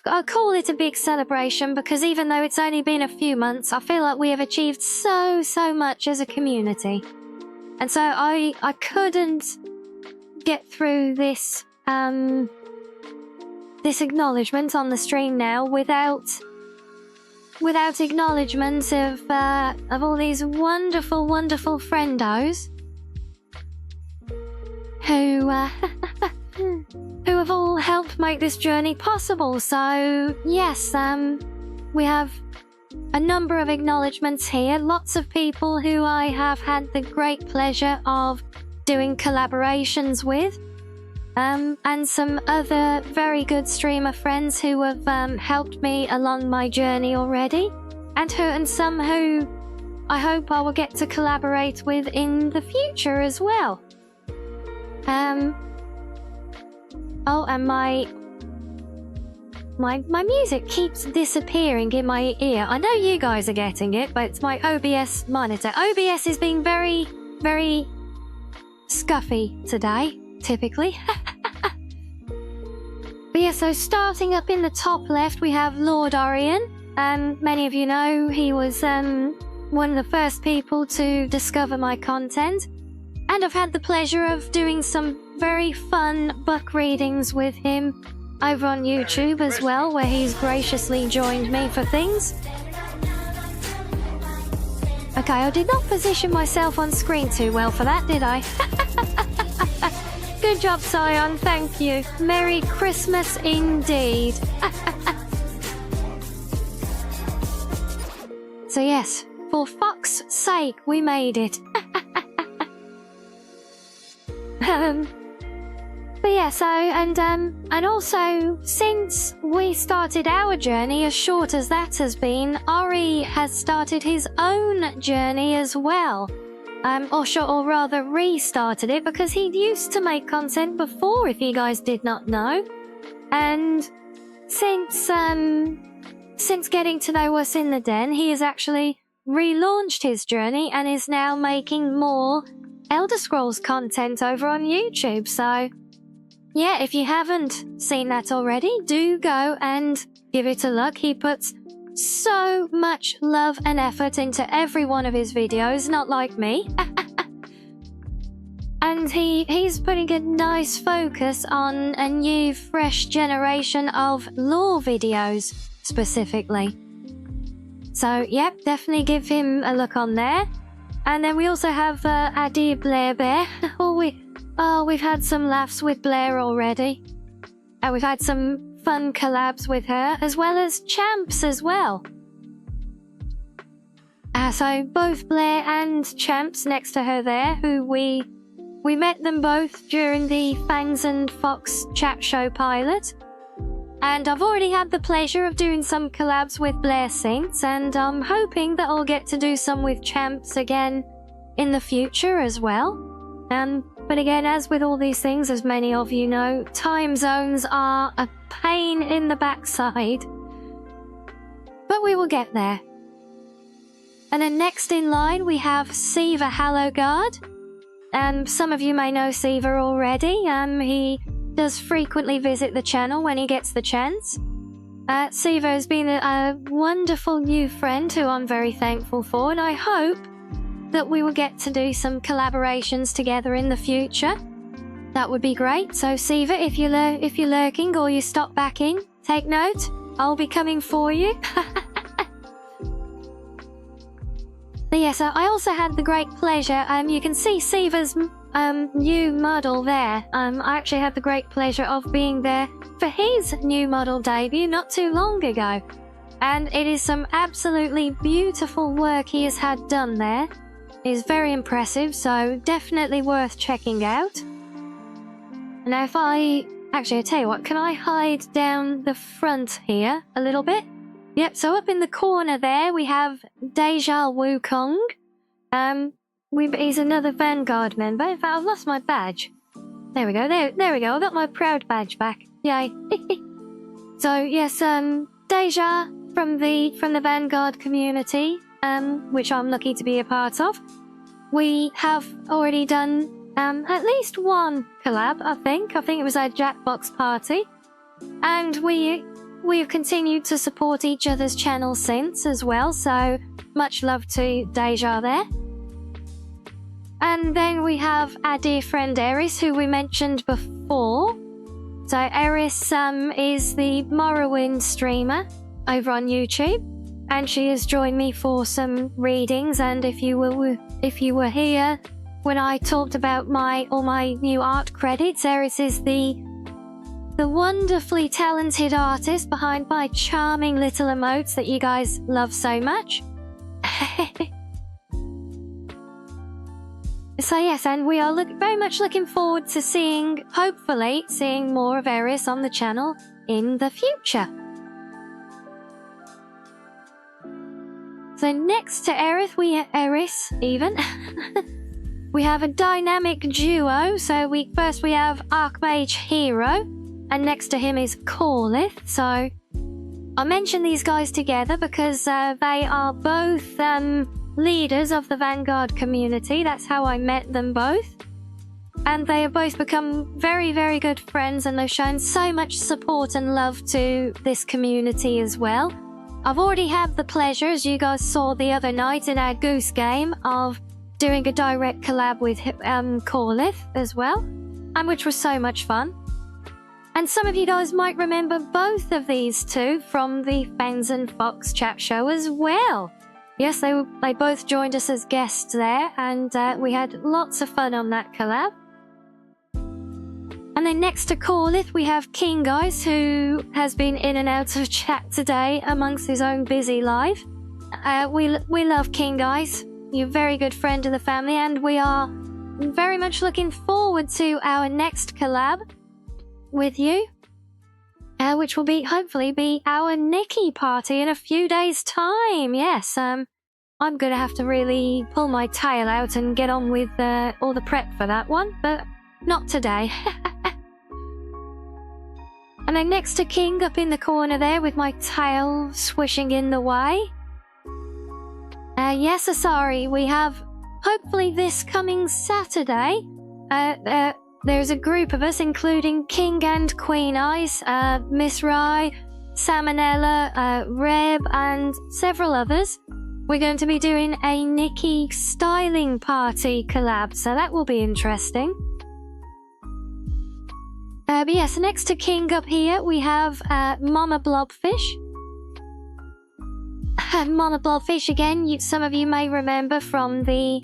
I'll call it a big celebration because even though it's only been a few months, I feel like we have achieved so much as a community. And so I couldn't get through this this acknowledgement on the stream now without acknowledgement of all these wonderful friendos who have all helped make this journey possible. So yes, we have a number of acknowledgements here. Lots of people who I have had the great pleasure of doing collaborations with. And some other very good streamer friends who have helped me along my journey already. And some who I hope I will get to collaborate with in the future as well. Oh, and my music keeps disappearing in my ear. I know you guys are getting it, but it's my OBS monitor. OBS is being very scuffy today, typically. But yeah, so starting up in the top left, we have Lord Orion. Many of you know he was one of the first people to discover my content. And I've had the pleasure of doing some very fun book readings with him over on YouTube as well, where he's graciously joined me for things. Okay, I did not position myself on screen too well for that, did I? Good job, Sion, thank you. Merry Christmas indeed. So yes, for fuck's sake, we made it. But yeah, so, and also, since we started our journey, as short as that has been, Ori has started his own journey as well. Or rather restarted it, because he used to make content before, if you guys did not know. And since getting to know us in the den, he has actually relaunched his journey and is now making more Elder Scrolls content over on YouTube. So, yeah, if you haven't seen that already, do go and give it a look. He puts so much love and effort into every one of his videos, not like me. And he's putting a nice focus on a new, fresh generation of lore videos, specifically. So, yep, definitely give him a look on there. And then we also have our dear Blair Bear. We've had some laughs with Blair already. And we've had some fun collabs with her, as well as Champs as well. So both Blair and Champs next to her there, who we met them both during the Fangs and Fox chat show pilot. And I've already had the pleasure of doing some collabs with Blair since, and I'm hoping that I'll get to do some with Champs again in the future as well. But again, as with all these things, as many of you know, time zones are a pain in the backside. But we will get there. And then next in line, we have Siva Hallowguard. Some of you may know Siva already. He does frequently visit the channel when he gets the chance. Siva has been a wonderful new friend who I'm very thankful for, and I hope that we will get to do some collaborations together in the future. That would be great. So Siva, if you're lurking or you stop back in, take note. I'll be coming for you. But yeah, so I also had the great pleasure, you can see Siva's new model there. I actually had the great pleasure of being there for his new model debut not too long ago. And it is some absolutely beautiful work he has had done there. It is very impressive, so definitely worth checking out. Now I tell you what, can I hide down the front here a little bit? Yep, so up in the corner there, we have Deja Wukong. He's another Vanguard member. In fact, I've lost my badge. There we go, there we go. I got my proud badge back. Yay. So, yes, Deja from the Vanguard community, which I'm lucky to be a part of. We have already done at least one collab, I think. I think it was our Jackbox party. And we've continued to support each other's channels since as well, so much love to Deja there. And then we have our dear friend Eris, who we mentioned before. So Eris is the Morrowind streamer over on YouTube, and she has joined me for some readings. And if you were here when I talked about all my new art credits, Eris is the wonderfully talented artist behind my charming little emotes that you guys love so much. So yes, and we are very much looking forward to hopefully seeing more of Eris on the channel in the future. So next to Eris, we have a dynamic duo. So first we have Archmage Hero, and next to him is Corlith. So I mention these guys together because they are both leaders of the Vanguard community. That's how I met them both. And they have both become very, very good friends, and they've shown so much support and love to this community as well. I've already had the pleasure, as you guys saw the other night in our Goose game, of doing a direct collab with Corlith as well, and which was so much fun. And some of you guys might remember both of these two from the Fangs and Fox chat show as well. Yes, they both joined us as guests there, and we had lots of fun on that collab. And then next to Corlith, we have King Guys, who has been in and out of chat today amongst his own busy life. We love King Guys. You're a very good friend of the family, and we are very much looking forward to our next collab with you, which will hopefully be our Nikki party in a few days' time. Yes, I'm gonna have to really pull my tail out and get on with all the prep for that one, but not today. And then next to King, up in the corner there with my tail swishing in the way, Yes, Asari, we have, hopefully this coming Saturday, there's a group of us, including King and Queen Ice, Miss Rye, Salmonella, Reb, and several others. We're going to be doing a Nikki styling party collab, so that will be interesting. But yeah, so next to King up here, we have Mama Blobfish. Mama Blobfish, again, some of you may remember from the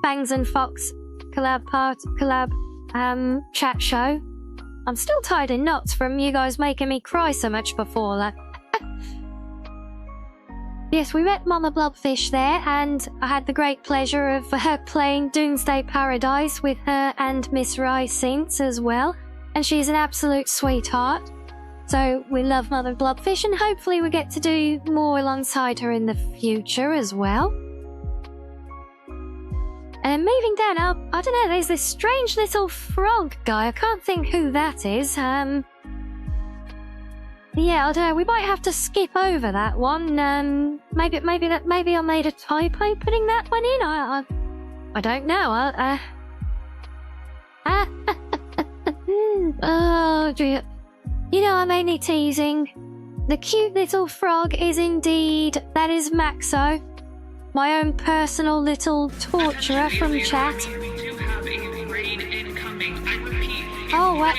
Fangs and Fox collab chat show. I'm still tied in knots from you guys making me cry so much before that. Yes, we met Mama Blobfish there, and I had the great pleasure of playing Doomsday Paradise with her and Miss Rye since as well. And she's an absolute sweetheart. So we love Mother Blobfish, and hopefully we get to do more alongside her in the future as well. And moving down, I don't know, there's this strange little frog guy. I can't think who that is. Yeah, I don't know. We might have to skip over that one. Maybe I made a typo putting that one in. I don't know. Oh dear. You know, I'm only teasing. The cute little frog is indeed, that is Maxo, my own personal little torturer from chat. We do have a raid incoming. I repeat. Oh, wow.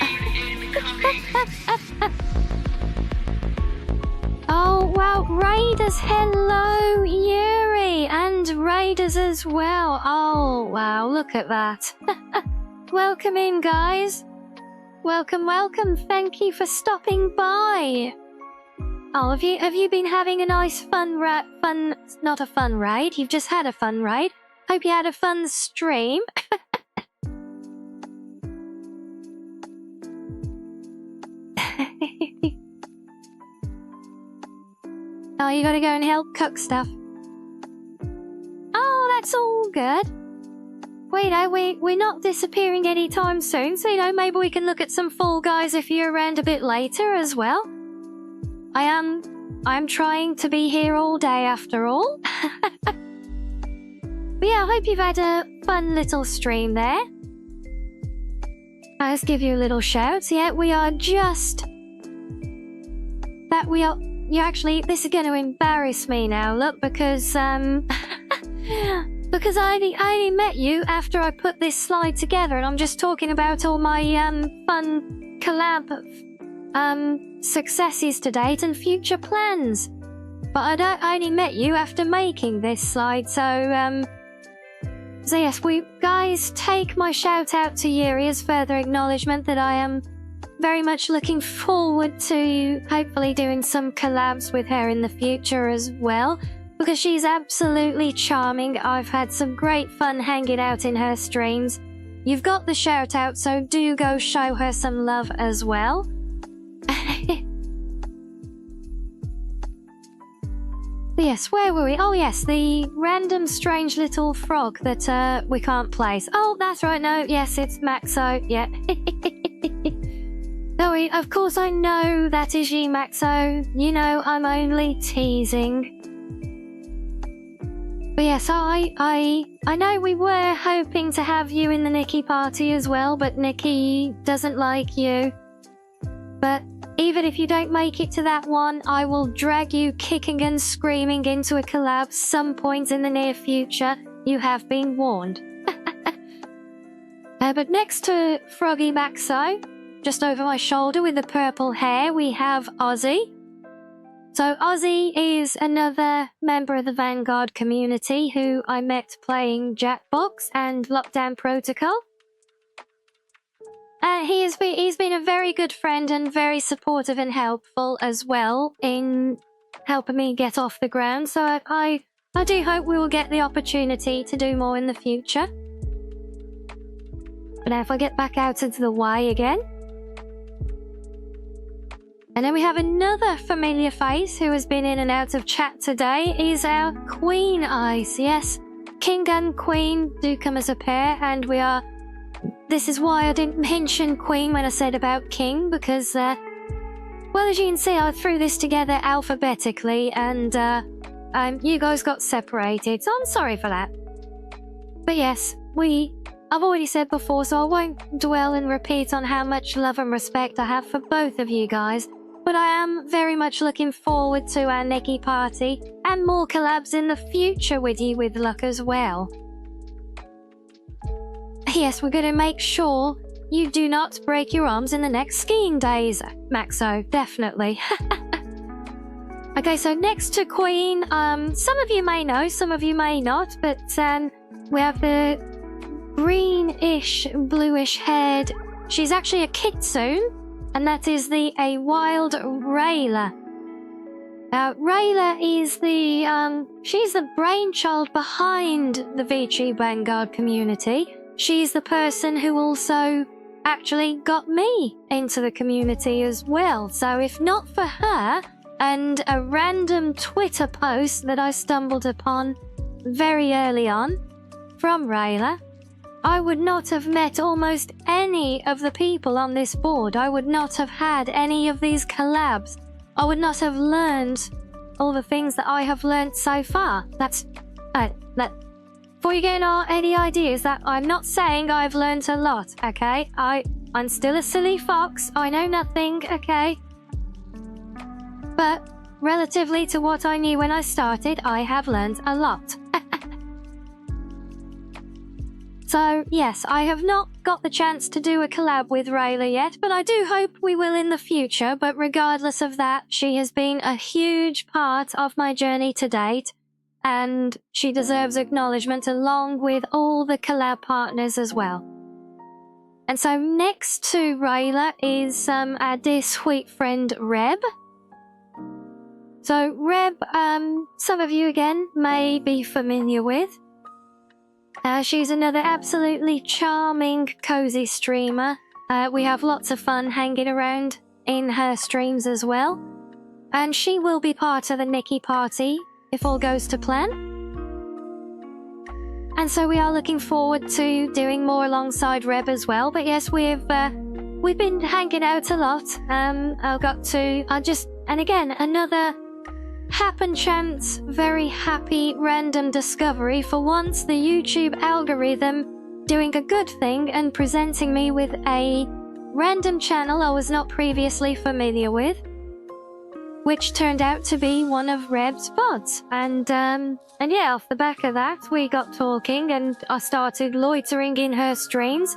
Oh, wow. Raiders, hello, Yuri, and Raiders as well. Oh, wow, look at that. Welcome in, guys. Welcome, welcome. Thank you for stopping by. Oh, have you been having a nice not a fun raid, you've just had a fun raid. Hope you had a fun stream. Oh, you gotta go and help cook stuff. Oh, that's all good. Well, you know, we're not disappearing anytime soon, so, you know, maybe we can look at some Fall Guys if you're around a bit later as well. I'm trying to be here all day after all. But yeah, I hope you've had a fun little stream there. I'll just give you a little shout. Yeah, we are just... You actually, this is going to embarrass me now, look, because, because I only met you after I put this slide together, and I'm just talking about all my, fun collab, successes to date and future plans. But I only met you after making this slide, so yes, guys, take my shout out to Yuri as further acknowledgement that I am very much looking forward to hopefully doing some collabs with her in the future as well, because she's absolutely charming. I've had some great fun hanging out in her streams. You've got the shout out, so do go show her some love as well. Yes, where were we? Oh yes, the random strange little frog that we can't place. Oh, that's right, no, yes, it's Maxo, yeah. No, of course I know that is you, Maxo. You know, I'm only teasing. But yes, I know we were hoping to have you in the Nikki party as well, but Nikki doesn't like you. But even if you don't make it to that one, I will drag you kicking and screaming into a collab some point in the near future. You have been warned. But next to Froggy Maxo, just over my shoulder with the purple hair, we have Ozzy. So Ozzy is another member of the Vanguard community who I met playing Jackbox and Lockdown Protocol. He's been a very good friend and very supportive and helpful as well in helping me get off the ground. So I do hope we will get the opportunity to do more in the future. But now if I get back out into the Y again. And then we have another familiar face who has been in and out of chat today, is our Queen Ice. Yes, King and Queen do come as a pair, and we are... This is why I didn't mention Queen when I said about King, because, well, as you can see, I threw this together alphabetically, and you guys got separated, so I'm sorry for that. But yes, I've already said before, so I won't dwell and repeat on how much love and respect I have for both of you guys. But I am very much looking forward to our Nikki party and more collabs in the future with you with luck as well. Yes, we're going to make sure you do not break your arms in the next skiing days, Maxo, definitely. Okay, so next to Queen, some of you may know, some of you may not, but we have the greenish, bluish haired. She's actually a kitsune, and that is a wild Rayla. Rayla is she's the brainchild behind the Vici Vanguard community. She's the person who also actually got me into the community as well. So if not for her and a random Twitter post that I stumbled upon very early on from Rayla, I would not have met almost any of the people on this board. I would not have had any of these collabs. I would not have learned all the things that I have learned so far. Before you get any ideas, that I'm not saying I've learned a lot, okay? I'm still a silly fox. I know nothing, okay? But relatively to what I knew when I started, I have learned a lot. So, yes, I have not got the chance to do a collab with Rayla yet, but I do hope we will in the future. But regardless of that, she has been a huge part of my journey to date, and she deserves acknowledgement along with all the collab partners as well. And so next to Rayla is our dear sweet friend Reb. So Reb, some of you again may be familiar with. She's another absolutely charming, cozy streamer. We have lots of fun hanging around in her streams as well. And she will be part of the Nikki party, if all goes to plan. And so we are looking forward to doing more alongside Reb as well. But yes, we've been hanging out a lot. And again, another happen chance, very happy random discovery. For once, the YouTube algorithm doing a good thing and presenting me with a random channel I was not previously familiar with, which turned out to be one of Reb's VODs. And yeah, off the back of that, we got talking and I started loitering in her streams.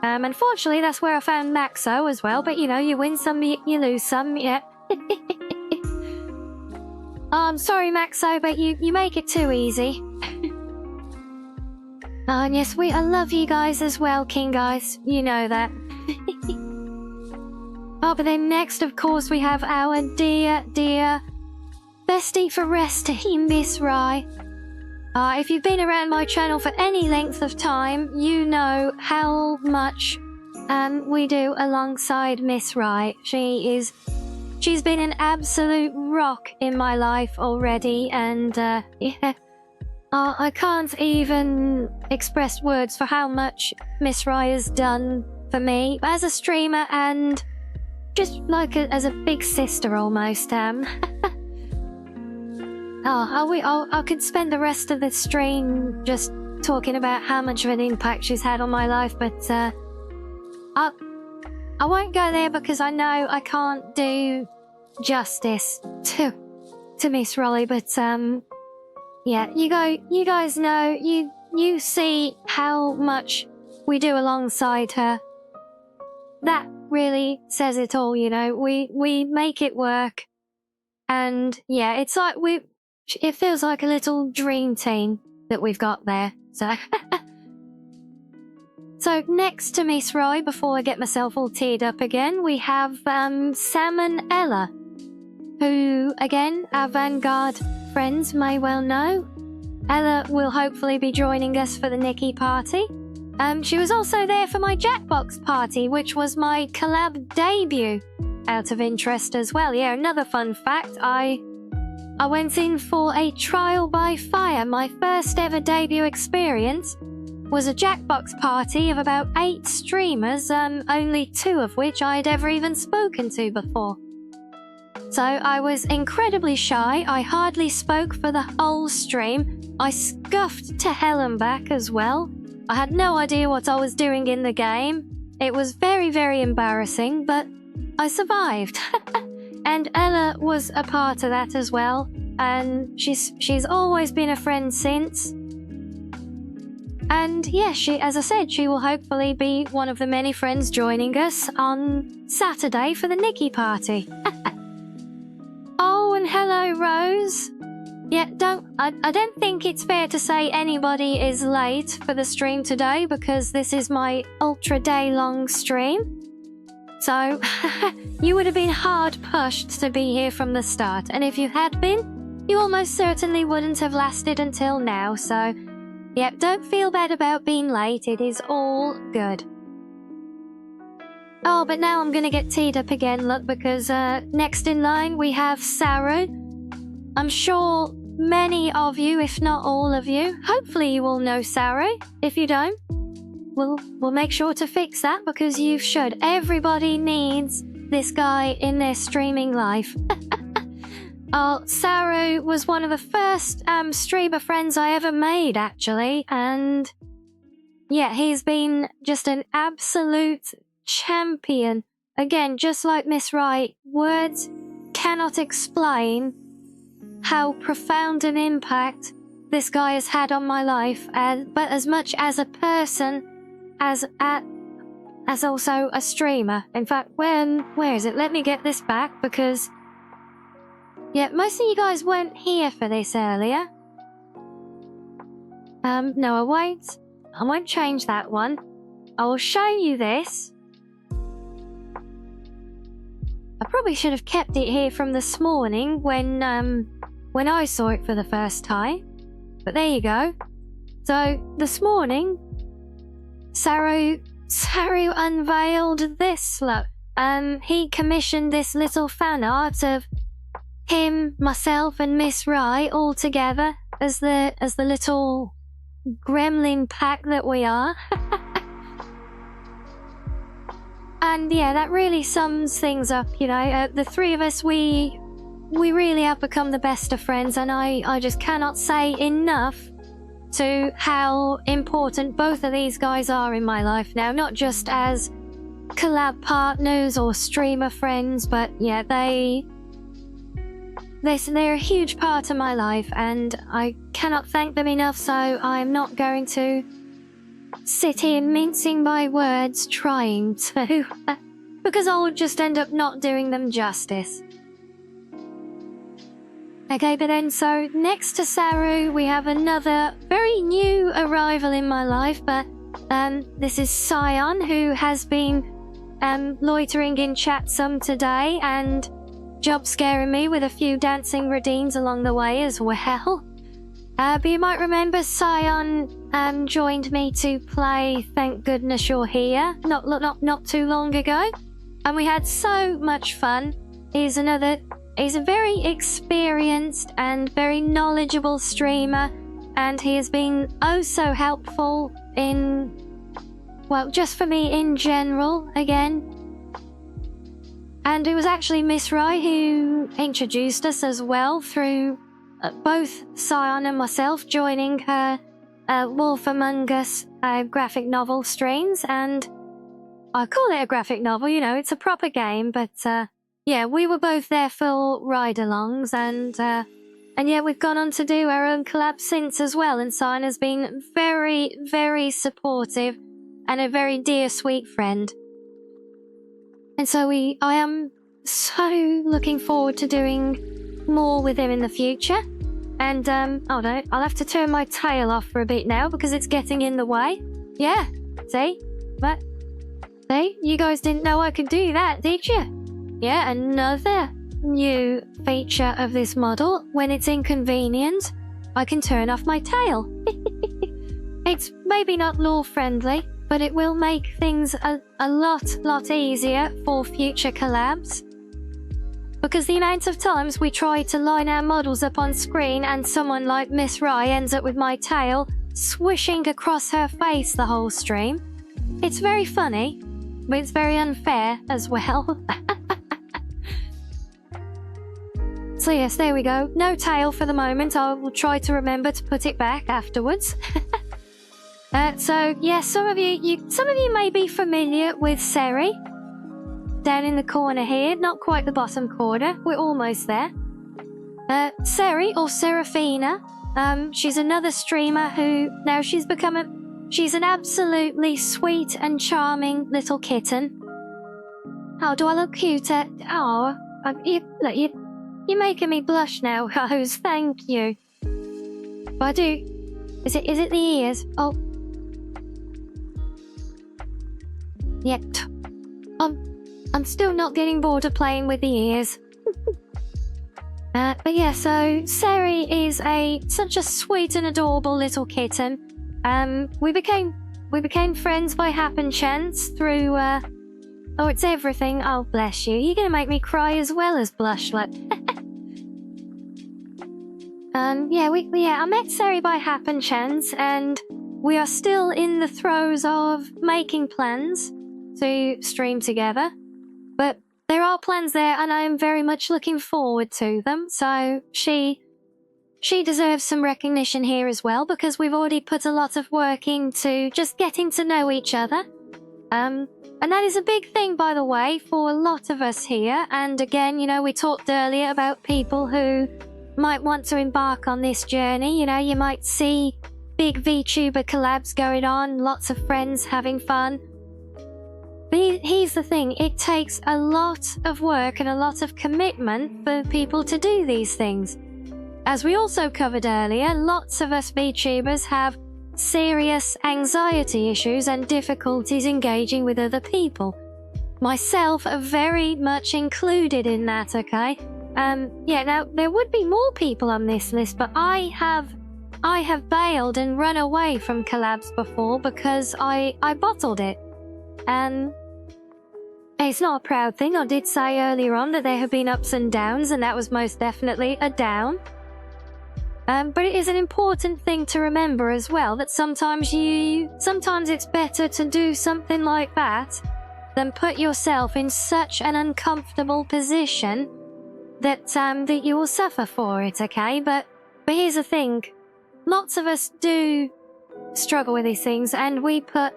Unfortunately, that's where I found Maxo as well, but you know, you win some, you lose some, yeah. I'm sorry, Maxo, but you make it too easy. And yes, I love you guys as well, King Guys. You know that. Oh, but then next, of course, we have our dear bestie for resty, Miss Rye. If you've been around my channel for any length of time, you know how much we do alongside Miss Rye. She's been an absolute rock in my life already, and yeah, I can't even express words for how much Miss Rye has done for me as a streamer and just like as a big sister almost. I could spend the rest of the stream just talking about how much of an impact she's had on my life, but I won't go there because I know I can't do justice to Miss Raleigh, but yeah, you guys know, you see how much we do alongside her. That really says it all, you know. We make it work, and yeah, it's like it feels like a little dream team that we've got there. So So next to Miss Roy, before I get myself all teared up again, we have Sam and Ella, who, again, our Vanguard friends may well know. Ella will hopefully be joining us for the Nikki party. She was also there for my Jackbox party, which was my collab debut, out of interest as well. Yeah, another fun fact, I went in for a trial by fire. My first ever debut experience was a Jackbox party of about 8 streamers, only 2 of which I'd ever even spoken to before. So I was incredibly shy. I hardly spoke for the whole stream. I scuffed to hell and back as well. I had no idea what I was doing in the game. It was very, very embarrassing, but I survived. And Ella was a part of that as well. And she's always been a friend since. And yeah, as I said, she will hopefully be one of the many friends joining us on Saturday for the Nikki party. Oh, and hello, Rose. Yeah, I don't think it's fair to say anybody is late for the stream today because this is my ultra day long stream. So, you would have been hard pushed to be here from the start, and if you had been, you almost certainly wouldn't have lasted until now, so yeah, don't feel bad about being late, it is all good. Oh, but now I'm gonna get teed up again, look, because next in line we have Saru. I'm sure many of you, if not all of you, hopefully you all know Saru. If you don't, we'll make sure to fix that because you should. Everybody needs this guy in their streaming life. Oh, Saru was one of the first streamer friends I ever made, actually, and yeah, he's been just an absolute champion. Again, just like Miss Wright, words cannot explain how profound an impact this guy has had on my life, but as much as a person as also a streamer. In fact, where is it? Let me get this back because yeah, most of you guys weren't here for this earlier. No, I won't change that one. I will show you this. I probably should have kept it here from this morning when I saw it for the first time. But there you go. So this morning, Saru unveiled this. Look, he commissioned this little fan art of him, myself, and Miss Rye all together as the little gremlin pack that we are. And yeah, that really sums things up, you know. The three of us, we really have become the best of friends, and I just cannot say enough to how important both of these guys are in my life now, not just as collab partners or streamer friends, but yeah, they're a huge part of my life, and I cannot thank them enough, so I'm not going to sit here mincing my words trying to, because I'll just end up not doing them justice. Okay, but then so next to Saru, we have another very new arrival in my life, but this is Sion, who has been loitering in chat some today and job scaring me with a few dancing routines along the way as well. But you might remember Sion joined me to play Thank Goodness You're Here not too long ago, and we had so much fun. He's a very experienced and very knowledgeable streamer, and he has been oh so helpful in, well, just for me in general again. And it was actually Miss Rye who introduced us as well through both Sion and myself joining her Wolf Among Us graphic novel streams. And I call it a graphic novel, you know, it's a proper game, but yeah, we were both there for ride-alongs, and yeah, we've gone on to do our own collab since as well, and Sion has been very, very supportive and a very dear, sweet friend. And so I am so looking forward to doing more with him in the future. And, hold on, I'll have to turn my tail off for a bit now because it's getting in the way. Yeah, see? But, see? You guys didn't know I could do that, did you? Yeah, another new feature of this model. When it's inconvenient, I can turn off my tail. It's maybe not law-friendly, but it will make things a lot easier for future collabs. Because the amount of times we try to line our models up on screen and someone like Miss Rye ends up with my tail swishing across her face the whole stream. It's very funny, but it's very unfair as well. So yes, there we go. No tail for the moment. I will try to remember to put it back afterwards. So yes, some of you may be familiar with Seri. Down in the corner here, not quite the bottom corner. We're almost there. Seri, or Serafina, she's another streamer who, now she's an absolutely sweet and charming little kitten. Oh, do I look cute? You're making me blush now, Rose. Thank you. But I do. Is it the ears? Oh. Yep. I'm still not getting bored of playing with the ears. But yeah, so Seri is such a sweet and adorable little kitten. We became friends by happen chance through oh, it's everything. Oh, bless you. You're gonna make me cry as well as blush, like. I met Seri by happen chance, and we are still in the throes of making plans to stream together. But there are plans there, and I am very much looking forward to them. So she deserves some recognition here as well, because we've already put a lot of work into just getting to know each other. And that is a big thing, by the way, for a lot of us here. And again, we talked earlier about people who might want to embark on this journey. You might see big VTuber collabs going on, lots of friends having fun. But here's the thing, it takes a lot of work and a lot of commitment for people to do these things. As we also covered earlier, lots of us VTubers have serious anxiety issues and difficulties engaging with other people. Myself are very much included in that, okay? Now there would be more people on this list, but I have bailed and run away from collabs before because I bottled it. And it's not a proud thing. I did say earlier on that there have been ups and downs, and that was most definitely a down. But it is an important thing to remember as well, that sometimes it's better to do something like that than put yourself in such an uncomfortable position that you will suffer for it, okay? But here's the thing. Lots of us do struggle with these things, and we put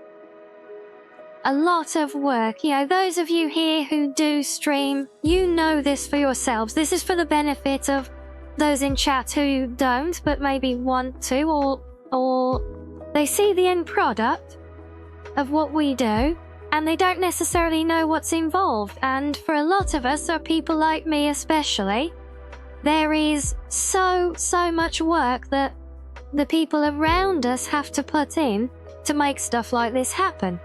a lot of work. Those of you here who do stream, you know this for yourselves. This is for the benefit of those in chat who don't, but maybe want to, or they see the end product of what we do, and they don't necessarily know what's involved. And for a lot of us, or people like me especially, there is so much work that the people around us have to put in to make stuff like this happen.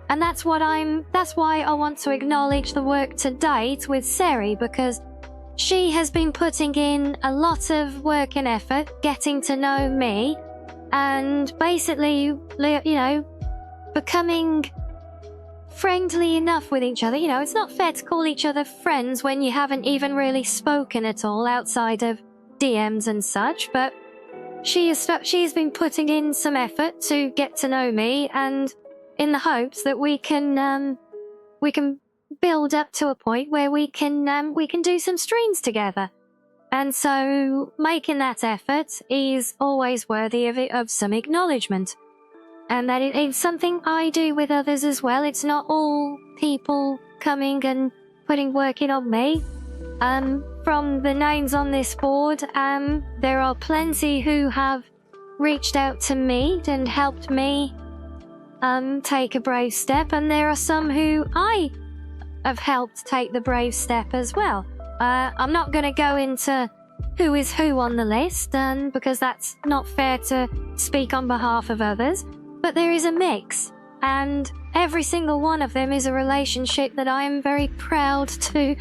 And that's why I want to acknowledge the work to date with Seri, because she has been putting in a lot of work and effort getting to know me, and basically, becoming friendly enough with each other. It's not fair to call each other friends when you haven't even really spoken at all outside of DMs and such, but she's been putting in some effort to get to know me, and in the hopes that we can build up to a point where we can do some streams together. And so making that effort is always worthy of some acknowledgement. And that it's something I do with others as well. It's not all people coming and putting work in on me. From the names on this board, there are plenty who have reached out to me and helped me take a brave step, and there are some who I have helped take the brave step as well. I'm not going to go into who is who on the list, because that's not fair to speak on behalf of others, but there is a mix, and every single one of them is a relationship that I am very proud to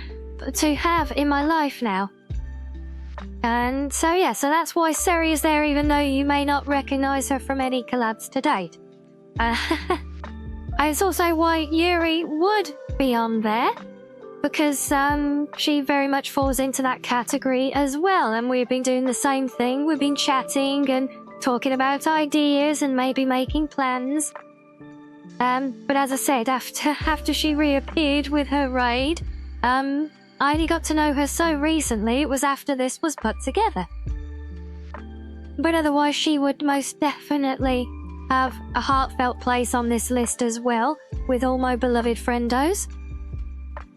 have in my life now. And so that's why Seri is there, even though you may not recognize her from any collabs to date. It's also why Yuri would be on there, because she very much falls into that category as well, and we've been doing the same thing. We've been chatting and talking about ideas and maybe making plans. But as I said, after she reappeared with her raid, I only got to know her so recently, it was after this was put together. But otherwise, she would most definitely have a heartfelt place on this list as well, with all my beloved friendos.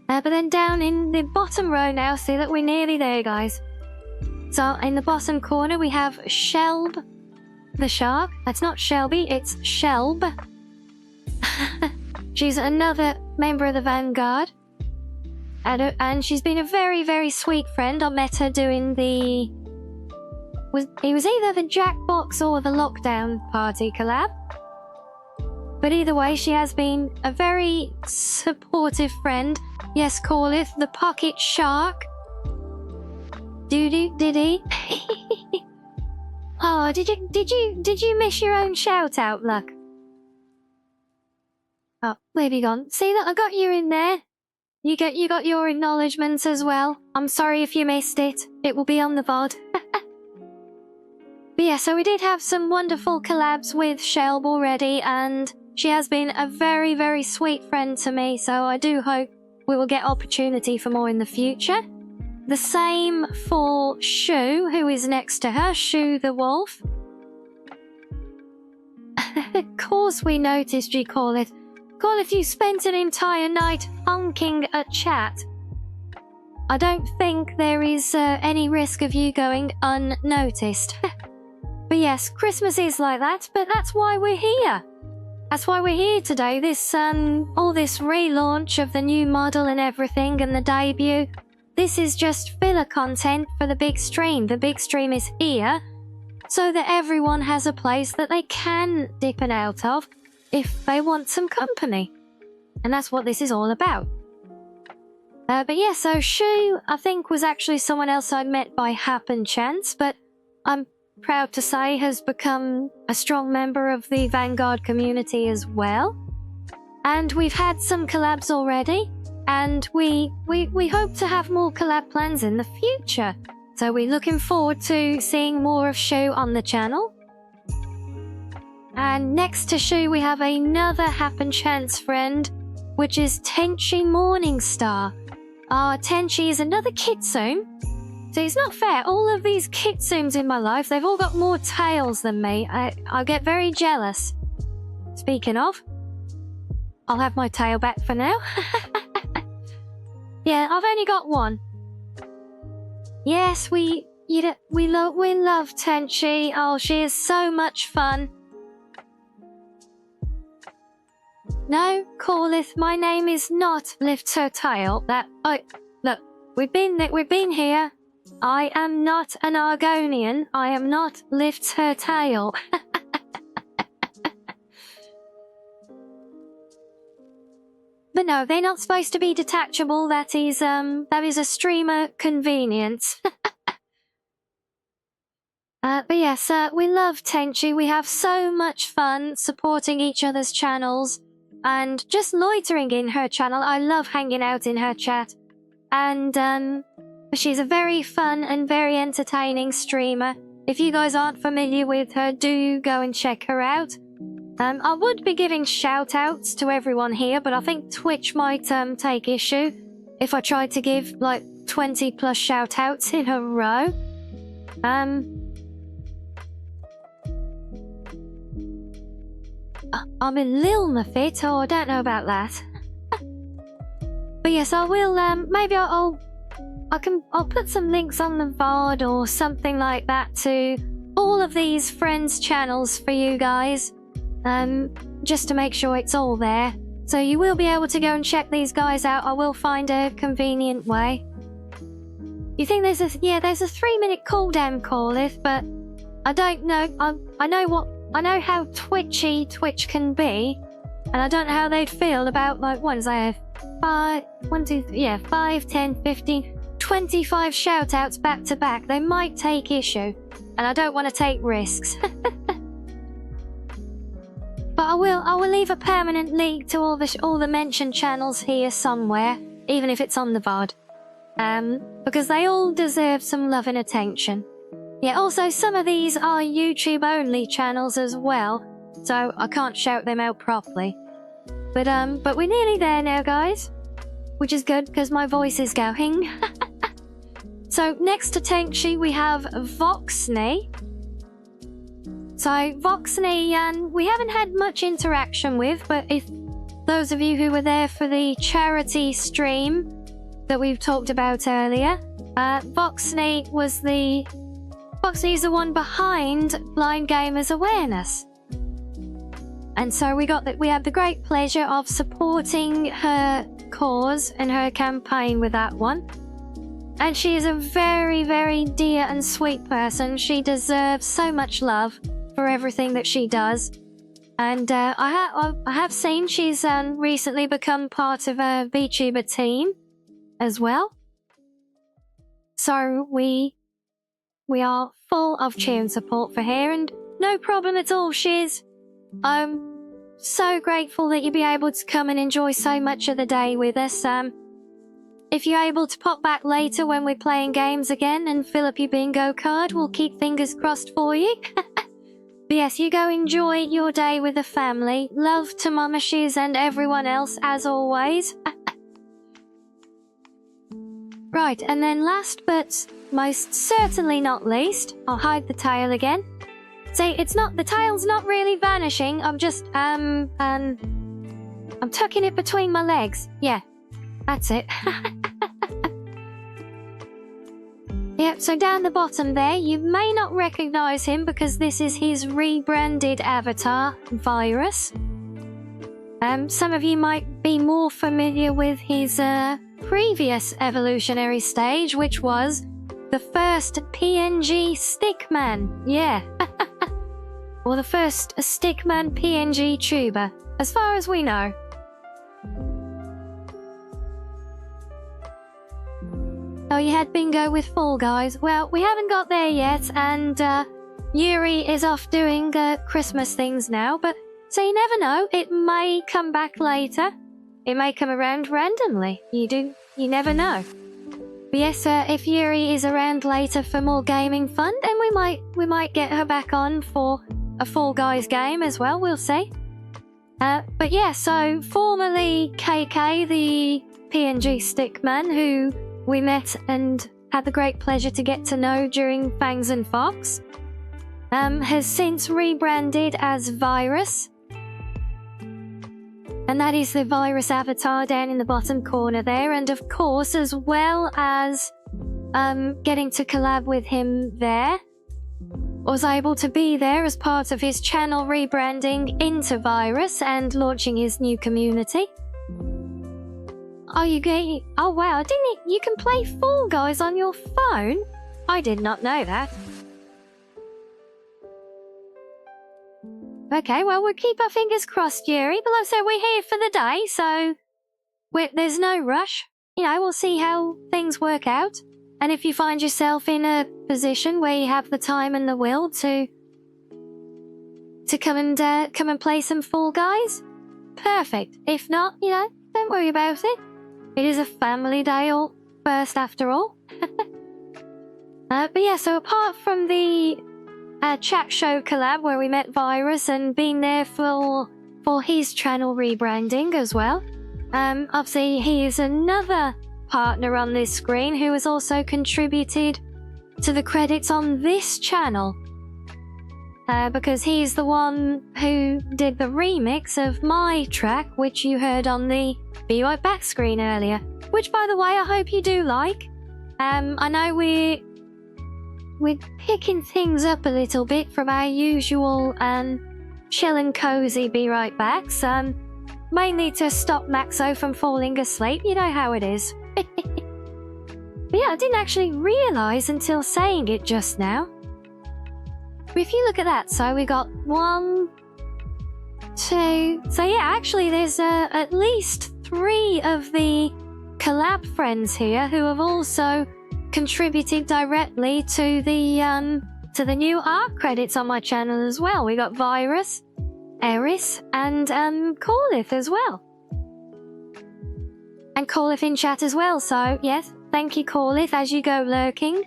But then down in the bottom row now, see that we're nearly there, guys. So in the bottom corner, we have Shelb the shark. That's not Shelby, it's Shelb. She's another member of the Vanguard. And she's been a very, very sweet friend. I met her doing the... It was either the Jackbox or the Lockdown Party collab. But either way, she has been a very supportive friend. Yes, calleth the Pocket Shark. Diddy. Oh, did you miss your own shout out, Luck? Oh, where have you gone? See that I got you in there. You got your acknowledgements as well. I'm sorry if you missed it. It will be on the VOD. But yeah, so we did have some wonderful collabs with Shelb already, and she has been a very, very sweet friend to me, so I do hope we will get opportunity for more in the future. The same for Shu, who is next to her, Shu the wolf. Of course we noticed, you call it. Call if you spent an entire night honking at chat. I don't think there is any risk of you going unnoticed. But yes, Christmas is like that, but that's why we're here. That's why we're here today. This, all this relaunch of the new model and everything and the debut. This is just filler content for the big stream. The big stream is here so that everyone has a place that they can dip in out of if they want some company. And that's what this is all about. But yeah, so Shu, I think, was actually someone else I met by happen chance, but I'm proud to say has become a strong member of the Vanguard community as well. And we've had some collabs already, and we hope to have more collab plans in the future. So we're looking forward to seeing more of Shu on the channel. And next to Shu, we have another happen chance friend, which is Tenchi Morningstar. Tenchi is another kitsune. So it's not fair. All of these kitsunes in my life, they've all got more tails than me. I get very jealous. Speaking of, I'll have my tail back for now. Yeah, I've only got one. Yes, we love Tenchi. Oh, she is so much fun. No, calleth, my name is not Lift Her Tail. Look, we've been here. I am not an Argonian. I am not Lift Her Tail. But no, they're not supposed to be detachable. That is a streamer convenience. But yes, we love Tenchi. We have so much fun supporting each other's channels and just loitering in her channel. I love hanging out in her chat. And she's a very fun and very entertaining streamer. If you guys aren't familiar with her, do go and check her out. I would be giving shout-outs to everyone here, but I think Twitch might take issue if I tried to give like 20 plus shout-outs in a row. I'm a little Mafit, or I don't know about that. But yes, I will, maybe I'll put some links on the VOD or something like that to all of these friends' channels for you guys. Just to make sure it's all there. So you will be able to go and check these guys out. I will find a convenient way. You think there's a 3-minute cooldown, Callith, but I don't know. I know how twitchy Twitch can be, and I don't know how they'd feel about, like, what is that? 5, 10, 15, 25 shoutouts back to back. They might take issue, and I don't want to take risks. But I will leave a permanent link to all the mentioned channels here somewhere, even if it's on the VOD. Because they all deserve some love and attention. Yeah, also some of these are YouTube only channels as well, so I can't shout them out properly. But we're nearly there now, guys. which is good because my voice is going. So next to Tenkshi we have Voxney. So Voxney, we haven't had much interaction with, but if those of you who were there for the charity stream that we've talked about earlier, Voxney is the one behind Blind Gamers Awareness. And so we had the great pleasure of supporting her cause and her campaign with that one. And she is a very, very dear and sweet person. She deserves so much love for everything that she does. And I have seen she's recently become part of a VTuber team as well. So we are full of cheer and support for her, and no problem at all, Shiz. I'm so grateful that you'll be able to come and enjoy so much of the day with us. If you're able to pop back later when we're playing games again and fill up your bingo card, we'll keep fingers crossed for you. But yes, you go enjoy your day with the family. Love to Mama Shiz and everyone else, as always. Right, and then last but most certainly not least, I'll hide the tail again. See, the tail's not really vanishing. I'm just, I'm tucking it between my legs. Yeah, that's it. Yep, so down the bottom there, you may not recognize him because this is his rebranded avatar, Virus. Some of you might be more familiar with his previous evolutionary stage, which was the first PNG Stickman. Yeah. Or the first Stickman PNG tuber, as far as we know. Oh, you had bingo with Fall Guys. Well, we haven't got there yet, and Yuri is off doing Christmas things now, but so you never know, it may come back later. It may come around randomly. You never know. But yes, if Yuri is around later for more gaming fun, then we might get her back on for a Fall Guys game as well, we'll see. But yeah, so formerly KK, the PNG Stickman, who we met and had the great pleasure to get to know during Fangs and Fox, has since rebranded as Virus. And that is the Virus avatar down in the bottom corner there. And of course, as well as getting to collab with him there, was able to be there as part of his channel rebranding into Virus and launching his new community. Oh, oh wow, you can play Fall Guys on your phone? I did not know that. Okay, well, we'll keep our fingers crossed, Yuri, but like I said, we're here for the day, so there's no rush. You know, we'll see how things work out. And if you find yourself in a position where you have the time and the will to come and play some Fall Guys, perfect. If not, you know, don't worry about it. It is a family day first after all. But yeah, so apart from the chat show collab where we met Virus and been there for his channel rebranding as well, obviously he is another partner on this screen who has also contributed to the credits on this channel, because he's the one who did the remix of my track, which you heard on the Be Right Back screen earlier, which by the way I hope you do like. I know we're picking things up a little bit from our usual chill and cozy Be Right Backs, mainly to stop Maxo from falling asleep, you know how it is. But yeah, I didn't actually realise until saying it just now. But if you look at that, so we got 1, 2... So yeah, actually there's at least 3 of the collab friends here who have also contributed directly to the new art credits on my channel as well. We got Virus, Eris, and Corlith as well. And Corlith in chat as well, so yes, thank you Corlith as you go lurking.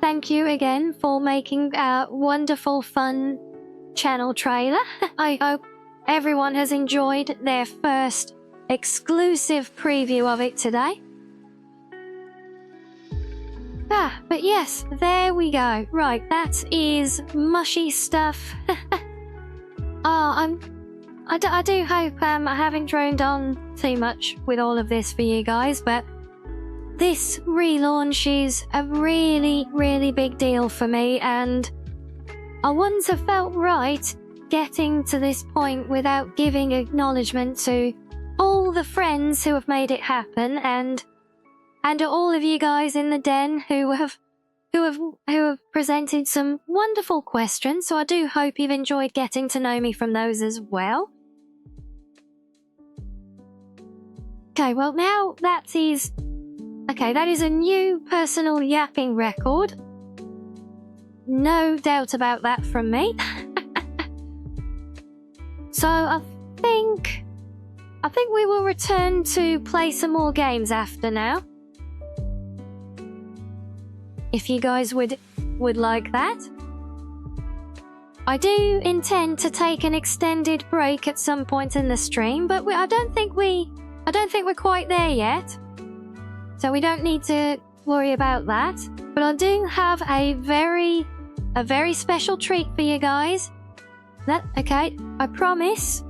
Thank you again for making a wonderful, fun channel trailer. I hope everyone has enjoyed their first exclusive preview of it today. But yes, there we go. Right, that is mushy stuff. I do hope I haven't droned on too much with all of this for you guys, but this relaunch is a really, really big deal for me, and I wouldn't have felt right getting to this point without giving acknowledgement to all the friends who have made it happen, and to all of you guys in the den who have presented some wonderful questions. So I do hope you've enjoyed getting to know me from those as well. Okay, well now that is a new personal yapping record. No doubt about that from me. So I think we will return to play some more games after now. If you guys would like that. I do intend to take an extended break at some point in the stream, but I don't think we're quite there yet. So we don't need to worry about that. But I do have a very special treat for you guys. Okay, I promise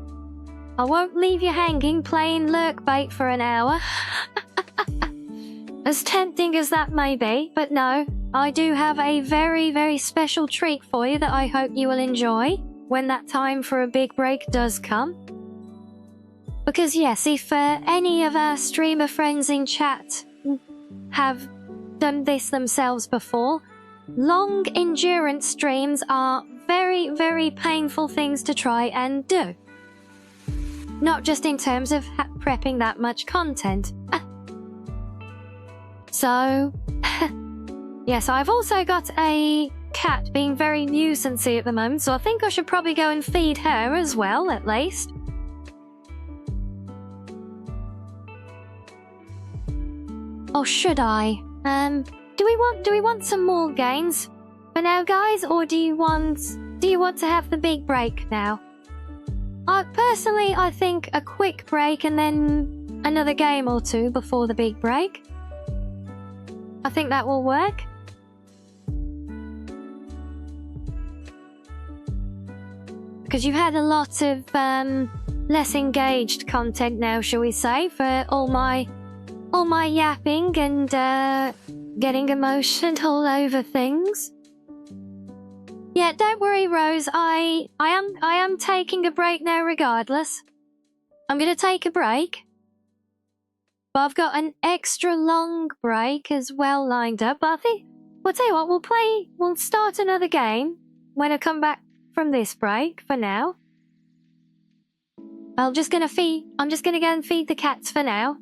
I won't leave you hanging playing lurk bait for an hour. As tempting as that may be, but no, I do have a very, very special treat for you that I hope you will enjoy when that time for a big break does come. Because yes, if any of our streamer friends in chat have done this themselves before, long endurance streams are very, very painful things to try and do. Not just in terms of prepping that much content. So, yes, I've also got a cat being very nuisancey at the moment, so I think I should probably go and feed her as well, at least. Or should I? Do we want some more games for now, guys, or do you want to have the big break now? Personally, I think a quick break and then another game or two before the big break. I think that will work. Because you've had a lot of less engaged content now, shall we say, for all my yapping and getting emotional over things. Yeah, don't worry, Rose. I am taking a break now regardless. I'm gonna take a break. But I've got an extra long break as well lined up. But I think we'll tell you what, we'll start another game when I come back from this break for now. I'm just gonna go and feed the cats for now.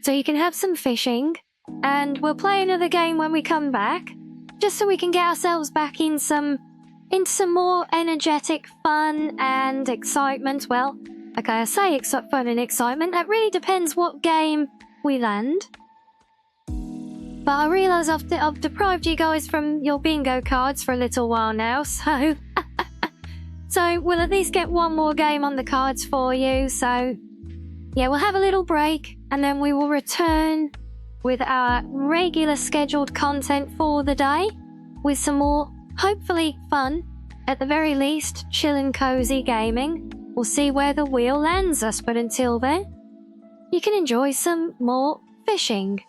So you can have some fishing, and we'll play another game when we come back, just so we can get ourselves back in some more energetic fun and excitement. Well, okay, I say fun and excitement. That really depends what game we land. But I realise I've deprived you guys from your bingo cards for a little while now, so so we'll at least get one more game on the cards for you. So yeah, we'll have a little break, and then we will return with our regular scheduled content for the day, with some more, hopefully fun, at the very least, chill and cozy gaming. We'll see where the wheel lands us, but until then, you can enjoy some more fishing.